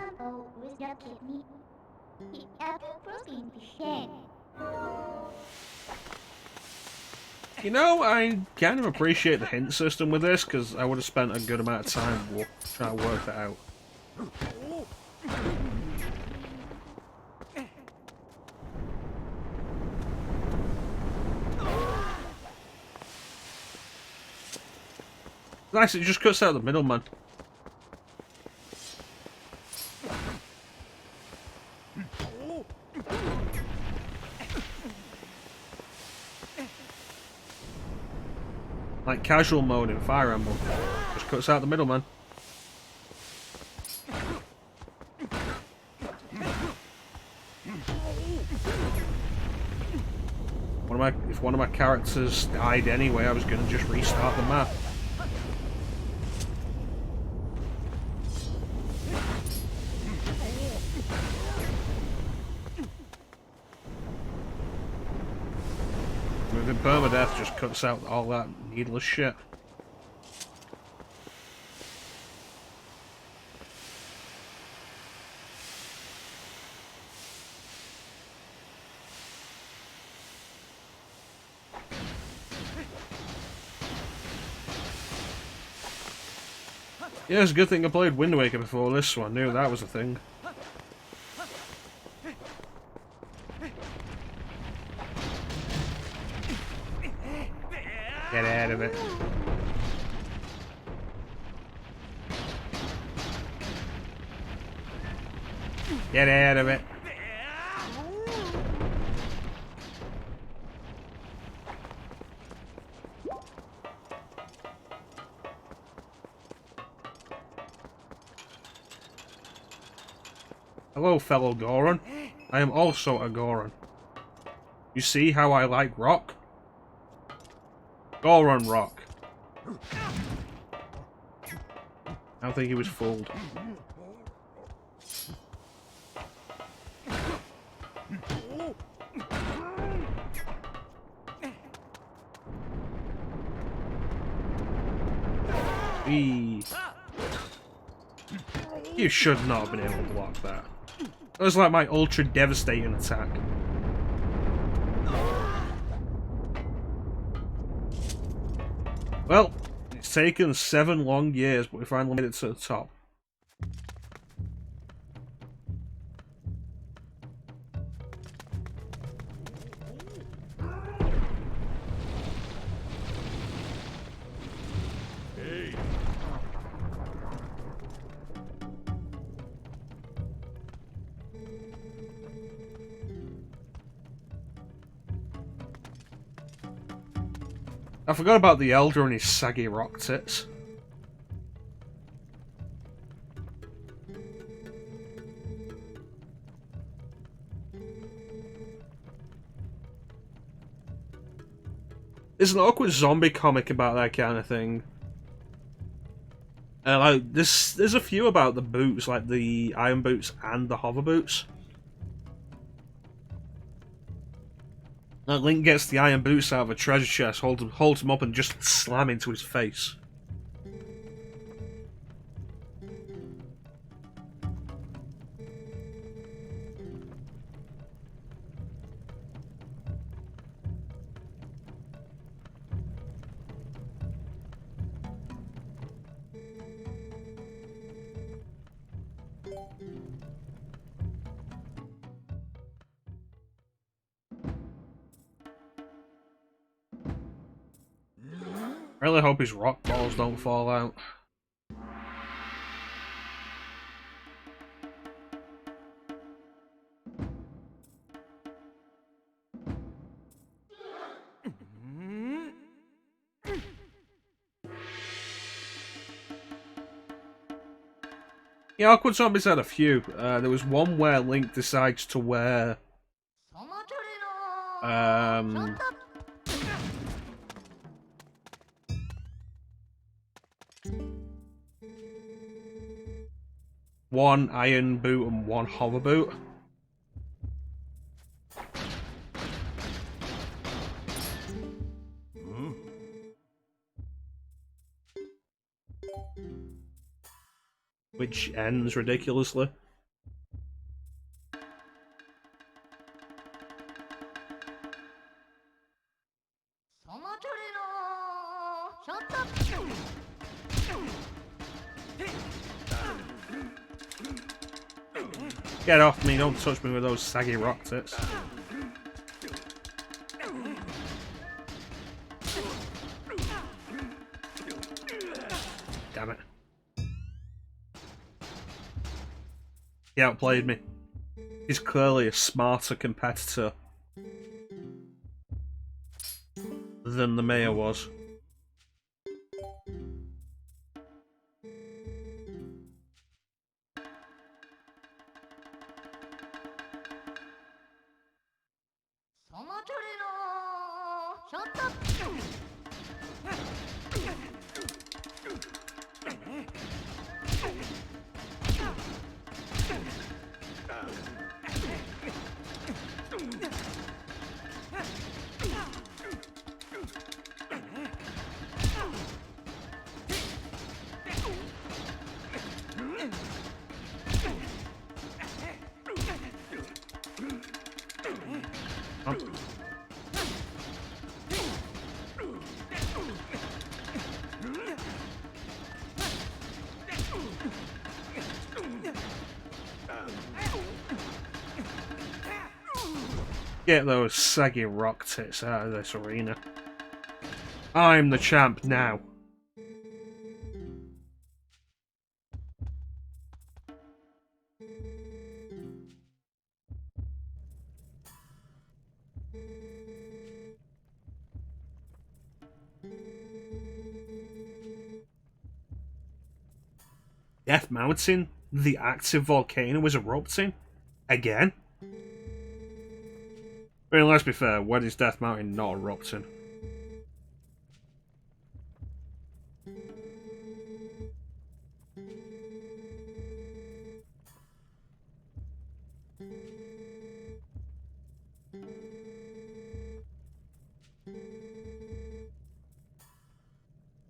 You know, I kind of appreciate the hint system with this, because I would have spent a good amount of time trying to work that out. Nice, it just cuts out the middleman. Like casual mode in Fire Emblem. Just cuts out the middleman. If one of my characters died anyway, I was going to just restart the map. Moving permadeath just cuts out all that needless shit. Yeah, it's a good thing I played Wind Waker before this one. I knew that was a thing. Get out of it. Get out of it. Hello, fellow Goron. I am also a Goron. You see how I like rock? Goron rock. I don't think he was fooled. You should not have been able to block that. That was like my ultra devastating attack. Well, it's taken 7 long years, but we finally made it to the top. I forgot about the Elder and his saggy rock tits. There's an awkward zombie comic about that kind of thing. Like there's a few about the boots, like the iron boots and the hover boots. Like Link gets the iron boots out of a treasure chest, holds him up, and just slam into his face. I really hope his rock balls don't fall out. Yeah, Awkward Zombies had a few. There was one where Link decides to wear one iron boot and one hover boot. Which ends ridiculously. Get off me, don't touch me with those saggy rock tits. Damn it. He outplayed me. He's clearly a smarter competitor than the mayor was. Get those saggy rock tits out of this arena. I'm the champ now. Death Mountain, the active volcano, is erupting? Again? I mean, let's be fair, when is Death Mountain not erupting?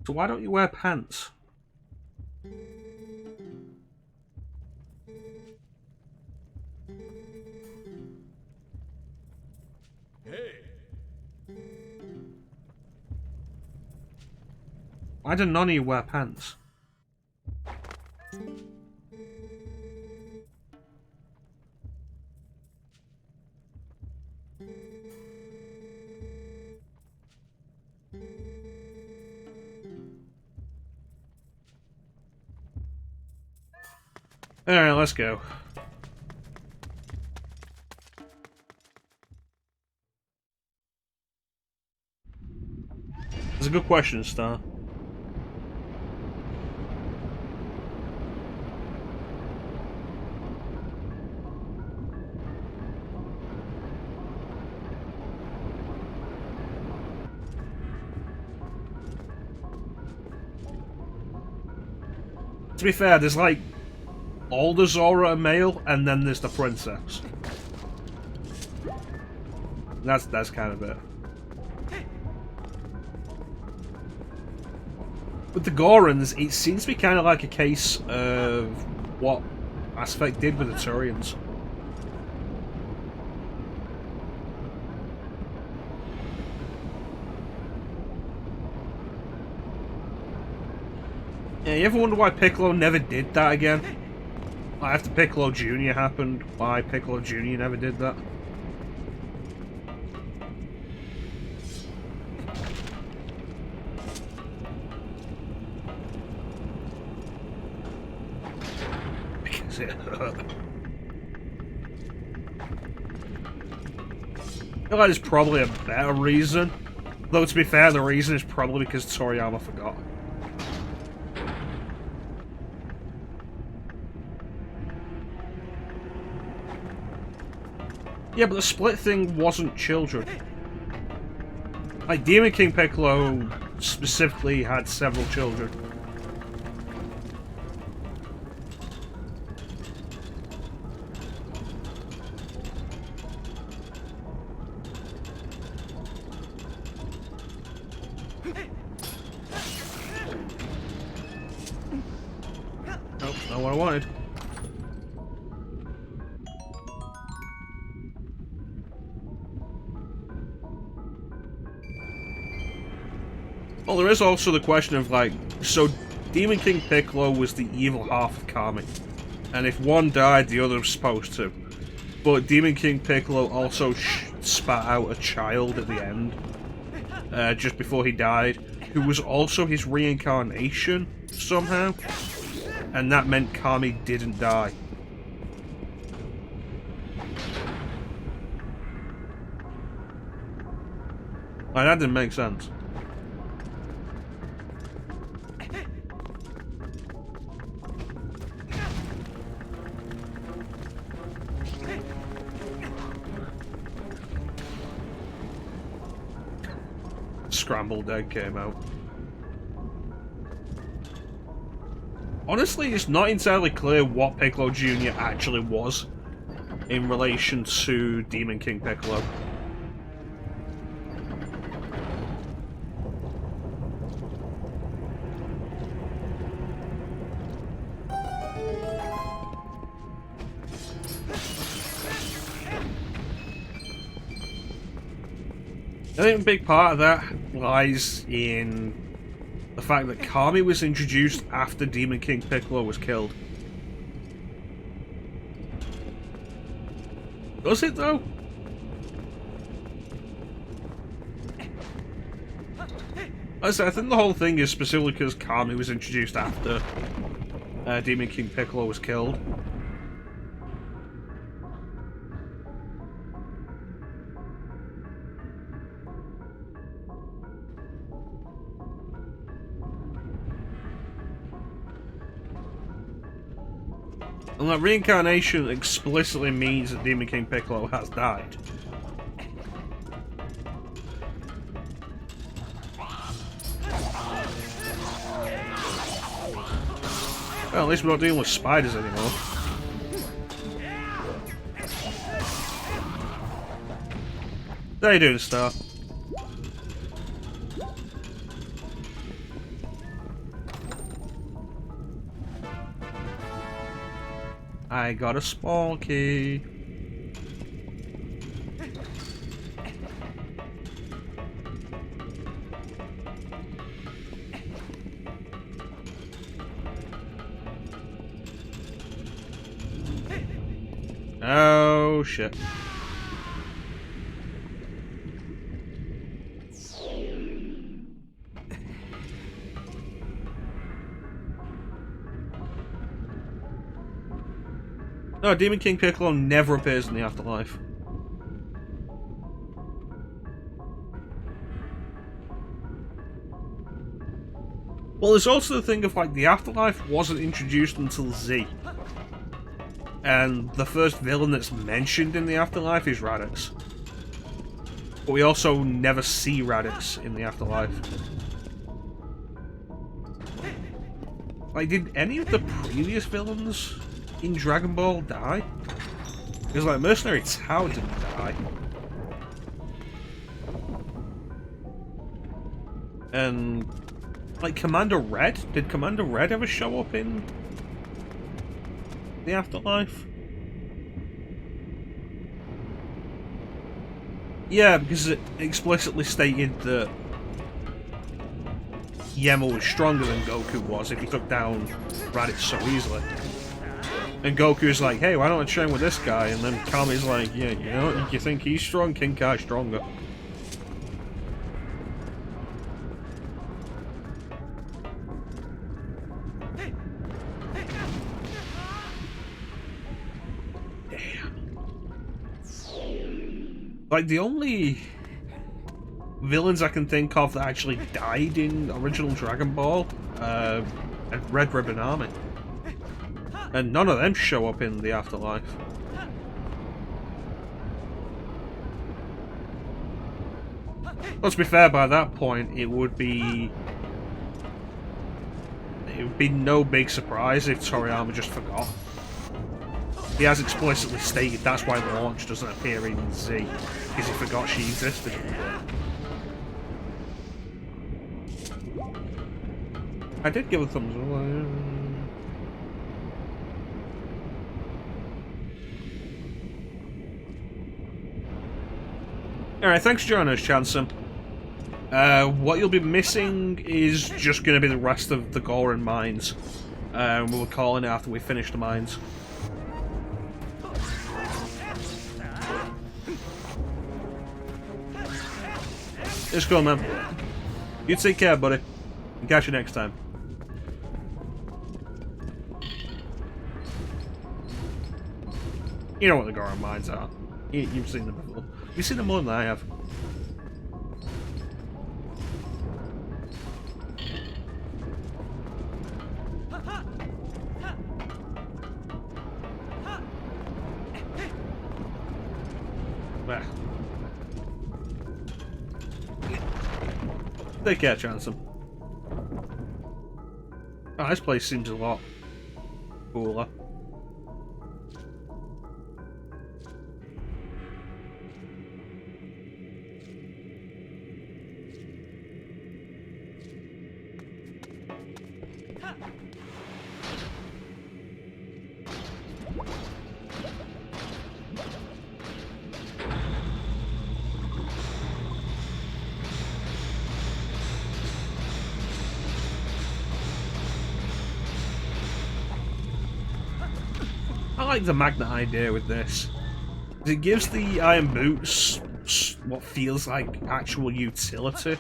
So why don't you wear pants? Why do none of you wear pants? Alright, let's go. It's a good question, Star. To be fair, there's like all the Zora are male, and then there's the princess. That's kind of it. With the Gorons, it seems to be kind of like a case of what Mass Effect did with the Turians. Yeah, you ever wonder why Piccolo never did that again? Like after Piccolo Jr. happened, why Piccolo Jr. never did that? Because it hurt. I feel like there's probably a better reason. Though to be fair, the reason is probably because Toriyama forgot. Yeah, but the split thing wasn't children. Like, Demon King Piccolo specifically had several children. Nope, not what I wanted. Well, there is also the question of, like, so Demon King Piccolo was the evil half of Kami. And if one died, the other was supposed to. But Demon King Piccolo also spat out a child at the end, just before he died, who was also his reincarnation, somehow. And that meant Kami didn't die. Like, that didn't make sense. scrambled egg came out. Honestly, it's not entirely clear what Piccolo Jr. actually was in relation to Demon King Piccolo. I think a big part of that lies in the fact that Kami was introduced after Demon King Piccolo was killed. Does it though? I think the whole thing is specifically because Kami was introduced after Demon King Piccolo was killed. And that reincarnation explicitly means that Demon King Piccolo has died. Well, at least we're not dealing with spiders anymore. How you doing, Star? I got a small key. Oh shit. No, Demon King Piccolo never appears in the afterlife. Well, there's also the thing of, like, the afterlife wasn't introduced until Z. And the first villain that's mentioned in the afterlife is Raditz. But we also never see Raditz in the afterlife. Like, did any of the previous villains in Dragon Ball die? Because, like, Mercenary Tao didn't die. And, like, Commander Red? Did Commander Red ever show up in the afterlife? Yeah, because it explicitly stated that Yemo was stronger than Goku was if he took down Raditz so easily. And Goku's like, hey, why don't I train with this guy? And then Kami's like, yeah, you know, you think he's strong? King Kai's stronger. Damn. Like, the only villains I can think of that actually died in original Dragon Ball are Red Ribbon Army. And none of them show up in the afterlife. Let's be fair, by that point, it would be no big surprise if Toriyama just forgot. He has explicitly stated that's why Launch doesn't appear in Z, because he forgot she existed. I did give a thumbs up. Alright, thanks for joining us, Chanson. What you'll be missing is just going to be the rest of the Goron mines. We'll call it after we finish the mines. It's cool, man. You take care, buddy. And catch you next time. You know what the Goron mines are. You've seen them before. You've seen them more than I have. Take care, Chanson. Oh, this place seems a lot cooler. I like the magnet idea with this. It gives the iron boots what feels like actual utility.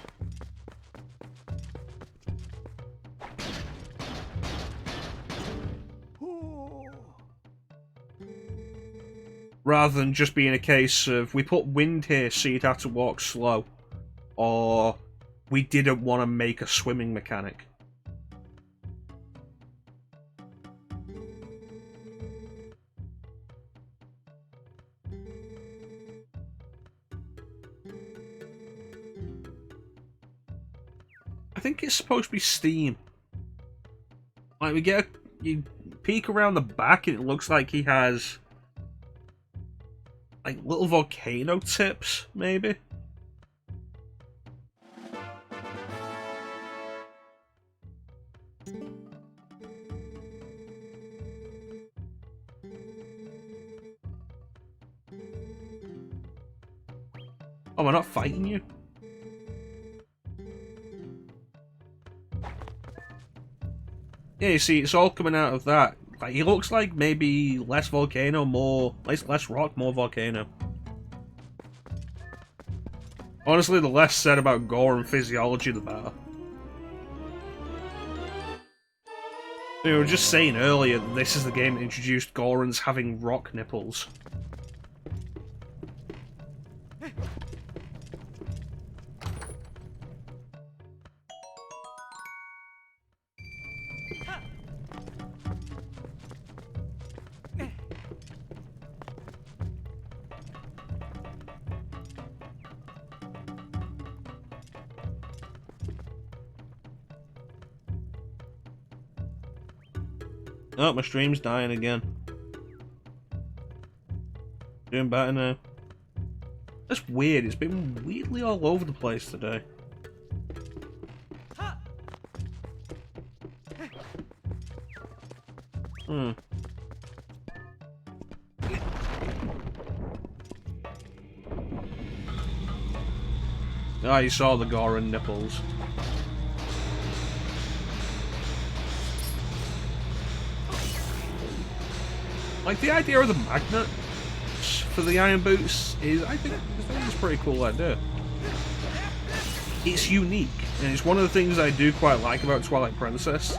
Rather than just being a case of, we put wind here so you'd have to walk slow, or we didn't want to make a swimming mechanic. I think it's supposed to be steam. Like, you peek around the back and it looks like he has like little volcano tips, maybe? Oh, we're not fighting you? Yeah, you see, it's all coming out of that. Like, he looks like maybe less volcano, less rock, more volcano. Honestly, the less said about gore and physiology, the better. We were just saying earlier that this is the game that introduced Gorons having rock nipples. Oh, my stream's dying again. Doing better now. That's weird, it's been weirdly all over the place today. Hmm. Oh, you saw the Goron nipples. Like, the idea of the magnet for the iron boots is, I think it's a pretty cool idea. It's unique, and it's one of the things I do quite like about Twilight Princess.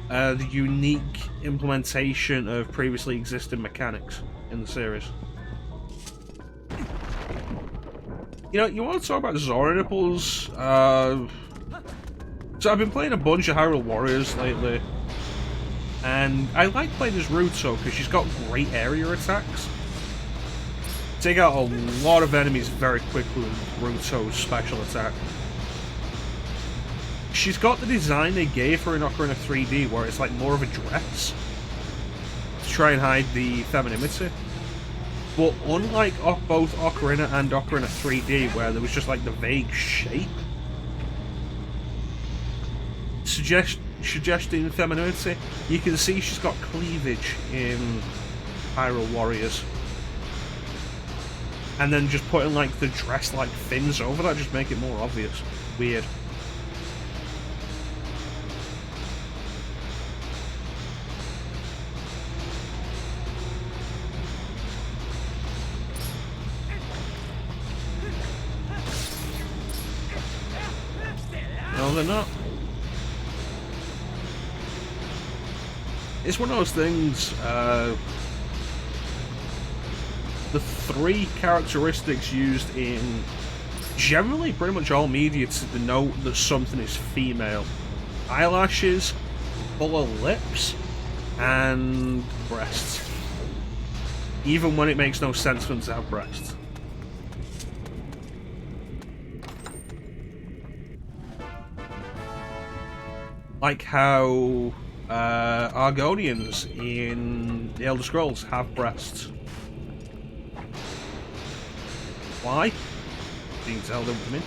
The unique implementation of previously existing mechanics in the series. You know, you want to talk about Zora nipples? So I've been playing a bunch of Hyrule Warriors lately. And I like playing as Ruto because she's got great area attacks. Take out a lot of enemies very quickly with Ruto's special attack. She's got the design they gave her in Ocarina 3D where it's like more of a dress to try and hide the femininity. But unlike both Ocarina and Ocarina 3D where there was just like the vague shape, suggesting femininity, you can see she's got cleavage in Hyrule Warriors. And then just putting like the dress like fins over that just make it more obvious. Weird. No, they're not. It's one of those things, the three characteristics used in generally pretty much all media to denote that something is female. Eyelashes, fuller lips, and breasts. Even when it makes no sense for them to have breasts. Like how Argonians in the Elder Scrolls have breasts. Why? Being Zelda women.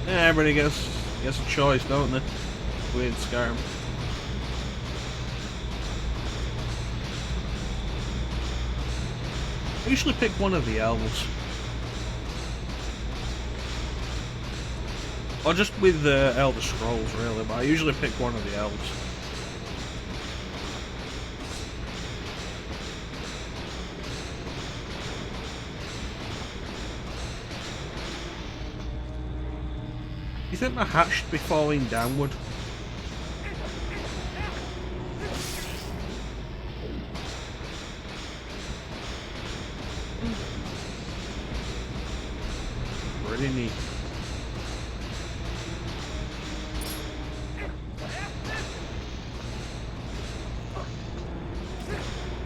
Yeah, everybody gets a choice, don't they? Weird Skyrim. I usually pick one of the elves. Or just with the Elder Scrolls, really, but I usually pick one of the elves. You think my hat should be falling downward? Pretty neat.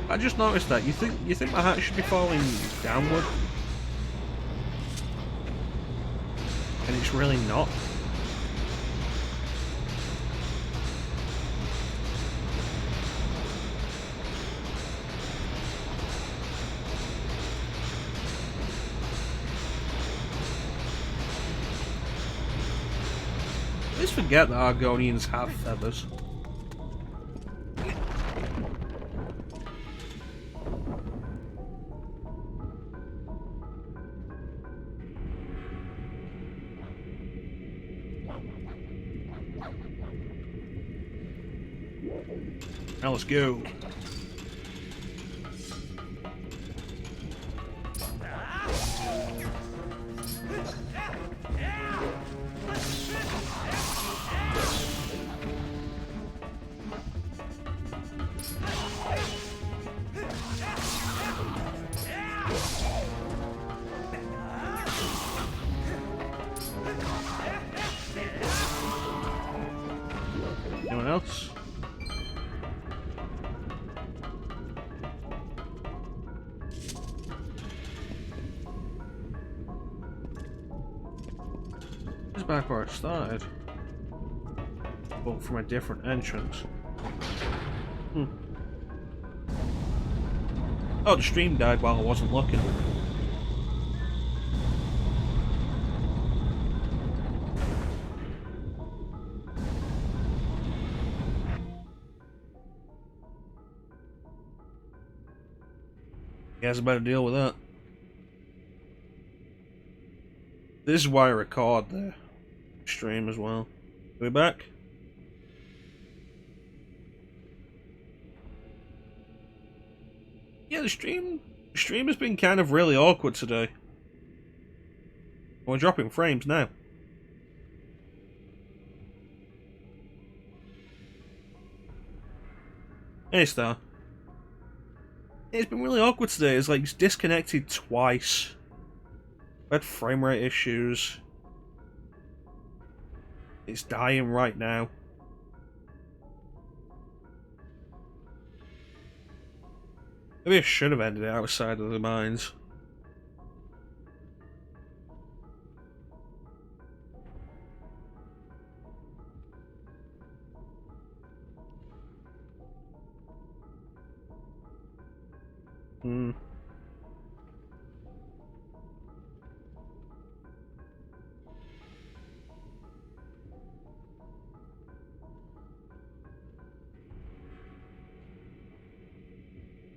I just noticed that. You think my hat should be falling downward? And it's really not. I always forget that Argonians have feathers. Now let's go. Anyone else? This is back where I started, but from a different entrance. Oh, the stream died while I wasn't looking. Guess I better deal with that. This is why I record the stream as well. Are we back? Yeah, the stream has been kind of really awkward today. We're dropping frames now. Hey, Star. It's been really awkward today. It's like it's disconnected twice. I had frame rate issues. It's dying right now. Maybe I should have ended it outside of the mines.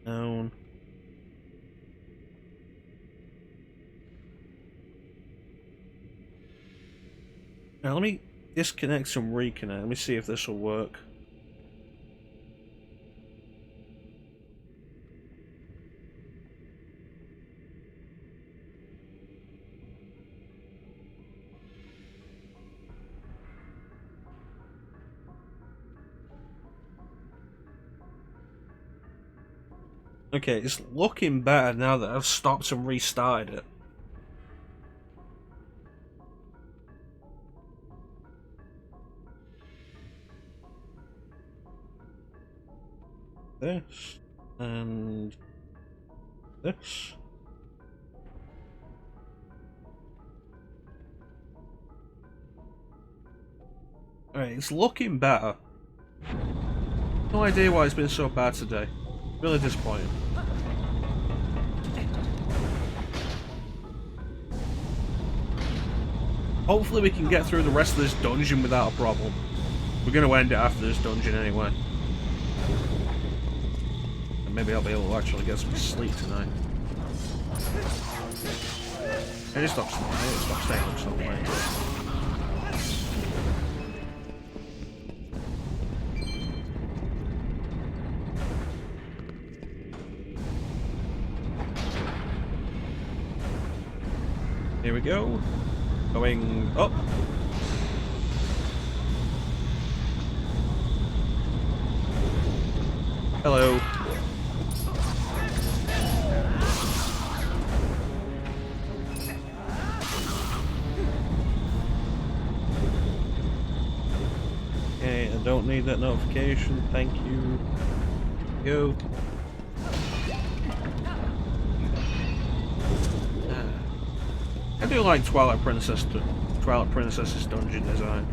Down. Now let me disconnect and reconnect. Let me see if this will work. Okay, it's looking better now that I've stopped and restarted it. This and this. Alright, it's looking better. No idea why it's been so bad today. Really disappointing. Hopefully we can get through the rest of this dungeon without a problem. We're going to end it after this dungeon anyway. And maybe I'll be able to actually get some sleep tonight. I just stop staying up so late. Here we go. Going up. Hello. Okay, I don't need that notification. Thank you. Go. I do like Twilight Princess's dungeon design.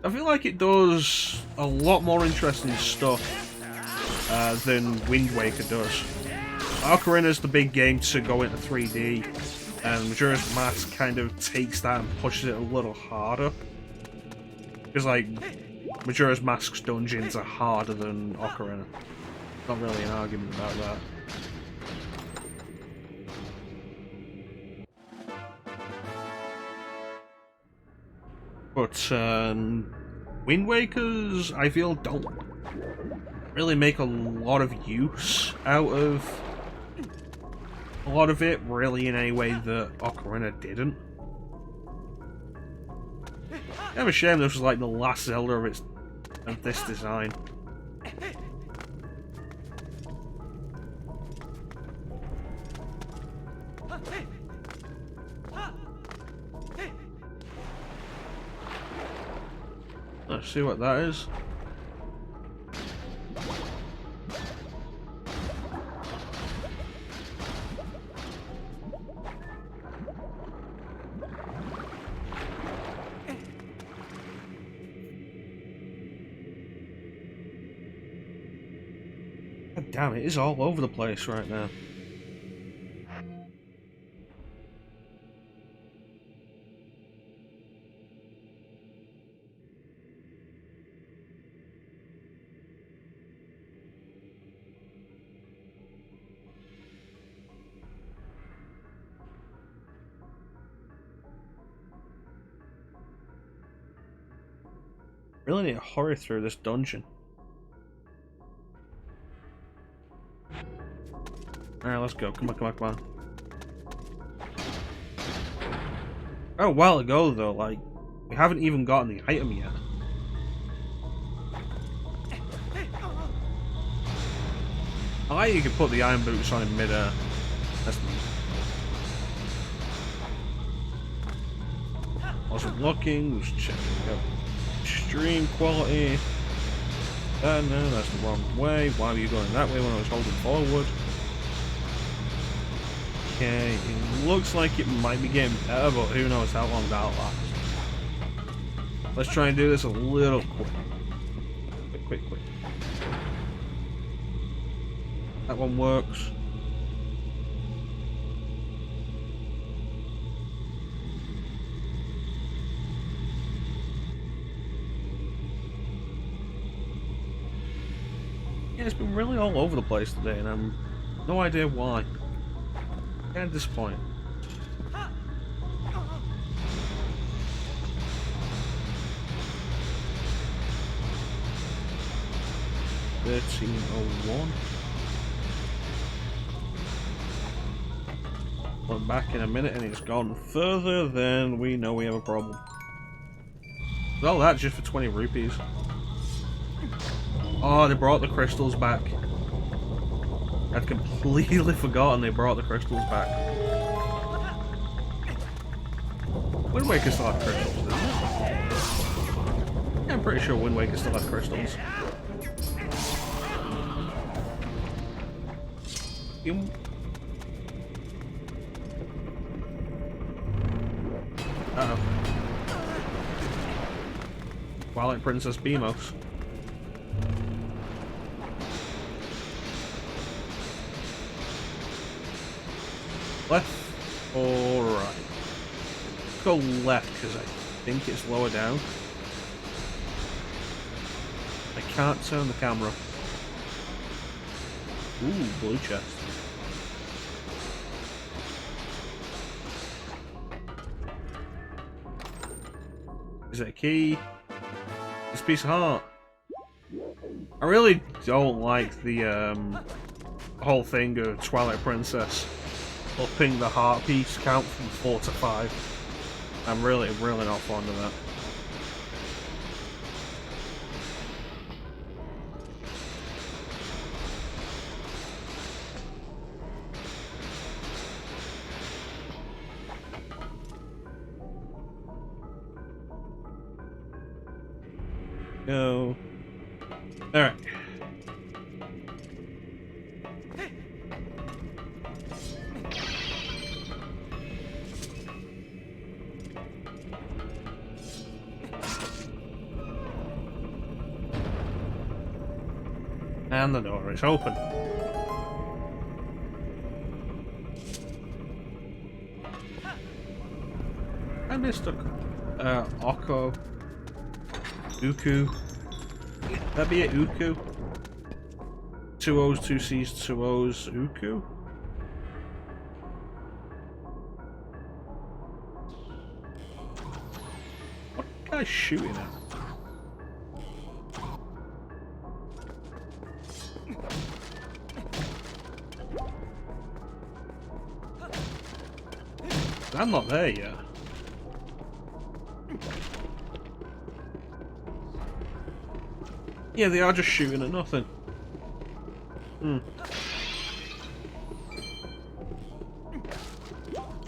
I feel like it does a lot more interesting stuff than Wind Waker does. Ocarina's the big game to go into 3D, and Majora's Mask kind of takes that and pushes it a little harder. Because, like, Majora's Mask's dungeons are harder than Ocarina. Not really an argument about that. But Wind Wakers, I feel, don't really make a lot of use out of a lot of it, really, in any way that Ocarina didn't. Kind of a shame this was like the last Zelda of this design. Let's see what that is. God damn, it is all over the place right now. Really need to hurry through this dungeon. Alright, let's go. Come on, come on, come on. Oh, a while ago, though, like, we haven't even gotten the item yet. I like you can put the iron boots on in mid-air. That's neat. Wasn't looking, was checking out extreme quality. No, that's the wrong way. Why were you going that way when I was holding forward? Okay, it looks like it might be getting better, but who knows how long that'll last. Let's try and do this a little quick. Quick. That one works. Yeah, it's been really all over the place today, and I'm no idea why. Kind of disappointed. $13.01. Come back in a minute and it's gone further, then we know we have a problem. All that just for 20 rupees. Oh, they brought the crystals back. I'd completely forgotten they brought the crystals back. Wind Waker still had crystals, didn't it? Yeah, I'm pretty sure Wind Waker still had crystals. Uh-oh. Twilight Princess Beamos. Left or right? Let's go left because I think it's lower down. I can't turn the camera. Ooh, blue chest. Is it a key? It's a piece of heart. I really don't like the whole thing of Twilight Princess upping the heart piece count from 4 to 5. I'm really not fond of that. Go. Alright. And the door is open. I missed a Oko. Uku. That'd be it, Uku. 2 O's, 2 C's, 2 O's, Uku. What guy's shooting at? I'm not there yet. Yeah, they are just shooting at nothing. Hmm.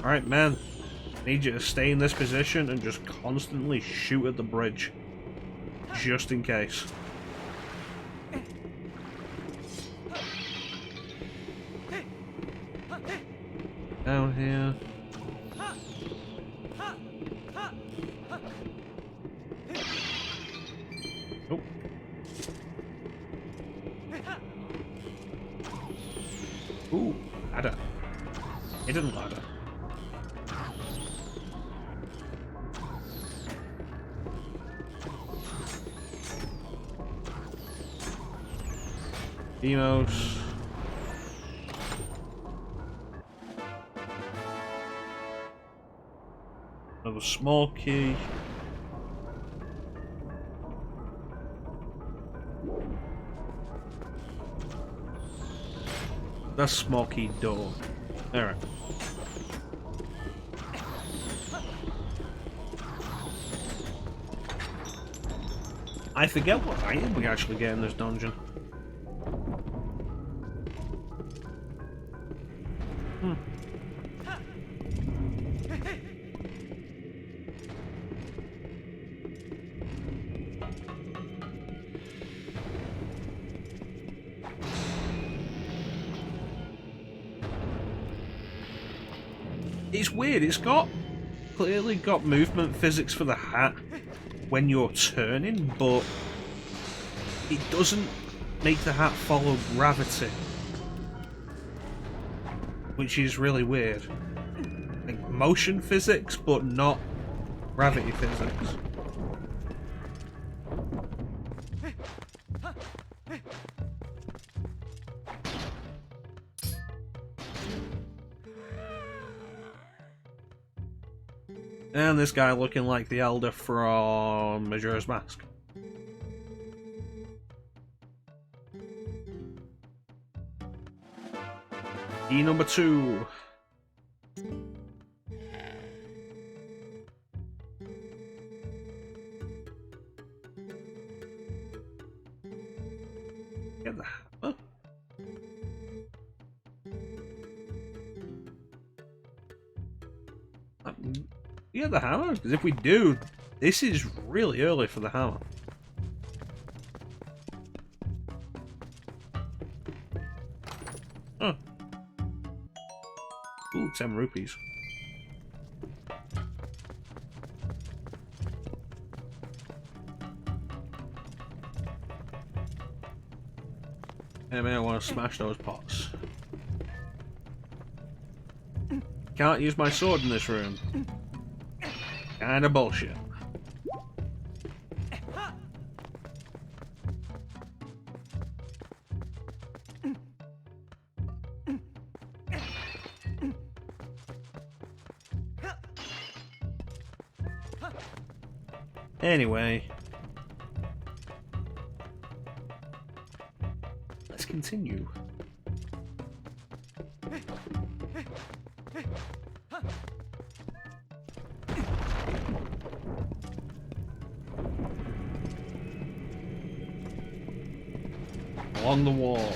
Alright, man. I need you to stay in this position and just constantly shoot at the bridge. Just in case. Down here. Oh. Ooh, ladder. Hidden ladder. Demos. Another small key. That's small key door. Alright. I forget what item we actually get in this dungeon. It's weird, it's clearly got movement physics for the hat when you're turning, but it doesn't make the hat follow gravity, which is really weird. Like motion physics, but not gravity physics. And this guy looking like the Elder from Majora's Mask. Key number 2. Get the hammer. Yeah, the hammer. Because if we do, this is really early for the hammer. Huh. Ooh, 10 rupees. Hey man, I want to smash those pots. Can't use my sword in this room. Kinda bullshit. Anyway. Let's continue. Along the wall.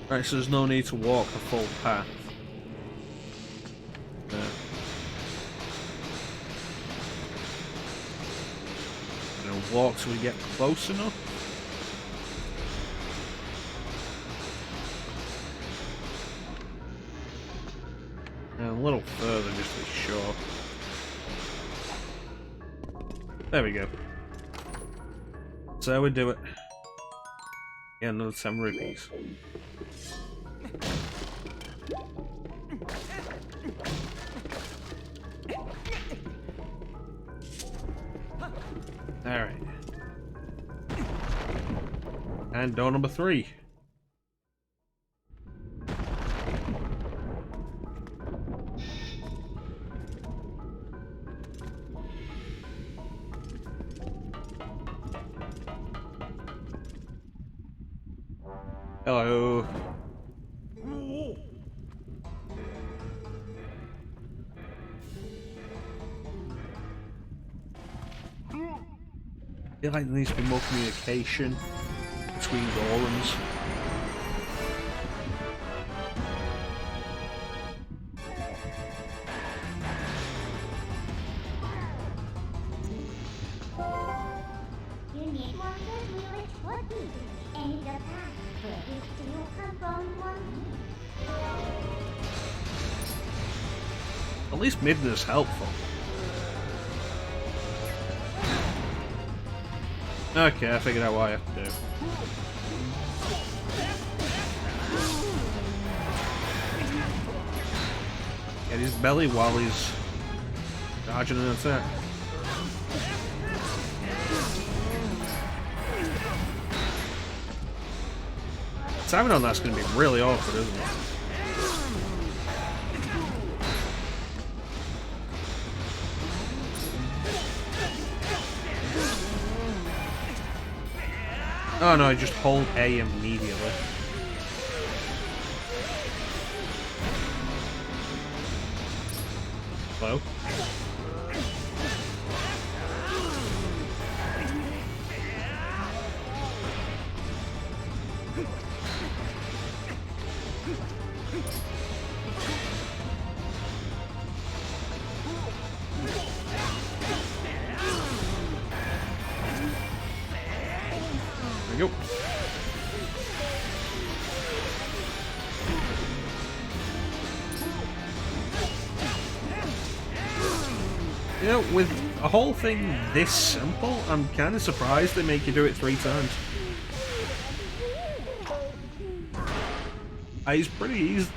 Right, so there's no need to walk the full path. Walk till we get close enough. And a little further just to be sure. There we go. So we do it. Get another 10 rupees. Alright. And door number 3. Hello. I feel like there needs to be more communication between Gorons. You need one that will export you to any the path where this steel come from one. At least Midna is helpful. Okay, I figured out what I have to do. Get his belly while he's dodging an attack. Timing on that's going to be really awkward, isn't it? Oh no, just hold A immediately. Hello? There we go. You know, with a whole thing this simple, I'm kind of surprised they make you do it 3 times. It's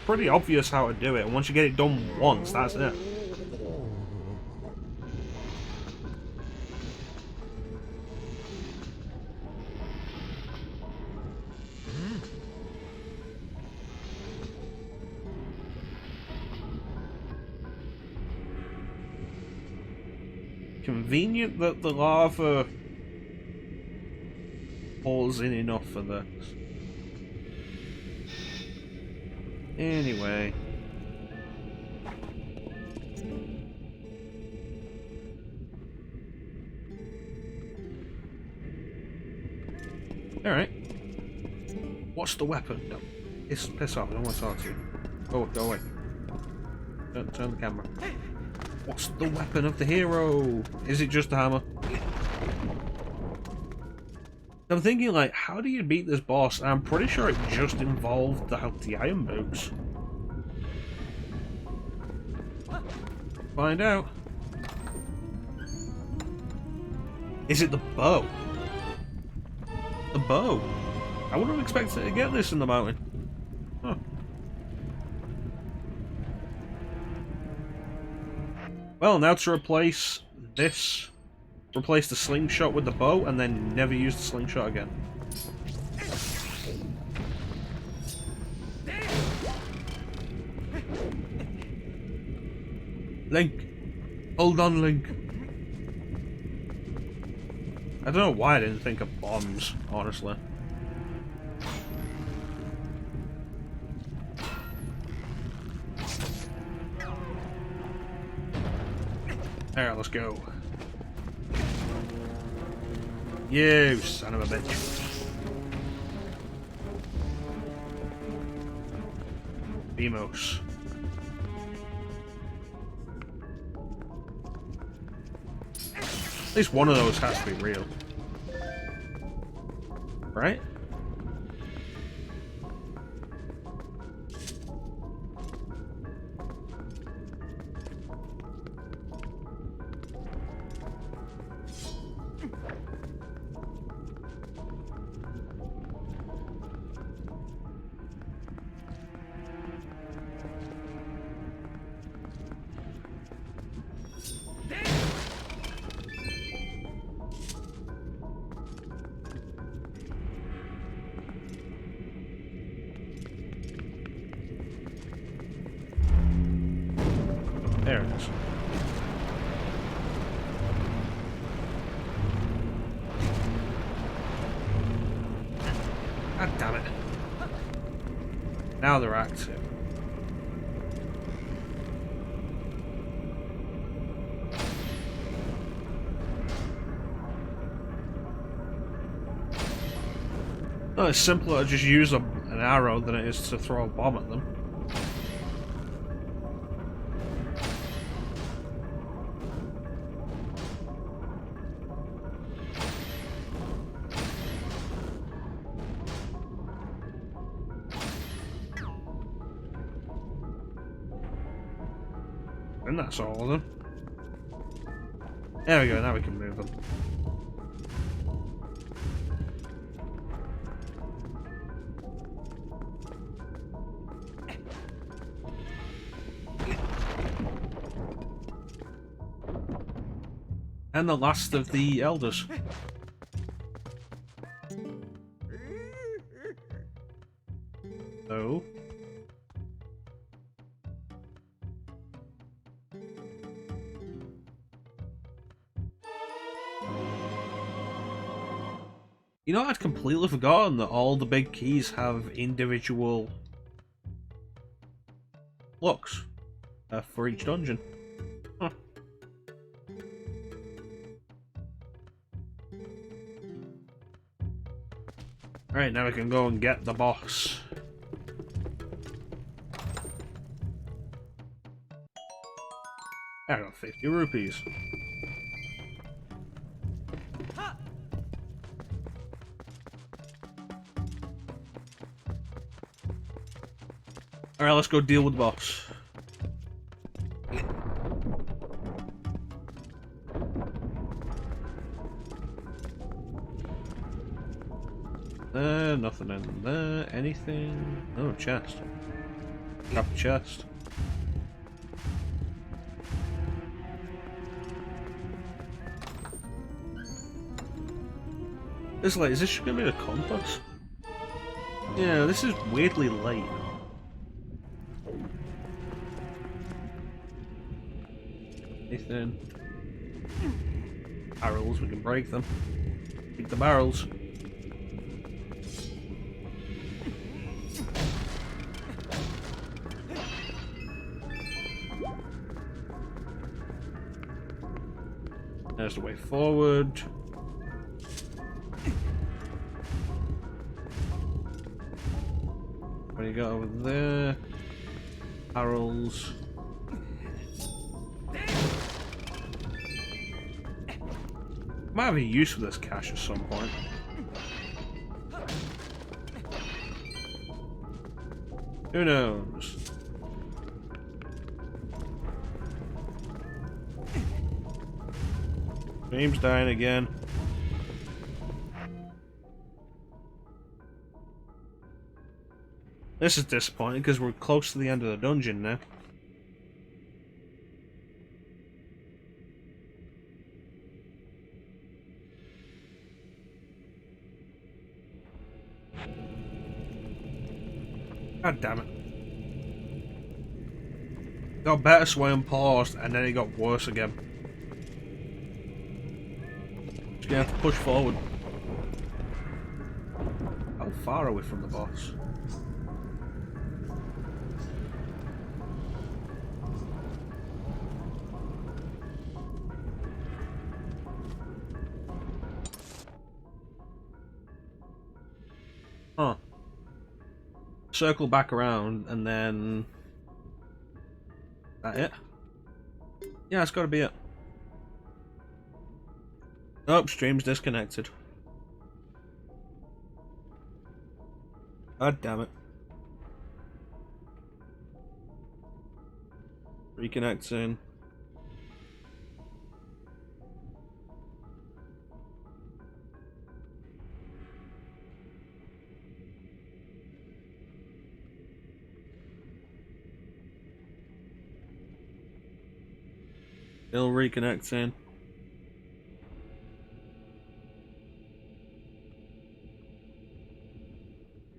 pretty obvious how to do it, and once you get it done once, that's it. Convenient that the lava pours in enough for this. Anyway. Alright. What's the weapon? No. Piss off, I don't want to talk to you. Go away. Turn the camera. What's the weapon of the hero? Is it just a hammer? I'm thinking, like, how do you beat this boss? And I'm pretty sure it just involved the iron boots. Find out. Is it the bow? The bow? I wouldn't have expected to get this in the mountain. Huh. Well, now to replace this. Replace the slingshot with the bow, and then never use the slingshot again. Link! Hold on, Link! I don't know why I didn't think of bombs, honestly. Alright, let's go. You son of a bitch. Bemos. At least one of those has to be real. Right? There it is. God damn it. Now they're active. No, it's simpler to just use an arrow than it is to throw a bomb at them. And that's all of them. There we go, now we can move them. And the last of the elders. So... You know, I'd completely forgotten that all the big keys have individual looks for each dungeon. Huh. Alright, now we can go and get the boss. I got 50 rupees. Alright, let's go deal with the boss. Nothing in there. Anything? Oh, chest. Grab the chest. It's like, is this gonna be the compass? Yeah, this is weirdly late. Anything? Barrels, we can break them. Keep the barrels. There's the way forward. we got over there? Barrels. Might have a use for this cache at some point. Who knows? James dying again. This is disappointing because we're close to the end of the dungeon now. God damn it. Got better so I unpaused and then it got worse again. Just gonna have to push forward. How far are we from the boss? Huh. Circle back around and then... That it? Yeah, it's gotta be it. Oh, stream's disconnected. God damn it. Reconnecting. Still reconnecting.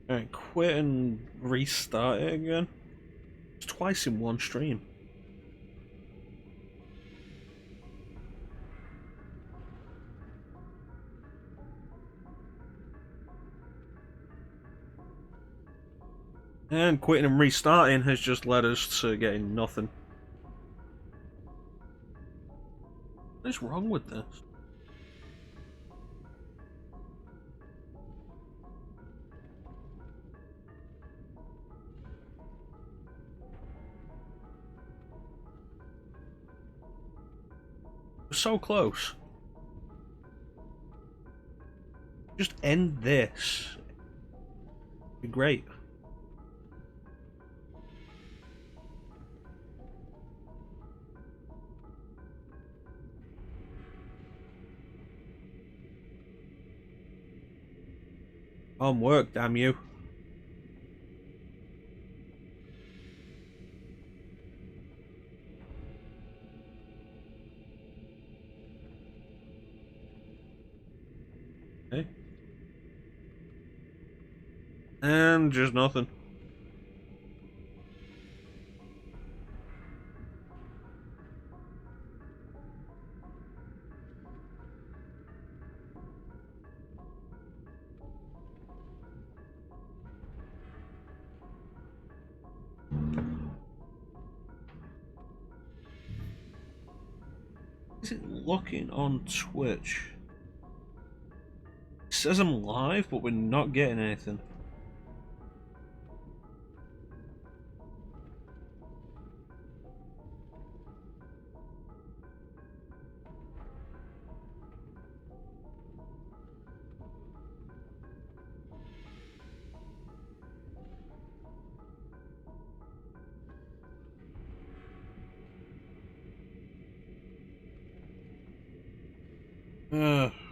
Alright, quit and restart it again. It's twice in one stream. And quitting and restarting has just led us to getting nothing. What is wrong with this? We're so close. Just end this. Be great. Work, damn you. Okay. And just nothing. Is it looking on Twitch? It says I'm live, but we're not getting anything.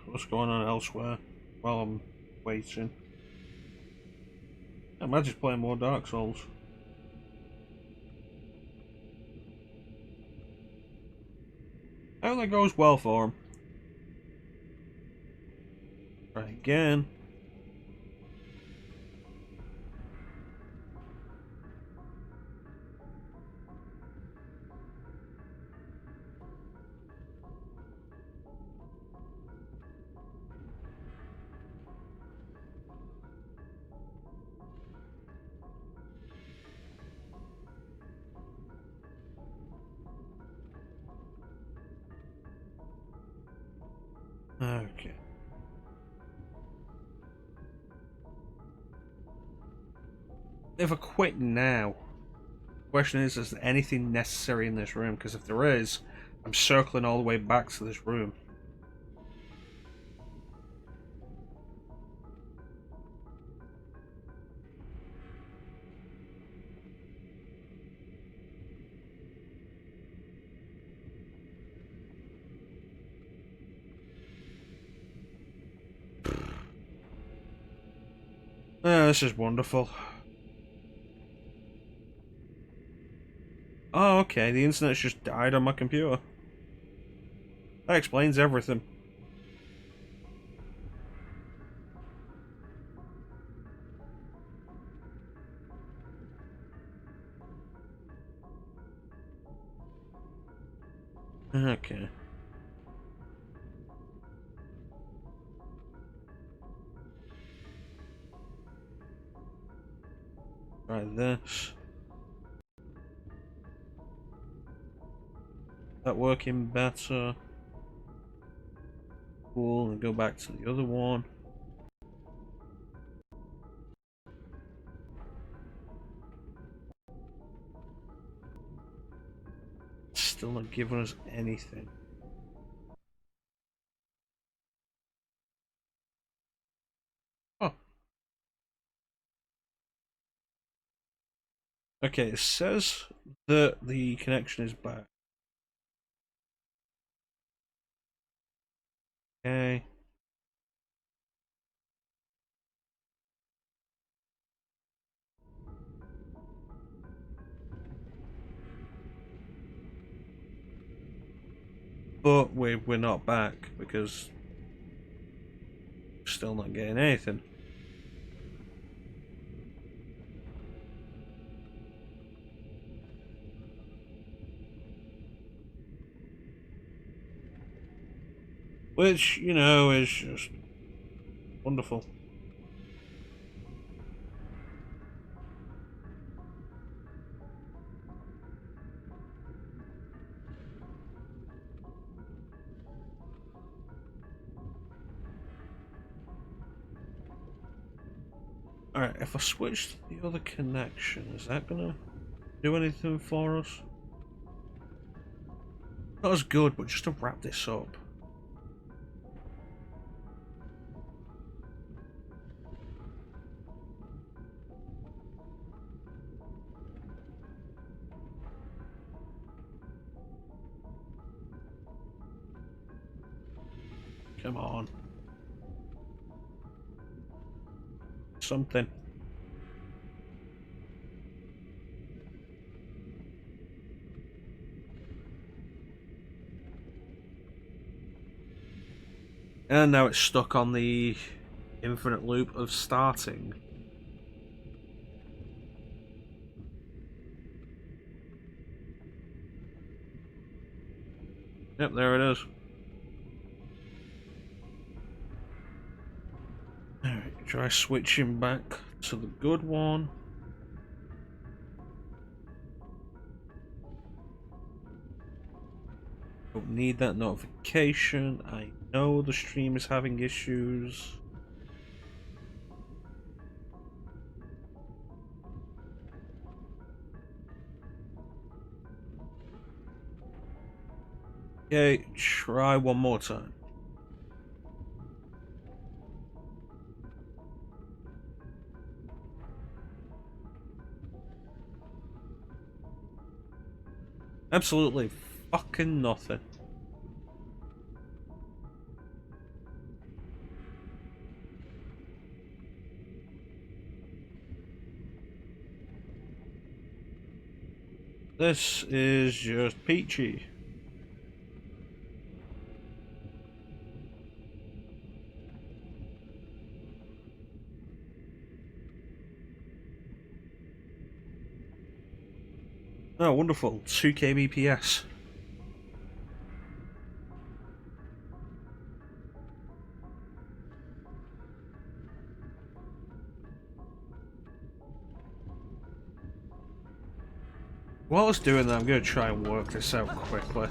What's going on elsewhere while I'm waiting? I might just play more Dark Souls. I hope that goes well for him. Try again. Okay. If I quit now, the question is there anything necessary in this room? Because if there is, I'm circling all the way back to this room. This is wonderful. Oh, okay, the internet's just died on my computer. That explains everything. Okay. Try this. That working better. Cool, and go back to the other one. Still not giving us anything. Oh. Okay, it says that the connection is back. Okay. But we're not back because we're still not getting anything. Which, you know, is just wonderful. Alright, if I switch to the other connection, is that gonna do anything for us? Not as good, but just to wrap this up. Come on. Something. And now it's stuck on the infinite loop of starting. Yep, there it is. Alright, try switching back to the good one. Don't need that notification. I know the stream is having issues. Okay, try one more time. Absolutely fucking nothing. This is just peachy. Oh, wonderful. 2 kbps. While it's doing that, I'm going to try and work this out quickly.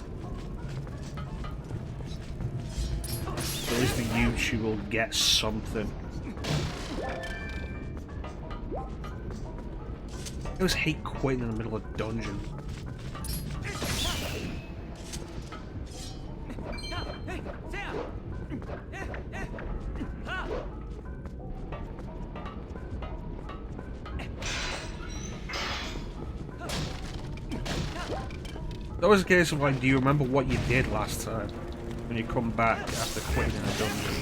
So at least the YouTube will get something. I just hate quitting in the middle of a dungeon. That was a case of like, do you remember what you did last time when you come back after quitting in a dungeon?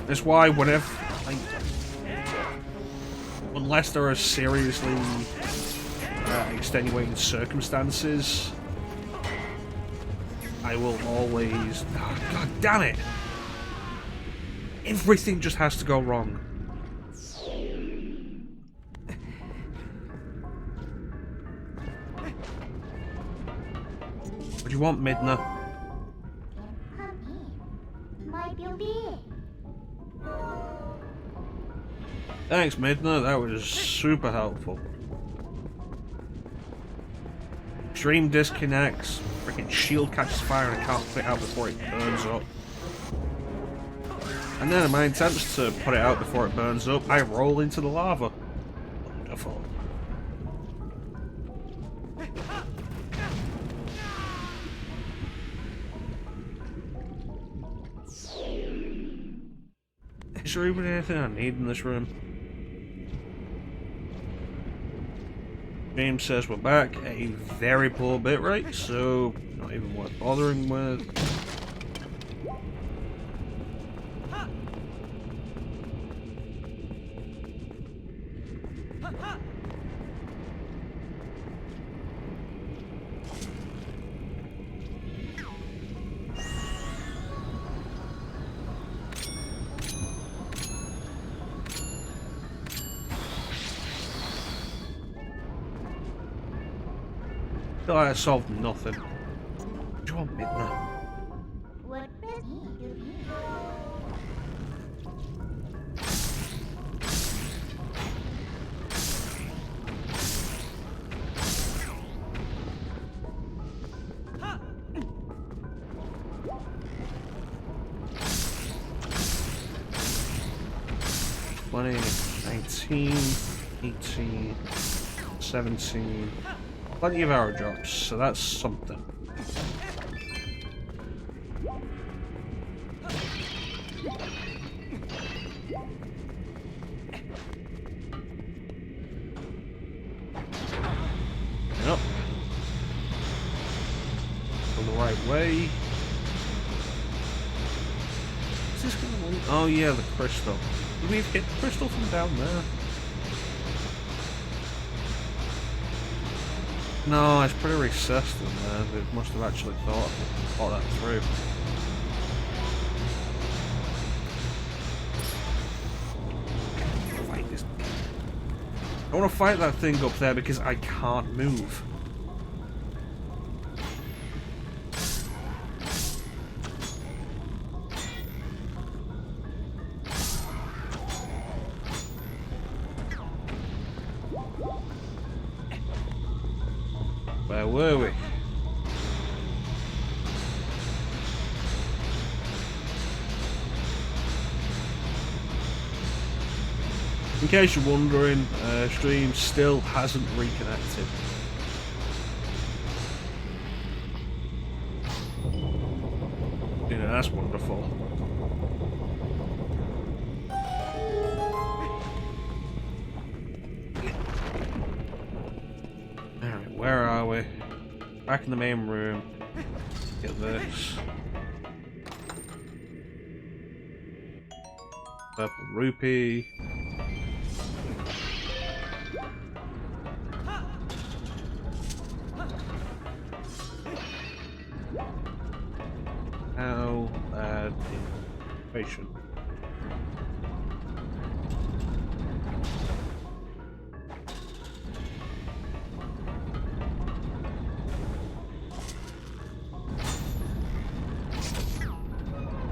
That's why whenever, like, unless there are seriously extenuating circumstances, I will always. Oh, God damn it! Everything just has to go wrong. What do you want, Midna? Come in. My beauty. Thanks, Midna. That was super helpful. Stream disconnects. Freaking shield catches fire and I can't put it out before it burns up. And then in my attempts to put it out before it burns up, I roll into the lava. Wonderful. Is there even anything I need in this room? James says we're back at a very poor bitrate, so not even worth bothering with. I feel like I solved nothing. What do you want, Midna? What does he do? Money, 19, 18, 17. Plenty of arrow drops, so that's something. Yep. Go the right way. Is this gonna win? Oh yeah, the crystal. Did we hit the crystal from down there? No, it's pretty recessed in there. They must have actually thought that through. Fight this. I want to fight that thing up there because I can't move. Where were we? In case you're wondering, stream still hasn't reconnected. You know, that's wonderful. Alright, where are we? Back in the main room. Get this. Purple rupee. How bad patient.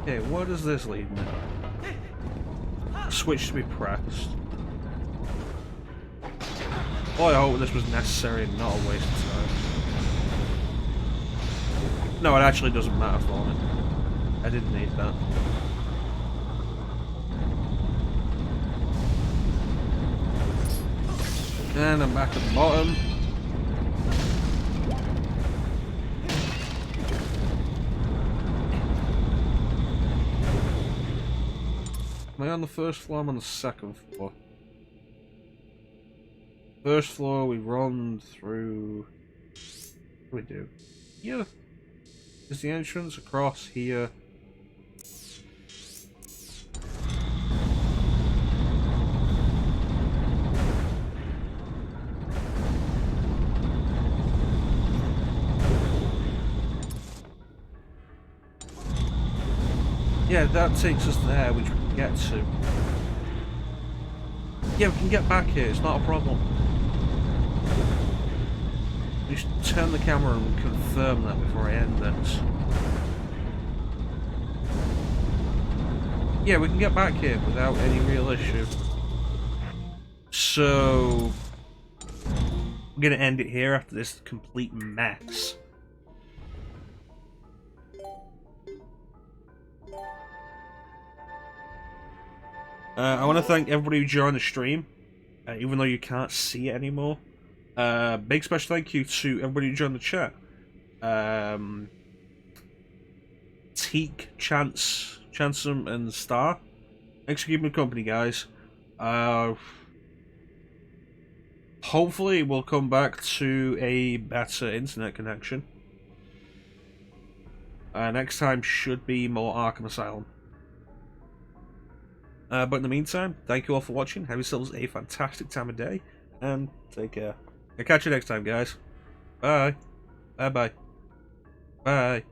Okay, what does this lead me? Switch to be pressed. Boy, I hope this was necessary and not a waste of time. No, it actually doesn't matter for me. I didn't need that. And I'm back at the bottom. Am I on the first floor? I'm on the second floor. First floor, we run through... What do we do? Here is the entrance, across here. Yeah, that takes us there, which we can get to. Yeah, we can get back here, it's not a problem. Just turn the camera and confirm that before I end this. Yeah, we can get back here without any real issue. So... we're gonna end it here after this complete mess. I want to thank everybody who joined the stream, even though you can't see it anymore. Big special thank you to everybody who joined the chat. Teak, Chance, Chansum, and Star. Thanks for keeping me company, guys. Hopefully we'll come back to a better internet connection. Next time should be more Arkham Asylum. But in the meantime, thank you all for watching. Have yourselves a fantastic time of day, and take care. I'll catch you next time, guys. Bye. Bye-bye. Bye.